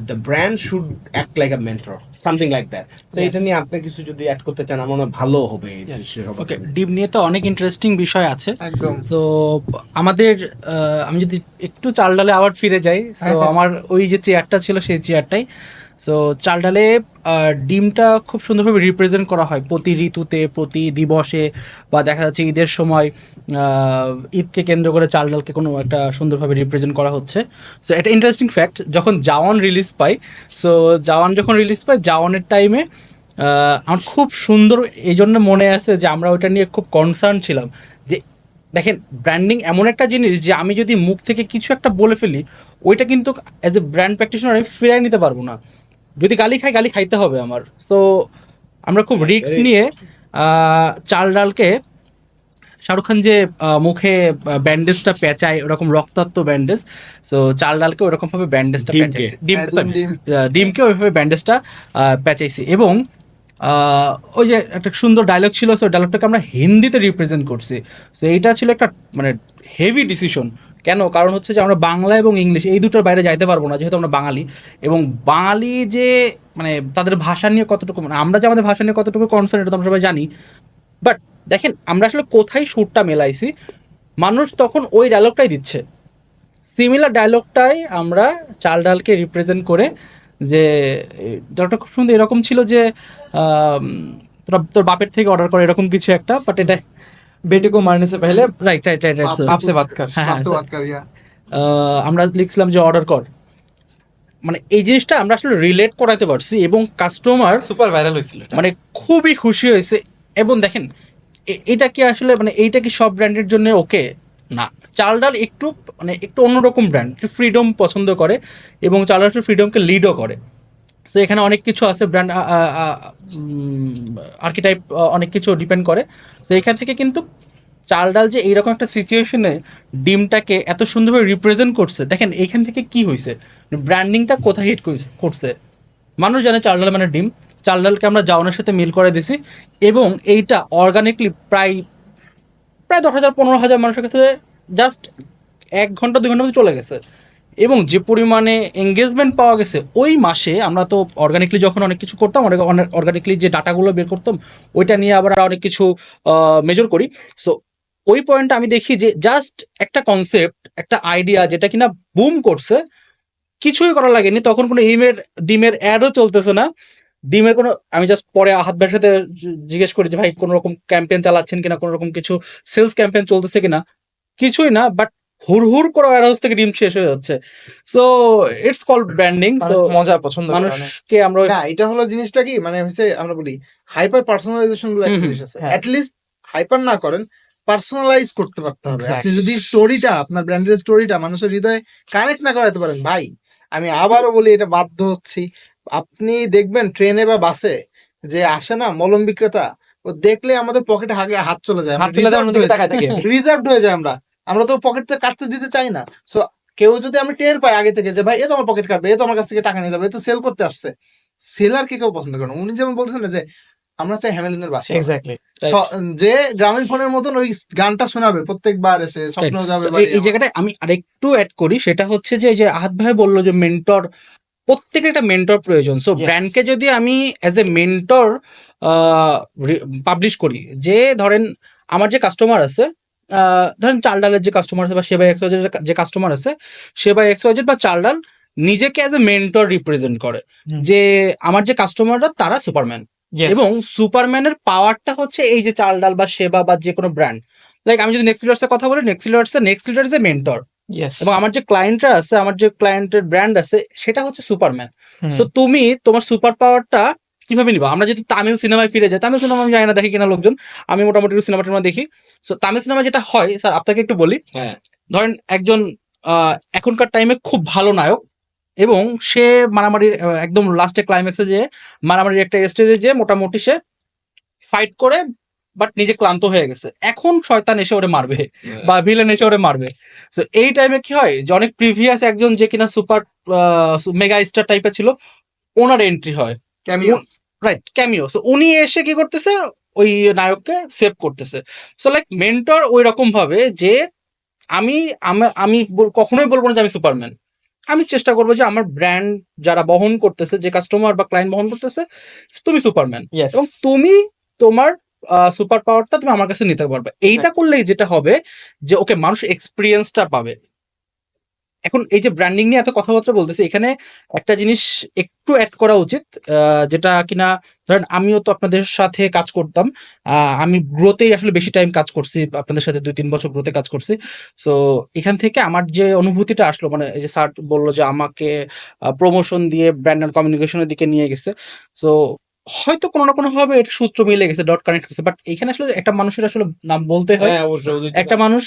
the brand should act like a mentor, something like that. তো এটা নিয়ে আপনি কিছু যদি অ্যাড করতে চান আমার মনে হয় ভালো হবে। ওকে, ডিম নিয়ে তো অনেক ইন্টারেস্টিং বিষয় আছে। একদম। তো আমাদের আমি যদি একটু চাল ডালে আবার ফিরে যাই, তো আমার ওই যে চেয়ারটা ছিল সেই চেয়ারটাই। সো চাল ডালে ডিমটা খুব সুন্দরভাবে রিপ্রেজেন্ট করা হয় প্রতি ঋতুতে, প্রতি দিবসে, বা দেখা যাচ্ছে ঈদের সময় ঈদকে কেন্দ্র করে চাল ডালকে কোনো একটা সুন্দরভাবে রিপ্রেজেন্ট করা হচ্ছে। সো এটা ইন্টারেস্টিং ফ্যাক্ট, যখন জাওয়ান রিলিজ পাই, সো জাওয়ান যখন রিলিজ পাই, জাওয়ানের টাইমে আমার খুব সুন্দর এই জন্য মনে আছে যে আমরা ওইটা নিয়ে খুব কনসার্ন ছিলাম যে দেখেন ব্র্যান্ডিং এমন একটা জিনিস যে আমি যদি মুখ থেকে কিছু একটা বলে ফেলি, ওইটা কিন্তু অ্যাজ এ ব্র্যান্ড প্র্যাকটিশনার আমি ফিরাই নিতে পারবো না। যদি গালি খাই, গালি খাইতে হবে আমার। সো আমরা খুব রিস্ক নিয়ে চাল ডালকে, শাহরুখ খান যে মুখে ব্যান্ডেজটা পেঁচায় ওরকম রক্তাক্ত ব্যান্ডেজ, সো চাল ডালকে ওরকমভাবে ব্যান্ডেজটা ডিমকে। পেঁচাইছে, ডিমকে ওইভাবে ব্যান্ডেজটা পেঁচাইছি। এবং ওই যে একটা সুন্দর ডায়লগ ছিল, সো ডায়লগটাকে আমরা হিন্দিতে রিপ্রেজেন্ট করছি। তো এইটা ছিল একটা মানে হেভি ডিসিশন। কেন? কারণ হচ্ছে যে আমরা বাংলা এবং ইংলিশ এই দুটোর বাইরে যাইতে পারবো না, যেহেতু আমরা বাঙালি। এবং বাঙালি যে মানে তাদের ভাষা নিয়ে কতটুকু, মানে আমরা যে আমাদের ভাষা নিয়ে কতটুকু কনসার্ন এটা তো আমরা সবাই জানি। বাট দেখেন আমরা আসলে কোথায় সুরটা মেলাইছি, মানুষ তখন ওই ডায়লগটাই দিচ্ছে, সিমিলার ডায়লগটাই আমরা চাল ডালকে রিপ্রেজেন্ট করে, যে ডায়লগটা খুব সুন্দর এরকম ছিল যে তোরা তোর বাপের থেকে অর্ডার করে, এরকম কিছু একটা। বাট এটা बेटे को मारने से पहले রাইট রাইট রাইট রাইট आपसे बात कर। হ্যাঁ বাপ তো হ্যাঁ, বাত কর, ইয়া। আমরা লিখছিলাম যে অর্ডার কর। মানে এই জিনিসটা আমরা আসলে রিলেট করাতে পারছি এবং কাস্টমার সুপার ভাইরাল হয়েছিল এটা। মানে খুবই খুশি হয়েছে। এবং দেখেন এটা কি আসলে মানে এইটা কি সব ব্র্যান্ডের জন্য ওকে না, চাল ডাল একটু মানে একটু অন্যরকম ব্র্যান্ড, একটু ফ্রিডম পছন্দ করে এবং চাল ডাল ফ্রিডমকে লিডও করে। তো এখানে অনেক কিছু আছে, ব্র্যান্ড আর্কিটাইপ অনেক কিছু ডিপেন্ড করে। তো এখান থেকে কিন্তু চাল ডাল যে এইরকম একটা সিচুয়েশনে ডিমটাকে এত সুন্দরভাবে রিপ্রেজেন্ট করছে, দেখেন এইখান থেকে কি হয়েছে, ব্র্যান্ডিংটা কোথায় হিট করছে। মানুষ জানে চাল ডাল মানে ডিম, চাল ডালকে আমরা জাওনের সাথে মিল করে দিছি এবং এইটা অর্গানিকলি প্রায় 10,000-15,000 মানুষের কাছে জাস্ট 1 ঘন্টা 2 ঘন্টার মধ্যে চলে গেছে। এবং যে পরিমাণে এঙ্গেজমেন্ট পাওয়া গেছে ওই মাসে, আমরা তো অর্গানিকলি যখন অনেক কিছু করতাম, অর্গানিকলি যে ডাটাগুলো বের করতাম ওইটা নিয়ে আবার অনেক কিছু মেজর করি। সো ওই পয়েন্টটা আমি দেখি যে জাস্ট একটা কনসেপ্ট, একটা আইডিয়া যেটা কিনা বুম করছে, কিছুই করা লাগেনি, তখন কোনো ডিমের অ্যাডও চলতেছে না, ডিমের কোনো, আমি জাস্ট পরে আহাত ভাইয়ের সাথে জিজ্ঞেস করি যে ভাই কোনো রকম ক্যাম্পেইন চালাচ্ছেন কিনা, কোনো রকম কিছু সেলস ক্যাম্পেইন চলতেছে কিনা, কিছুই না, বাট হুড় করে ওয়ারহাউস থেকে ডিম শেষ হয়ে যাচ্ছে। So it's called branding. So মজা পছন্দ করে অনেক। মানুষকে আমরা না, এটা হলো জিনিসটা কি মানে হচ্ছে আমরা বলি হাইপার পার্সোনালাইজেশন গুলো একটা জিনিস আছে। হ্যাঁ। অ্যাটলিস্ট হাইপার না করেন, পার্সোনালাইজ করতে পারতে হবে। Exactly. আপনি যদি স্টোরিটা, আপনার ব্র্যান্ডের স্টোরিটা মানুষের হৃদয়ে কানেক্ট না করাতে পারেন, ভাই আমি আবারও বলি এটা বাধ্য হচ্ছি, আপনি দেখবেন ট্রেনে বা বাসে যে আসে না মলম বিক্রেতা, ও দেখলে আমাদের পকেটে হাত চলে যায়, হাত চলে যায়, অন্যদিকে তাকায় থাকে। রিজার্ভড হয়ে যায়। আমরা তো পকেটে কাটতে দিতে চাই না। সো কেউ যদি আমি টের পাই আগে থেকে যে ভাই এ তো আমার পকেট কাটবে, এ তো আমার কাছ থেকে টাকা নিয়ে যাবে, এ তো সেল করতে আসছে, সেলারকে কেউ পছন্দ করে না। উনি যেমন বলছেন না যে আমরা চাই হ্যামেলিনের বাসা, এক্স্যাক্টলি। যে গ্রামীণ ফোনের মতন ওই গানটা শোনাবে প্রত্যেকবার এসে, স্বপ্ন যাবে So, এই জায়গাটায় আমি আরেকটু অ্যাড করি, সেটা হচ্ছে যে এই যে আহাত ভাই বললো যে মেন্টর, প্রত্যেকের একটা মেন্টর প্রয়োজন। So Yes. ব্র্যান্ডকে যদি আমি অ্যাজ এ মেন্টর পাবলিশ করি, যে ধরেন আমার যে কাস্টমার আছে, ধরেন চাল ডালের যে কাস্টমার আছে বা সেবা এক্সওয়াইজেড যে কাস্টমার আছে, সেবা এক্সওয়াইজেড বা চাল ডাল নিজেকে অ্যাজ এ মেন্টর রিপ্রেজেন্ট করে, যে আমার যে কাস্টমাররা তারা সুপারম্যান, এবং সুপারম্যানের পাওয়ারটা হচ্ছে এই যে চাল ডাল বা সেবা বা যে কোনো ব্র্যান্ড। লাইক আমি যদি নেক্সট লিডার্সের কথা বলি, next leader is a mentor, এবং আমার যে ক্লায়েন্টরা আছে, আমার যে ক্লায়েন্টের ব্র্যান্ড আছে, সেটা হচ্ছে সুপারম্যান। সো তুমি তোমার সুপার পাওয়ারটা কিভাবে নিবা? আমরা যদি তামিল সিনেমায় ফিরে যাই, তামিল সিনেমা আমি জানি না দেখি কিনা লোকজন, আমি মোটামুটি সিনেমা টিনেমা দেখি। সো তামিল সিনেমা যেটা হয়, স্যার আপনাকে একটু বলি, হ্যাঁ, ধরেন একজন এখনকার টাইমে খুব ভালো নায়ক, এবং সে মারামারির একদম লাস্টে ক্লাইম্যাক্সে যে মারামারির একটা স্টেজে যে মোটামুটি সে ফাইট করে বাট নিজে ক্লান্ত হয়ে গেছে, এখন শয়তান এসে ওরে মারবে বা ভিলেন এসে ওরে মারবে। তো এই টাইমে কি হয় যে অনেক প্রিভিয়াস একজন যে কিনা সুপার মেগা স্টার টাইপের ছিল, ওনার এন্ট্রি হয়, ক্যামিও রাইট, ক্যামিও। সো উনি এসে কি করতেছে, ওই নায়ককে সেভ করতেছে। সো লাইক মেন্টর ওই রকম ভাবে যে আমি আমি কখনোই বলবো না যে আমি সুপারম্যান। আমি চেষ্টা করবো যে আমার ব্র্যান্ড যারা বহন করতেছে, যে কাস্টমার বা ক্লায়েন্ট বহন করতেছে, তুমি সুপারম্যান, Yes. এবং তুমি তোমার সুপার পাওয়ারটা তুমি আমার কাছে নিতে পারবে। এইটা করলেই যেটা হবে যে ওকে, মানুষ এক্সপিরিয়েন্সটা পাবে। এখন এই যে ব্র্যান্ডিং নিয়ে এত কথাবার্তা বলতেছি, এখানে একটা জিনিস একটু অ্যাড করা উচিত, যেটা কিনা ধরেন আমিও তো আপনাদের সাথে কাজ করতাম, আমি গ্রোতেই আসলে বেশি টাইম কাজ করছি, আপনাদের সাথে 2-3 বছর গ্রোতে কাজ করছি। সো এখান থেকে আমার যে অনুভূতিটা আসলো, মানে এই যে স্যার বললো যে আমাকে প্রমোশন দিয়ে ব্র্যান্ড অ্যান্ড কমিউনিকেশনের দিকে নিয়ে গেছে, সো হয়তো কোনো না কোনো ভাবে এটা সূত্র মিলে গেছে, ডট কানেক্ট হয়েছে। বাট এখানে আসলে একটা মানুষের আসলে নাম বলতে হয়। হ্যাঁ অবশ্যই একটা মানুষ,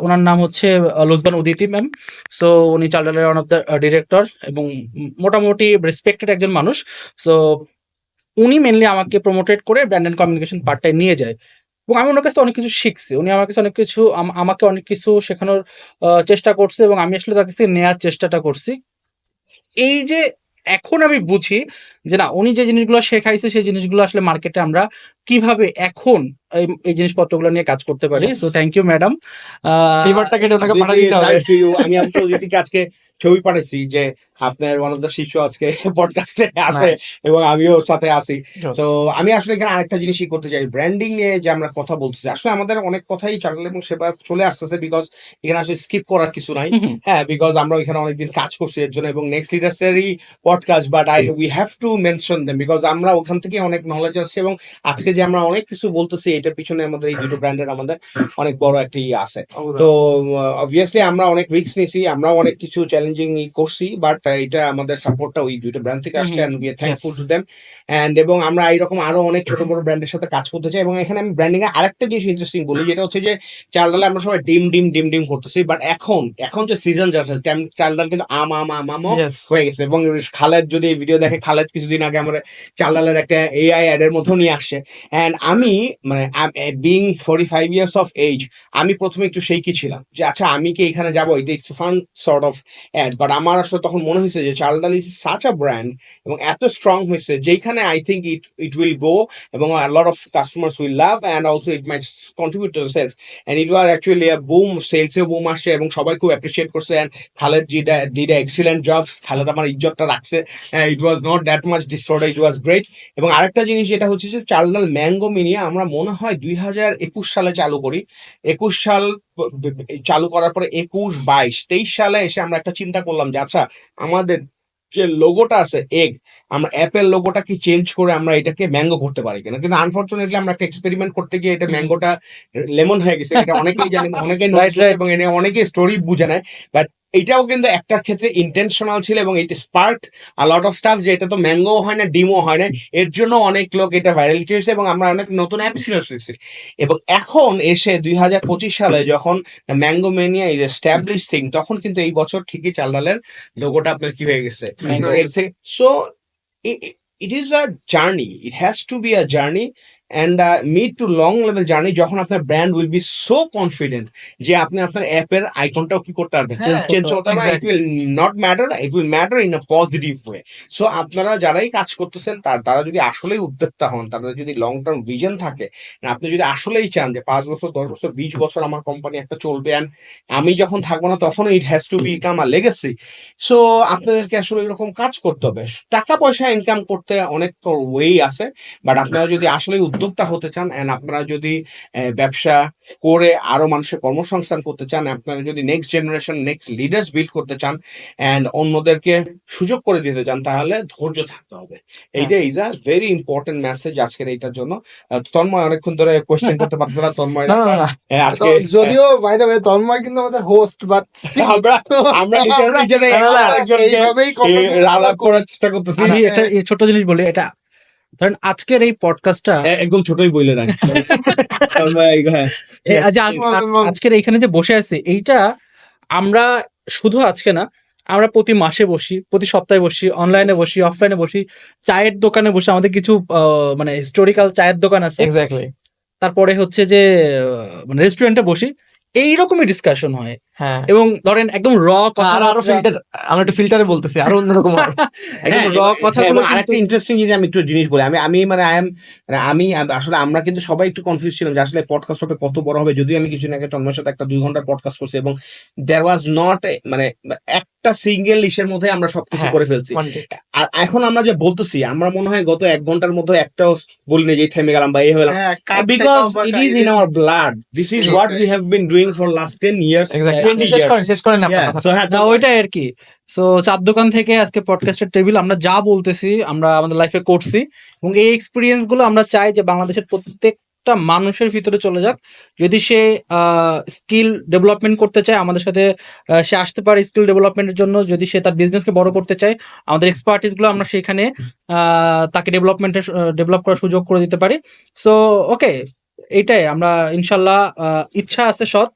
ওনার নাম হচ্ছে লুজবান উদিতি ম্যাম। সো উনি chartered one of the director এবং মোটামুটি রেসপেক্টেড একজন মানুষ। সো উনি মেনলি আমাকে প্রমোটেড করে ব্র্যান্ড অ্যান্ড কমিউনিকেশন পার্টটায় নিয়ে যায়, এবং আমি ওনার কাছে অনেক কিছু শিখছি। উনি আমার কাছে অনেক কিছু আমাকে অনেক কিছু শেখানোর চেষ্টা করছে, এবং আমি আসলে তার কাছ থেকে নেওয়ার চেষ্টাটা করছি। এই যে এখন আমি বুঝি যে না, উনি যে জিনিসগুলো শেখাইছে সেই জিনিসগুলো আসলে মার্কেটে আমরা কিভাবে এখন এই জিনিসপত্রগুলো নিয়ে কাজ করতে পারি। Yes. So thank you madam. ফিভারটা কেটে ওনাকে পাঠিয়ে দিতে হবে। Thanks to you. আমি অবশ্য অদিতিকে আজকে ছবি পাঠাইছি যে আপনার ওয়ান অফ দ্য শিশু আজকে পডকাস্টে আছে, Nice. এবং আমিও ওর সাথে আছি। Yes. তো আমি আসলে এখানে আরেকটা জিনিসই করতে চাই, ব্র্যান্ডিং নিয়ে যে আমরা কথা বলছি, আসলে আমাদের অনেক কথাই চ্যানেল এবং সেবা চলে আসতেছে, বিকজ এখানে আসলে স্কিপ করার কিছু নাই। হ্যাঁ, বিকজ আমরা এখানে অনেকদিন কাজ করছি এর জন্য, এবং নেক্সট লিডার্সেরই podcast, but we have to mention them because আমরা ওখান থেকে অনেক নলেজ আসছে, এবং আজকে যে আমরা অনেক কিছু বলতেছি এটার পিছনে আমাদের এই দুটো ব্র্যান্ডের আমাদের অনেক বড় একটা ইয়ে আছে। তো অবভিয়াসলি আমরা অনেক রিস্ক নিয়েছি, আমরাও অনেক কিছু চ্যালেঞ্জিং করছি, বাট এটা আমাদের সাপোর্টটা ওই দুটো ব্র্যান্ড থেকে আসছে, and we are thankful to them. And এবং আমরা এইরকম আরো অনেক ছোট বড় ব্র্যান্ডের সাথে কাজ করতে চাই। এবং এখানে আমি ব্র্যান্ডিং এ আরেকটা জিনিস ইন্টারেস্টিং বলি, যেটা হচ্ছে যে চাল ডালে আমরা সবাই ডিম ডিম ডিম ডিম করতেছি, বাট এখন যে সিজন যাচ্ছে চাল ডাল কিন্তু আমও Yes. হয়ে গেছে। এবং খালেদ যদি এই ভিডিও দেখে, খালেদ কিছুদিন আগে আমরা চাল ডালের একটা এআই অ্যাডের মধ্যেও নিয়ে আসছে। এন্ড আমি মানে বিং 45 ইয়ার্স অফ এজ, আমি প্রথমে একটু সেইকি ছিলাম যে আচ্ছা আমি কি এখানে যাবো, এটা it's fun sort of ad. But আমার আসলে তখন মনে হয়েছে যে চাল ডাল ইজ সাচ আ ব্র্যান্ড এবং এত স্ট্রং হয়েছে, যেখানে I think it will go, এবং lot of customers will love, and also it might contribute to sales. And it was actually a boom, সেলসে বুম আসছে, এবং সবাই খুব অ্যাপ্রিসিয়েট করছে। And Khaled did excellent jobs, Khaled আমার ইজ্জতটা রাখছে, it was not that much distorted, it was great. এবং আরেকটা জিনিস যেটা হচ্ছে যে চাল ডাল ম্যাঙ্গো মিনি আমরা মনে হয় 2021 সালে চালু করি, 21 সাল চালু করার পরে 21, 22, 23 সালে এসে আমরা একটা চিন্তা করলাম যে আচ্ছা আমাদের যে লোগোটা আছে এগ, আমরা অ্যাপেল লোগোটা কি চেঞ্জ করে আমরা এটাকে ম্যাঙ্গো করতে পারি কিনা। কিন্তু আনফরচুনেটলি আমরা একটা এক্সপেরিমেন্ট করতে গিয়ে এটা ম্যাঙ্গোটা লেমন হয়ে গেছে, এটা অনেকেই জানে, অনেকেই Right, নোটিস, right. এবং এটা অনেকে স্টোরি বুঝে নেয়। বাট এটাও কিন্তু একটা ক্ষেত্রে ইন্টেনশনাল ছিল, এবং এটা spark a lot of staff, যে এটা তো ম্যাঙ্গো হয় না, ডিমও হয় না, এর জন্য অনেক লোক এটা ভাইরালিটি হয়েছে, এবং আমরা অনেক নতুন অ্যাপ সিরিয়াস হয়েছি। এবং এখন এসে 2025 সালে যখন ম্যাঙ্গো ম্যানিয়া ইজ এস্টাবলিশিং, তখন কিন্তু এই বছর ঠিকই চাল ডালের লোগোটা আপনার কি হয়ে গেছে। So it is a journey, it has to be a journey, and mid to long level journey, যখন আপনার brand will be so confident যে আপনি আপনার অ্যাপের আইকনটাও কি করতে পারবেন, হ্যাঁ, চেঞ্জ করতে পারবেন। It will not matter, it will matter in a positive way. So আপনারা যারাই কাজ করতেছেন তারা যদি আসলেই উদ্যোক্তা হন, তাদের যদি লং টার্ম ভিশন থাকে, আপনি যদি আসলেই চান যে 5 বছর 10 বছর 20 বছর আমার কোম্পানি একটা চলবে, অ্যান্ড আমি যখন থাকবো না তখন ইট has to become a legacy. So আপনাদেরকে আসলে এরকম কাজ করতে হবে। টাকা পয়সা ইনকাম করতে অনেক ওয়ে আছে, বাট আপনারা যদি আসলে উদ্যোক্তা হতে চান, এন্ড আপনারা যদি ব্যবসা করে আরো মানুষের কর্মসংস্থান করতে চান, আপনারা যদি next generation next leaders build করতে চান, এন্ড অন্যদেরকে সুযোগ করে দিতে চান, তাহলে ধৈর্য থাকতে হবে। এইটা is a very important message আজকের এইটার জন্য। তন্ময় অনেকজন ধরে কোয়েশ্চেন করতে পারছে না, তন্ময় না, না, না। আজকে যদিও বাই দ্য ওয়ে তন্ময় কিন্তু আমাদের হোস্ট, বাট আমরা এটার পিছনে এইভাবেই আলাপ করার চেষ্টা করতেছি। আমি একটা এই ছোট জিনিস বলি, এটা ধরেন আজকের এই পডকাস্টটা, একদম ছোটই বইলে না আজকের এইখানে যে বসে আছে, এইটা আমরা শুধু আজকে না, আমরা প্রতি মাসে বসি, প্রতি সপ্তাহে বসি, অনলাইনে বসি, অফলাইনে বসি, চায়ের দোকানে বসি, আমাদের কিছু মানে হিস্টোরিক্যাল চায়ের দোকান আছে, এক্স্যাক্টলি। তারপরে হচ্ছে যে মানে রেস্টুরেন্টে বসি, এইরকমই ডিসকাশন হয়। হ্যাঁ, এবং ধরেন একদম র কথা, আরো ফিল্টার, আমরা একটু ফিল্টারে বলতেছি, আরো অন্যরকম হয়। একদম র হ্যাঁ, কথাগুলো এবং আরেকটা ইন্টারেস্টিং জিনিস আমি একটু জিনিস বলি, আমি মানে আমি আসলে আমরা কিন্তু সবাই একটু কনফিউজ ছিলাম যে আসলে পডকাস্ট হবে কত বড় হবে, যদিও আমি কিছুদিন আগে তন্ময়ের সাথে একটা 2 ঘন্টার পডকাস্ট করছি এবং দেয়ার ওয়াজ নট মানে একটা সিঙ্গেল ইসের মধ্যে আমরা সবকিছু হ্যাঁ, করে ফেলছি। content। আর এখন আমরা যে বলতেছি, আমরা মনে হয় গত 1 ঘন্টার মধ্যে একটাও বলিনি যে থেমে গেলাম বা এই হলাম, হ্যাঁ, because it is in our blood, this is what we have been doing for last 10 years. Exactly. শেষ করেন আপনার কথা। So, হ্যাঁ, না, ওইটাই আর কি। সো চার দোকান থেকে আজকে পডকাস্টের টেবিল, আমরা যা বলতেছি আমরা আমাদের লাইফে করছি, এবং এই এক্সপিরিয়েন্স গুলো আমরা চাই যে বাংলাদেশের প্রত্যেকটা মানুষের ভিতরে চলে যাক। যদি সে স্কিল ডেভেলপমেন্ট করতে চায়, আমাদের সাথে সে আসতে পারে স্কিল ডেভেলপমেন্টের জন্য। যদি সে তার বিজনেসকে বড় করতে চায়, আমাদের এক্সপার্টিস গুলো আমরা সেখানে তাকে ডেভেলপ করার সুযোগ করে দিতে পারি। সো ওকে, এইটাই আমরা ইনশাল্লাহ, ইচ্ছা আছে সৎ।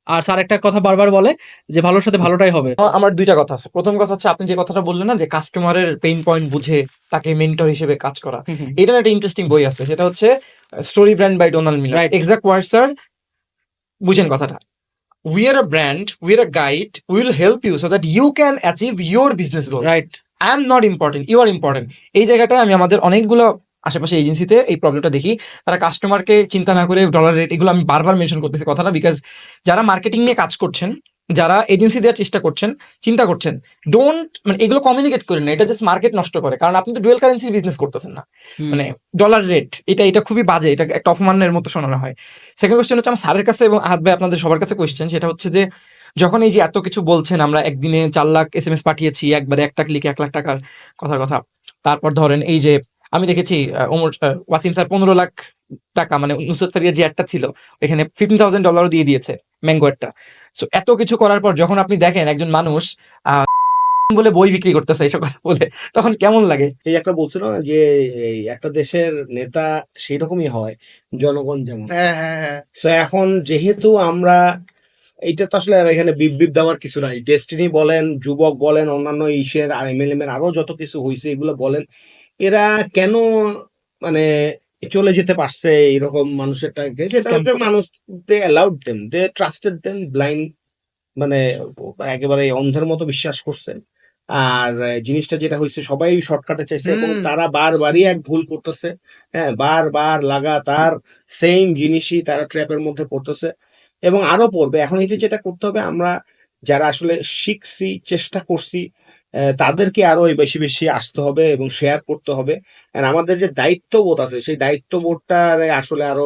আর স্যার একটা কথা বারবার বলে যে ভালোর সাথে ভালোটাই হবে। আমার দুইটা কথা আছে। প্রথম কথা হচ্ছে, আপনি যে কথাটা বললেন না, যে কাস্টমারের পেইন পয়েন্ট বুঝে তাকে মেন্টর হিসেবে কাজ করা, এটা একটা ইন্টারেস্টিং বই আছে, সেটা হচ্ছে story brand by Donald Miller. Right. Exact word sir, বুঝেন কথাটা। We are a brand, we are a guide, we will help you so that you can achieve your business goal. Right. I am not important, you are important. এই জায়গাটায় আমি আমাদের অনেকগুলো আশেপাশে এজেন্সিতে এই প্রবলেমটা দেখি। তারা কাস্টমারকে চিন্তা না করে ডলার রেট, এগুলো আমি বারবার মেনশন করতেছি কথাটা, বিকজ যারা মার্কেটিং নিয়ে কাজ করছেন, যারা এজেন্সি দেওয়ার চেষ্টা করছেন, চিন্তা করছেন, ডোন্ট মানে এগুলো কমিউনিকেট করেন না, এটা জাস্ট মার্কেট নষ্ট করে। কারণ আপনি তো ডুয়েল কারেন্সির বিজনেস করতেছেন না, মানে ডলার রেট, এটা খুবই বাজে, এটা একটা অপমানের মতো শোনানো হয়। সেকেন্ড কোয়েশ্চেন হচ্ছে আমার স্যারের কাছে এবং আহাদ ভাই আপনাদের সবার কাছে কোয়েশ্চেন, সেটা হচ্ছে যে যখন এই যে এত কিছু বলছেন, আমরা একদিনে 4 লাখ SMS পাঠিয়েছি, একবারে একটা ক্লিকে 1 লাখ টাকার কথার কথা, তারপর ধরেন এই যে আমি দেখেছি ওয়াসিম স্যার 15 লাখ টাকা, মানে নুসরত ফারিয়ার যে একটা ছিল এখানে $15,000 দিয়ে দিয়েছে ম্যাঙ্গো একটা। সো এত কিছু করার পর যখন আপনি দেখেন একজন মানুষ বলে বই বিক্রি করতেছে এইসব কথা বলে, তখন কেমন লাগে? এই একটা বলছিল না যে এই একটা দেশের নেতা সেই রকমই হয়, জনগণ যেমন। হ্যাঁ হ্যাঁ হ্যাঁ সো এখন যেহেতু আমরা, এইটা তো আসলে আর এখানে বিপ দেওয়ার কিছু নাই, ডেস্টিনি বলেন, যুবক বলেন, অন্যান্য ইসের আর MLM এর আরো যত কিছু হয়েছে এগুলো বলেন, এরা কেন মানে চলে যেতে পারছে এরকম মানুষের টাকে, সেটা হচ্ছে মানুষ, দে অ্যালাউড দেম, দে ট্রাস্টেড দেম ব্লাইন্ড, মানে একেবারে অন্ধের মতো বিশ্বাস করছে। আর জিনিসটা যেটা হয়েছে, সবাই শর্টকাটে চাইছে এবং তারা বারবারই এক ভুল করতেছে। হ্যাঁ, বারবার লাগাতার সেম জিনিসই তারা ট্র্যাপের মধ্যে পড়তেছে এবং আরো পড়বে। এখন এই যে যেটা করতে হবে, আমরা যারা আসলে শিখছি, চেষ্টা করছি, তাদেরকে আরো বেশি বেশি আসতে হবে এবং শেয়ার করতে হবে। আর আমাদের যে দায়িত্ববোধ আছে, সেই দায়িত্ববোধটার আসলে আরো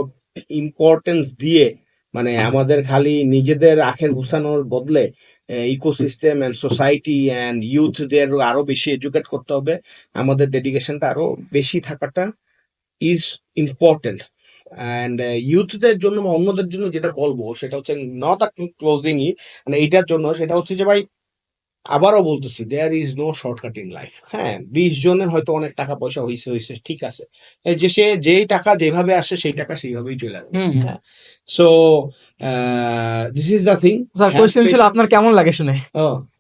ইম্পর্টেন্স দিয়ে, মানে আমাদের খালি নিজেদের আখের ঘুষানোর বদলে ইকোসিস্টেম অ্যান্ড সোসাইটি অ্যান্ড ইউথদের আরো বেশি এডুকেট করতে হবে। আমাদের ডেডিকেশনটা আরো বেশি থাকাটা ইজ ইম্পর্টেন্ট। অ্যান্ড ইউথদের জন্য বা অন্যদের জন্য যেটা বলবো, সেটা হচ্ছে নট আ ক্লোজিং মানে এইটার জন্য, সেটা হচ্ছে যে ভাই, আবারও বলতেছি, there is no shortcut in life. হ্যাঁ, 20 জনের হয়তো অনেক টাকা পয়সা হয়েছে, ঠিক আছে, এই যে সে যেই টাকা যেভাবে আসে সেই টাকা সেইভাবেই চলে আসবে। হ্যাঁ, so this is the thing. Sir question ছিল আপনার কেমন লাগে শুনে?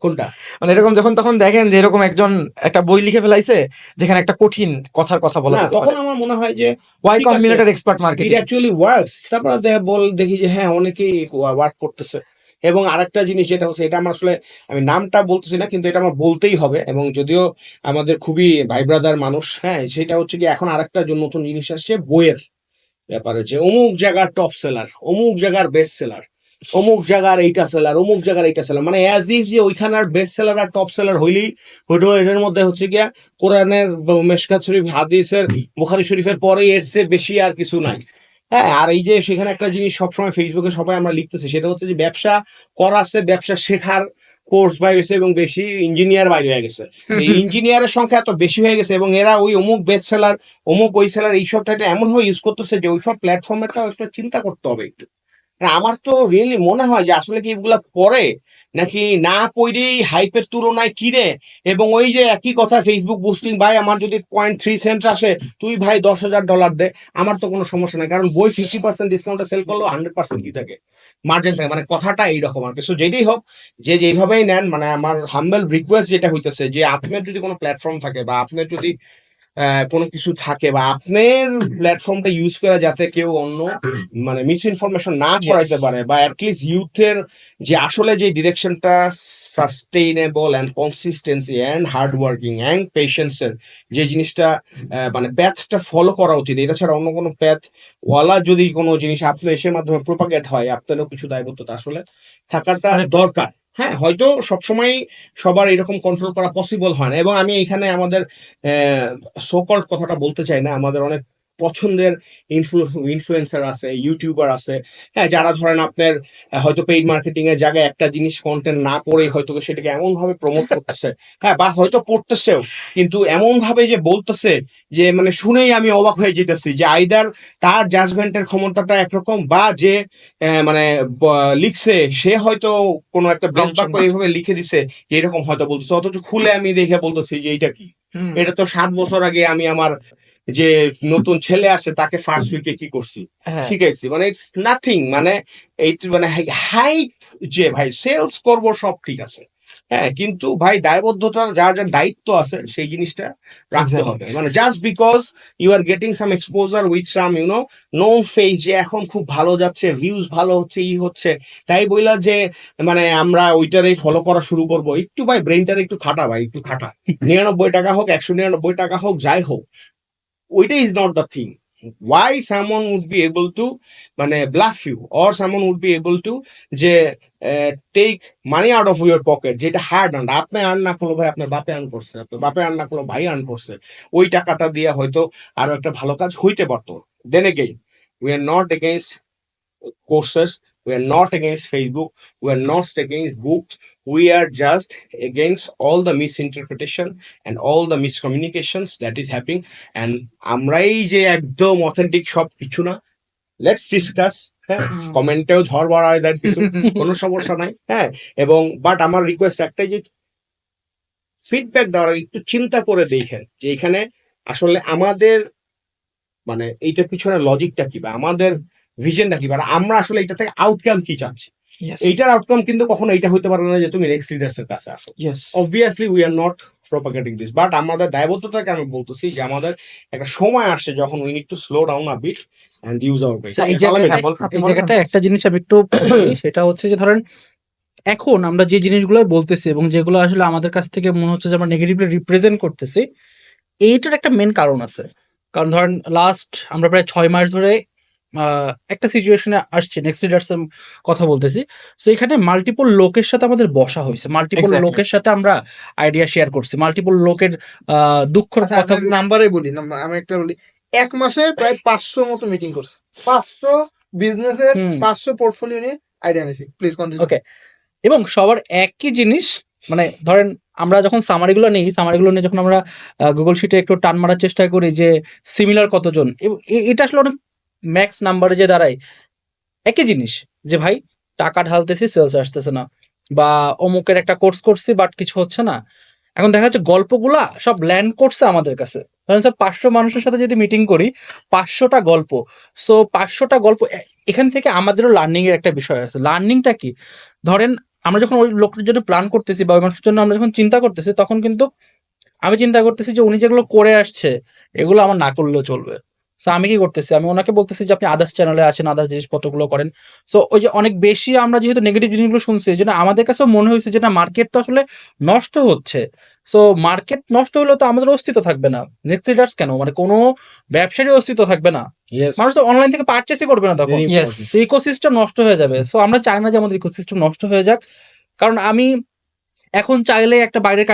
কোনটা? মানে এরকম যখন তখন দেখেন যে এরকম একজন একটা বই লিখে ফেলাইছে যেখানে একটা কঠিন কথার কথা বলা না, যেতে তখন পারে, আমার মনে হয় যে ওয়াই ঠিক আছে, কম্বিনেটর এক্সপার্ট ইট মার্কেটিং। Actually works. তারপর দেখি যে হ্যাঁ, অনেকেই ওয়ার্ক করতেছে। এবং আরেকটা জিনিস যেটা হচ্ছে, এটা আমার আসলে, আমি নামটা বলতেছি না, কিন্তু এটা আমার বলতেই হবে, এবং যদিও আমাদের খুবই ভাই ব্রাদার মানুষ, হ্যাঁ, সেটা হচ্ছে কি, এখন আরেকটা নতুন জিনিস আসছে বইয়ের ব্যাপারে, যে অমুক জায়গার টপ সেলার, অমুক জায়গার বেস্ট সেলার, অমুক জায়গার এইটা সেলার, অমুক জায়গার এইটা সেলার, মানে অ্যাজ ইফ যে ওইখানের বেস্ট সেলার আর টপ সেলার হইলেই হয়তো এটার মধ্যে হচ্ছে গিয়া কোরআনের, মেশকাত শরীফ, হাদিসের, বুখারী শরীফের পরে এর চেয়ে বেশি আর কিছু নাই। হ্যাঁ, আর এই যে সেখানে একটা জিনিস সবসময় ফেসবুকে সবাই আমরা লিখতেছি, সেটা হচ্ছে যে ব্যবসা করা আছে, ব্যবসা শেখার কোর্স বাইরে হয়েছে এবং বেশি ইঞ্জিনিয়ার বাইরে হয়ে গেছে। এই ইঞ্জিনিয়ারের সংখ্যা এত বেশি হয়ে গেছে এবং এরা ওই অমুক বেস্ট সেলার, অমুক ওই সেলার, এইসবটা এমন ভাবে ইউজ করতেছে যে ওইসব প্ল্যাটফর্মেরটা চিন্তা করতে হবে একটু। না, আমার তো রিয়েলি মনে হয় যে আসলে কি এগুলা পরে নাকি না কইরেই হাইপের তুলনায় কিনে, এবং ওই যে একই কথা ফেসবুক বুস্টিং, ভাই আমার যদি 0.3 সেন্ট আসে তুই ভাই $10,000 দে, আমার তো কোনো সমস্যা নাই, কারণ বই 50% ডিসকাউন্টে সেল করলেও 100% কি থাকে, মার্জিন থাকে, মানে কথাটা এইরকম আর কি। সো যেটাই হোক, যে যেইভাবেই নেন, মানে আমার হাম্বল রিকোয়েস্ট যেটা হইতেছে যে আপনার যদি কোনো প্ল্যাটফর্ম থাকে বা আপনার যদি কোনো কিছু থাকে বা আপনার প্ল্যাটফর্মটা ইউজ করে যাতে কেউ অন্য মানে মিস ইনফরমেশন না ছড়াইতে পারে, বা অ্যাটলিস্ট ইউথের যে আসলে যে ডিরেকশনটা sustainable and consistency and hard working and পেশেন্সের যে জিনিসটা মানে প্যাথটা ফলো করা উচিত, এটা ছাড়া অন্য কোনো প্যাথ ওয়ালা যদি কোনো জিনিস আপনার এসের মাধ্যমে প্রোপাগেট হয়, আপনারও কিছু দায়বদ্ধতা আসলে থাকাটা দরকার। হ্যাঁ, হয়তো সবসময় সবার এরকম কন্ট্রোল করা পসিবল হয় না, এবং আমি এখানে আমাদের সোকল্ড কথাটা বলতে চাই না, আমাদের অনেক পছন্দের ইনফ্লুয়েন্সার আছে, ইউটিউবার আছে, হ্যাঁ, যারা ধরেন আপনার হয়তো পেইড মার্কেটিং এর জায়গায় একটা জিনিস কন্টেন্ট না করে হয়তো সেটাকে এমন ভাবে প্রমোট করতেছে, হ্যাঁ, বা হয়তো পড়তেছেও, কিন্তু এমন ভাবে যে বলতেছে যে মানে শুনেই আমি অবাক হয়ে যেতেছি যে আইদার তার জাজমেন্টের ক্ষমতাটা একরকম, বা যে মানে লিখছে সে হয়তো কোনো একটা বেঞ্চমার্ক করে এইভাবে লিখে দিছে যে এরকম হয়তো বলতেছে, অথচ খুলে আমি দেখে বলতেছি যে এইটা কি, এটা তো 7 বছর আগে আমি আমার যে নতুন ছেলে আসে তাকে ফার্স্ট উইকে কি করছি হ্যাঁ শিখাইছি, মানে ইটস নাথিং, মানে এই মানে হাইপ যে ভাই সেলস করব সব ঠিক আছে, হ্যাঁ, কিন্তু ভাই দায়বদ্ধতা, যার যার দায়িত্ব আছে সেই জিনিসটা রাখতে Exactly. হবে, মানে just because you are getting some exposure with some known face, যে এখন খুব ভালো যাচ্ছে, ভিউজ ভালো হচ্ছে, ই হচ্ছে, তাই বইলা যে মানে আমরা ওইটারই ফলো করা শুরু করব, একটু ভাই ব্রেনটারে একটু খাটা, ভাই একটু খাটা, 99 টাকা হোক, 199 টাকা হোক, যাই হোক, ওইটা is not the thing. Why someone would be able to মানে bluff you, or someone would be able to যে take money out of your pocket, যেটা হার্ড আর্ন, আপনি আর্ন না করলো ভাই আপনার বাপে আর্ন করছে, আপনার বাপে আর্ন না করলো ভাই আর্ন করছে, ওই টাকাটা দিয়ে হয়তো আরো একটা ভালো কাজ হইতে পারতো। Then again, we are not against courses, we are not against Facebook, we are not against books, we are just against all the misinterpretation and all the miscommunications that is happening, and আমরাই যে একদম authentic সব কিছু না, let's discuss, হ্যাঁ, কমেন্টেও ঝড় বাড়ায় দেন কিছু, কোনো সমস্যা নাই, হ্যাঁ, এবং বাট আমার রিকোয়েস্ট একটাই যে ফিডব্যাক দেওয়ার আগে একটু চিন্তা করে দেখেন যে এখানে আসলে আমাদের মানে এইটার পিছনে লজিকটা কি, বা আমাদের ভিশনটা কি, বা আমরা আসলে এটা থেকে আউটকাম কি চাচ্ছি। Yes. এইটার আউটকাম কিন্তু কখনো এইটা হতে পারে না যে তুমি নেক্সট লিডার্স এর কাছে আসো, Yes. Obviously we are not propagating this, but আমাদের দায়বদ্ধতাকে আমি বলতেছি যে আমাদের একটা সময় আসছে যখন we need to slow down a bit and use our brain. So, এই জায়গাটা একটা জিনিস আমি একটু বলি, সেটা হচ্ছে যে ধরেন এখন আমরা যে জিনিসগুলো বলতেছি এবং যেগুলো আসলে আমাদের কাছ থেকে মনে হচ্ছে যে আমরা নেগেটিভলি রিপ্রেজেন্ট করতেছি, এইটার একটা মেন কারণ আছে। কারণ ধরেন লাস্ট আমরা প্রায় 6 মাস ধরে একটা সিচুয়েশনে আসছে, নেক্সট লিডার্স কথা বলতেছি। সো এখানে মাল্টিপল লোকের সাথে আমাদের বসা হয়েছে, মাল্টিপল Exactly. লোকের সাথে আমরা আইডিয়া শেয়ার করছি, মাল্টিপল লোকের দুঃখের আচ্ছা, কথা। আপনার নাম্বারে বলি, আমি একটা বলি, 1 মাসে প্রায় 500 মতো মিটিং করছে, 500 বিজনেসের, 500 পোর্টফোলিও নিয়ে আইডিয়া নিয়েছি। Please continue. ওকে, এবং সবার একই জিনিস, মানে ধরেন আমরা যখন সামারিগুলো নিয়ে যখন আমরা গুগল শিটে একটু টান মারার চেষ্টা করি যে সিমিলার কতজন, এটা আসলে অনেক ম্যাক্স নাম্বারে যে দাঁড়ায় একই জিনিস, যে ভাই টাকা ঢালতেছি সেলস আসতেছে না, বা অমুকের একটা কোর্স করছি বাট কিছু হচ্ছে না। এখন দেখা যাচ্ছে গল্পগুলা সব ল্যান্ড করছে আমাদের কাছে। ধরেন স্যার 500 মানুষের সাথে যদি মিটিং করি, 500টা গল্প, সো 500টা গল্প, এখান থেকে আমাদেরও লার্নিং এর একটা বিষয় আছে। লার্নিংটা কি, ধরেন আমরা যখন ওই লোকটার জন্য প্ল্যান করতেছি বা ওই মানুষের জন্য আমরা যখন চিন্তা করতেছি, তখন কিন্তু আমি চিন্তা করতেছি যে উনি যেগুলো করে আসছে এগুলো আমার না করলেও চলবে। সো আমি কি করতেছি, আমি ওনাকে বলতেছি যে আপনি আদার্স চ্যানেলে আছেন, আদার্স জিনিসপত্রগুলো করেন। সো ওই যে অনেক বেশি আমরা যেহেতু নেগেটিভ জিনিসগুলো শুনছি, এই জন্য আমাদের কাছেও মনে হয়েছে যে না, মার্কেট তো আসলে নষ্ট হচ্ছে। সো মার্কেট নষ্ট হলে তো আমাদের অস্তিত্ব থাকবে না, নেক্সট লিডার্স কেন, মানে কোনো ব্যবসারই অস্তিত্ব থাকবে না, মানুষ তো অনলাইন থেকে পারচেসই করবে না তখন, Yes. ইকোসিস্টেম নষ্ট হয়ে যাবে। সো আমরা চাই না যে আমাদের ইকোসিস্টেম নষ্ট হয়ে যাক, কারণ আমি এখন চাইলে একটা বাইরের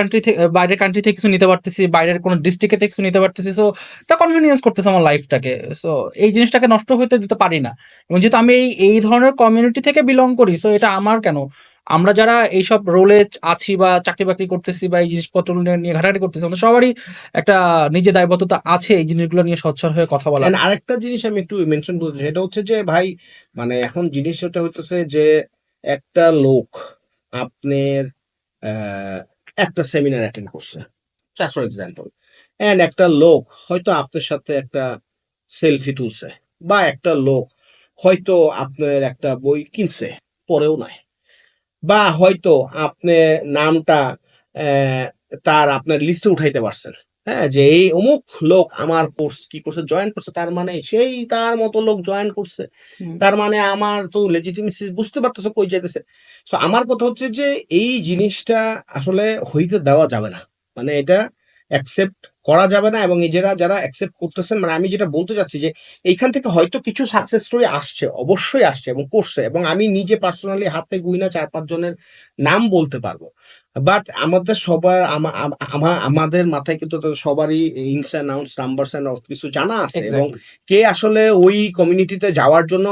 কান্ট্রি থেকে কিছু নিতে পারতেছি, বাইরের কোনো ডিস্ট্রিক্টে থেকে কিছু নিতে পারতেছি। সো এটা কনভিনিয়েন্স করতেছে আমার লাইফটাকে। সো এই জিনিসটাকে নষ্ট হতে দিতে পারি না। এবং যেহেতু আমি এই ধরনের কমিউনিটি থেকে বিলং করি, সো এটা আমার কেন আমরা যারা এইসব রোলে আছি বা চাকরি বাকরি করতেছি বা এই জিনিসপত্র নিয়ে ঘাটাঘাটি করতেছি, আমাদের সবারই একটা নিজের দায়বদ্ধতা আছে এই জিনিসগুলো নিয়ে সচ্ছল হয়ে কথা বলা। And আরেকটা জিনিস আমি একটু মেনশন করতে চাই, সেটা হচ্ছে যে ভাই মানে এখন জিনিসটা হইতেছে যে একটা লোক আপনার একটা সেমিনার অ্যাটেন্ড করছে, জাস্ট ফর এক্সাম্পল, এন্ড একটা লোক হয়তো আপনার সাথে একটা সেলফি তুলছে, বা একটা লোক হয়তো আপনার একটা বই কিনছে পরেও নাই, বা হয়তো আপনি নামটা তার আপনার লিস্টে উঠাইতে পারছেন, হ্যাঁ, যে এই অমুক লোক আমার কোর্স কি করছে, জয়েন করছে, তার মানে সেই তার মতো লোক জয়েন করছে, তার মানে আমার তো লেজিটিমেসি বুঝতে পারতেছে কই যাইতেছে। সো আমার কথা হচ্ছে যে এই জিনিসটা আসলে হইতে দেওয়া যাবে না, মানে এটা অ্যাকসেপ্ট করা যাবে না। এবং এই যারা অ্যাকসেপ্ট করতেছেন, মানে আমি যেটা বলতে চাচ্ছি যে এইখান থেকে হয়তো কিছু সাকসেস স্টোরি আসছে, অবশ্যই আসছে এবং করছে, এবং আমি নিজে পার্সোনালি হাতে গুইনা 4-5 জনের নাম বলতে পারবো। বাট আমাদের সবার আমাদের মাথায় কিন্তু তো সবারই ইনস অ্যান্ড আউটস, নাম্বারস অ্যান্ড কিছু জানা আছে, এবং কে আসলে ওই কমিউনিটিতে যাওয়ার জন্য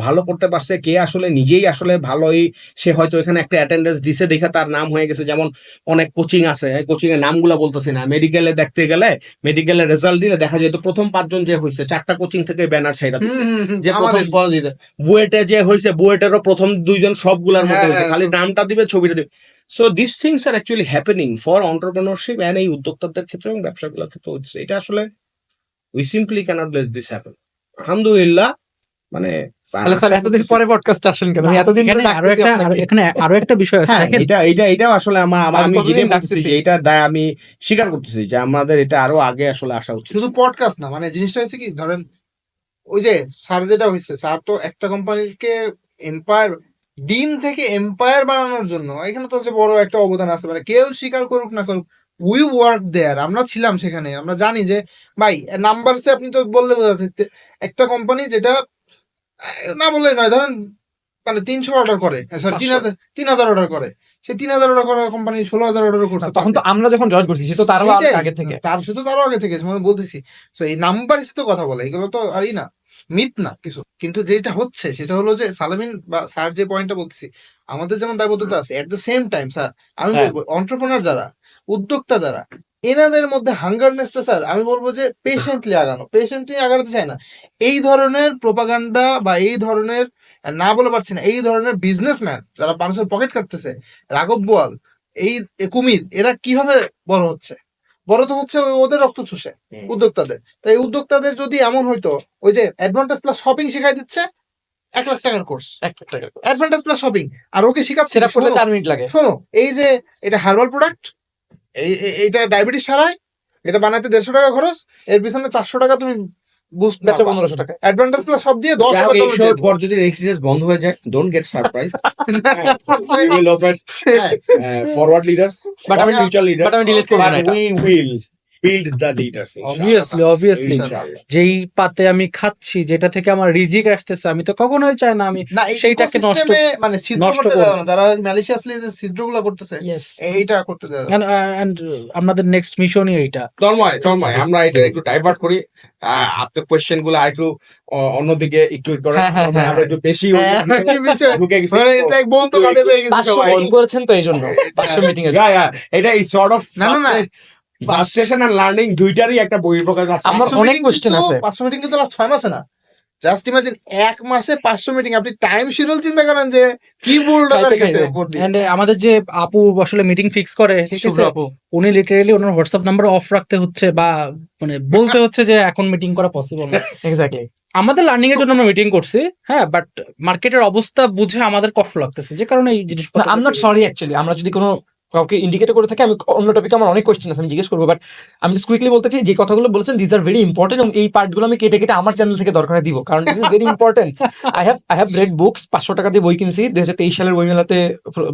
ভালো করতে পারছে, কে আসলে নিজেই আসলে ভালোই, সে হয়তো এখানে একটা অ্যাটেন্ডেন্স দিছে দেখে তার নাম হয়ে গেছে। যেমন অনেক কোচিং আছে, কোচিং এর নামগুলো বলতেছি না, মেডিকেলে দেখতে গেলে মেডিকেলের রেজাল্ট দিলে দেখা যায় তো প্রথম 5 জন যে হয়েছে 4টা কোচিং থেকে ব্যানার ছাইড়া দিছে, যে প্রথম বুয়েটে যে হয়েছে বুয়েটেরও প্রথম 2 জন সবগুলার মতো হয়েছে, খালি নামটা দিবে ছবিটা দিবে। So this things are actually happening for entrepreneurship and এই উদ্যোক্তাদের ক্ষেত্রে এবং ব্যবসাগুলোর ক্ষেত্রে হচ্ছে। এটা আসলে we simply cannot let this happen. আলহামদুলিল্লাহ, মানে তাহলে স্যার এতদিন পরে পডকাস্ট আসেন কেন? আমি এতদিন এখানে আরো একটা বিষয় আছে, হ্যাঁ, দেখেন এটাও আসলে আমি কতদিন যেটা ডাকতেছি। বলতেছি যে এটা দায় আমি স্বীকার করতেছি যে আমাদের এটা আরো আগে আসলে আসা উচিত। শুধু পডকাস্ট না, মানে জিনিসটা হচ্ছে কি, ধরেন ওই যে স্যার যেটা হয়েছে, স্যার তো একটা কোম্পানিকে এম্পায়ার, ডিম থেকে এম্পায়ার বানানোর জন্য এখানে তো হচ্ছে বড় একটা অবদান আছে, মানে কেউ স্বীকার করুক না করুক, উই ওয়ার্ক দেয়ার, আমরা ছিলাম সেখানে, আমরা জানি যে ভাই নাম্বারসে আপনি তো বললে বোঝা যাচ্ছে একটা কোম্পানি যেটা না বললে নয়, ধরেন মানে 300 অর্ডার করে, সরি 3000 অর্ডার করে, সেই 3000 অর্ডার করার কোম্পানি 16,000 অর্ডার করছে। তখন তো আমরা যখন জয়েন করছি সে তো তারও সেটাই, আগে থেকে। তার সাথে তো আরো আগে থেকে মানে বলতেছি। তো এই নাম্বার তো কথা বলে, এগুলো তো আরই না, মিথ না কিছু। কিন্তু যেটা হচ্ছে সেটা হলো যে সালামিন বা স্যার যে পয়েন্টটা বলতেছি, আমাদের যেমন দায়বদ্ধতা আছে, এট দ্য সেম টাইম স্যার আমি হ্যাঁ। বলবো অন্টারপ্রেনার যারা, উদ্যোক্তা যারা, এনাদের মধ্যে হাঙ্গারনেসটা স্যার আমি বলবো যে পেশেন্টলি আগাতে চায় না। এই ধরনের প্রোপাগান্ডা বা এই ধরনের, না বলে পারছি না, এই ধরনের বিজনেসম্যান যারা মানুষের পকেট কাটতেছে, রাঘব বোয়াল, এই কুমির, এরা কিভাবে বড় হচ্ছে? বড় তো হচ্ছে ওদের রক্ত চুষে, উদ্যোক্তাদের। তাই এই উদ্যোক্তাদের যদি এমন হইতো, ওই যে অ্যাডভান্টেজ প্লাস শপিং শিখাই দিচ্ছে, 1 লাখ টাকার কোর্স, 1 লাখ টাকা অ্যাডভান্টেজ প্লাস শপিং, আর ওকে শিখাচ্ছে সেটা করতে 4 মিনিট লাগে। শোনো, এই যে এটা হার্বাল প্রোডাক্ট, এইটা ডায়াবেটিস সারায়, এটা বানাতে 150 টাকা খরচ, এর পিছনে 400 টাকা তুমি বুস্ট বেচো 1500 টাকা। অ্যাডভান্টেজ প্লাস সব দিয়ে যাই হোক, 10,000 এই শোর পর যদি এক্সারসাইজ বন্ধ হয়ে যায়, don't get surprise. We will operate forward leaders, But আমি- future leaders, but আমি delete করবো না but এটা। we will build the leaders. Obviously. ইনশাআল্লাহ। যেই পাতে আমি খাচ্ছি, যেটা থেকে আমার রিজিক আসতেছে, আমি তো কখনোই চাই না আমি না, এই সেইটাকে নষ্ট ecosystem-এ মানে ছিদ্র নষ্ট করতে করবো। দেওয়া না, যারা ম্যালিশিয়াসলি যে ছিদ্রগুলো করতেছে Yes. এইটা করতে দেওয়া যাবে না। and আমাদের নেক্সট মিশনই এইটা। তন্ময়, আমরা এটা একটু ডাইভার্ট করি, আপনার কোয়েশ্চেন গুলো আরেকটু অন্যদিকে একটু করে, হ্যাঁ, হ্যাঁ, আমরা একটু বেশি কি বিষয়? ঢুকে গেছি। মানে it's like বন্ধু কাঁধে পেয়ে গেছে 500 সবাই। ফোন করেছেন তো এই জন্য 500 মিটিং এর। এটা এই সর্ট অফ না, না, না। ফ্রাস্ট্রেশন এন্ড লার্নিং দুইটারই একটা বহিঃপ্রকাশ আছে। আমার 500 অনেক meeting question কিন্তু- আছে। 500 মিটিং কিন্তু লাস্ট 6 মাসে না, জাস্ট ইমাজিন 1 মাসে 500 মিটিং। আপনি টাইম শিডিউল চিন্তা করেন যে কি বুলডোজার খাইতে গেছে খাইতে। উপর দিয়ে। এন্ড আমাদের যে আপু আসলে মিটিং ফিক্স করে, ঠিক শুভ্র আছে, আপু। উনি literally owner WhatsApp number of রাখতে হচ্ছে, বা মানে বলতে হচ্ছে যে এখন মিটিং করা পসিবল না। এক্স্যাক্টলি। আমাদের লার্নিং এর জন্য আমরা মিটিং করছি, হ্যাঁ, বাট মার্কেটের অবস্থা বুঝে আমাদের কষ্ট লাগতেছে, যে কারণে এই জিনিস। না, I am not sorry actually. আমরা যদি কোনো কাউকে ইন্ডিকেট করে থাকি, আমি অন্য টপিকে আমার অনেক কোয়েশ্চেন আছে, আমি জিজ্ঞেস করবো। বাট আমি জাস্ট কুইকলি বলতে চাই, যে কথাগুলো বলেছেন দিস আর ভেরি ইম্পর্টেন্ট, এবং এই পার্টগুলো আমি কেটে কেটে আমার চ্যানেল থেকে দরকার দিব, কারণ this is very important. I have read books, 500 টাকা দিয়ে বই কিনছি 2023 সালের বইমেলাতে,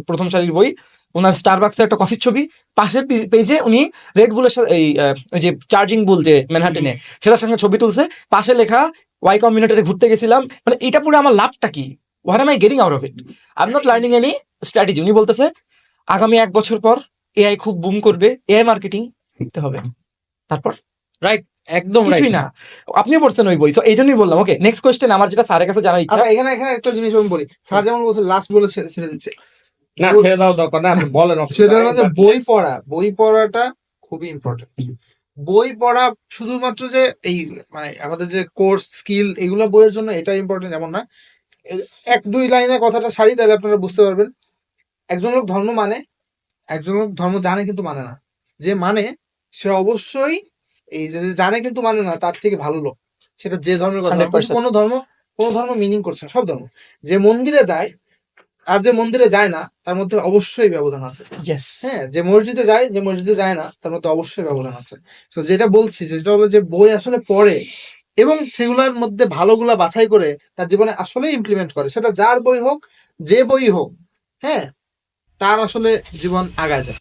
প্রথম সারির বই। ওনার স্টারবাক্সের একটা কফির ছবি, পাশের পেজে উনি রেড বুলের সাথে এই ওই যে চার্জিং বুল যে ম্যানহাটনে, সেটার সঙ্গে ছবি তুলছে, পাশে লেখা ওয়াই কমিউনিটিতে ঘুরতে গেছিলাম। মানে এটা পুরো আমার লাভটা কি? What M I getting out of it? I am not learning any strategy. উনি বলতেছে আগামী 1 বছর পর এআই খুব বুম করবে, এআই মার্কেটিং শিখতে হবে। তারপর রাইট, একদম রাইট। কিছুই না। আপনিও পড়ছেন ওই বই, তো এই জন্যই বললাম। ওকে, নেক্সট কোয়েশ্চেন আমার যেটা স্যারের কাছে জানার ইচ্ছা। আচ্ছা, এখানে একটা জিনিস আমি বলি, স্যার যেমন বলছে লাস্ট বলে ছেড়ে দিচ্ছে, না ছেড়ে দাও দরকার না, আপনি বলেন সেটা হলো যে বই পড়াটা খুবই ইম্পর্টেন্ট। বই পড়া শুধুমাত্র যে এই মানে আমাদের যে কোর্স স্কিল এগুলো বইয়ের জন্য এটা ইম্পর্টেন্ট এমন না। এক দুই লাইনে কথাটা সারি তাহলে আপনারা বুঝতে পারবেন। একজন লোক ধর্ম মানে, একজন লোক ধর্ম জানে কিন্তু মানে না। যে মানে সে অবশ্যই এই যে জানে কিন্তু মানে না তার থেকে ভালো লোক, সেটা যে ধর্মের কথা হোক। 100% কোনো ধর্ম মিনিং করছে না, সব ধর্ম। যে মন্দিরে যায় আর যে মন্দিরে যায় না তার মধ্যে অবশ্যই ব্যবধান আছে। ইয়েস, হ্যাঁ, যে মসজিদে যায় যে মসজিদে যায় না তার মধ্যে অবশ্যই ব্যবধান আছে। তো যেটা বলছি যেটা হলো যে বই আসলে পড়ে এবং সেগুলোর মধ্যে ভালোগুলা বাছাই করে তার জীবনে আসলে ইমপ্লিমেন্ট করে, সেটা যার বই হোক যে বই হোক, হ্যাঁ, তার আসলে জীবন আগায় যায়।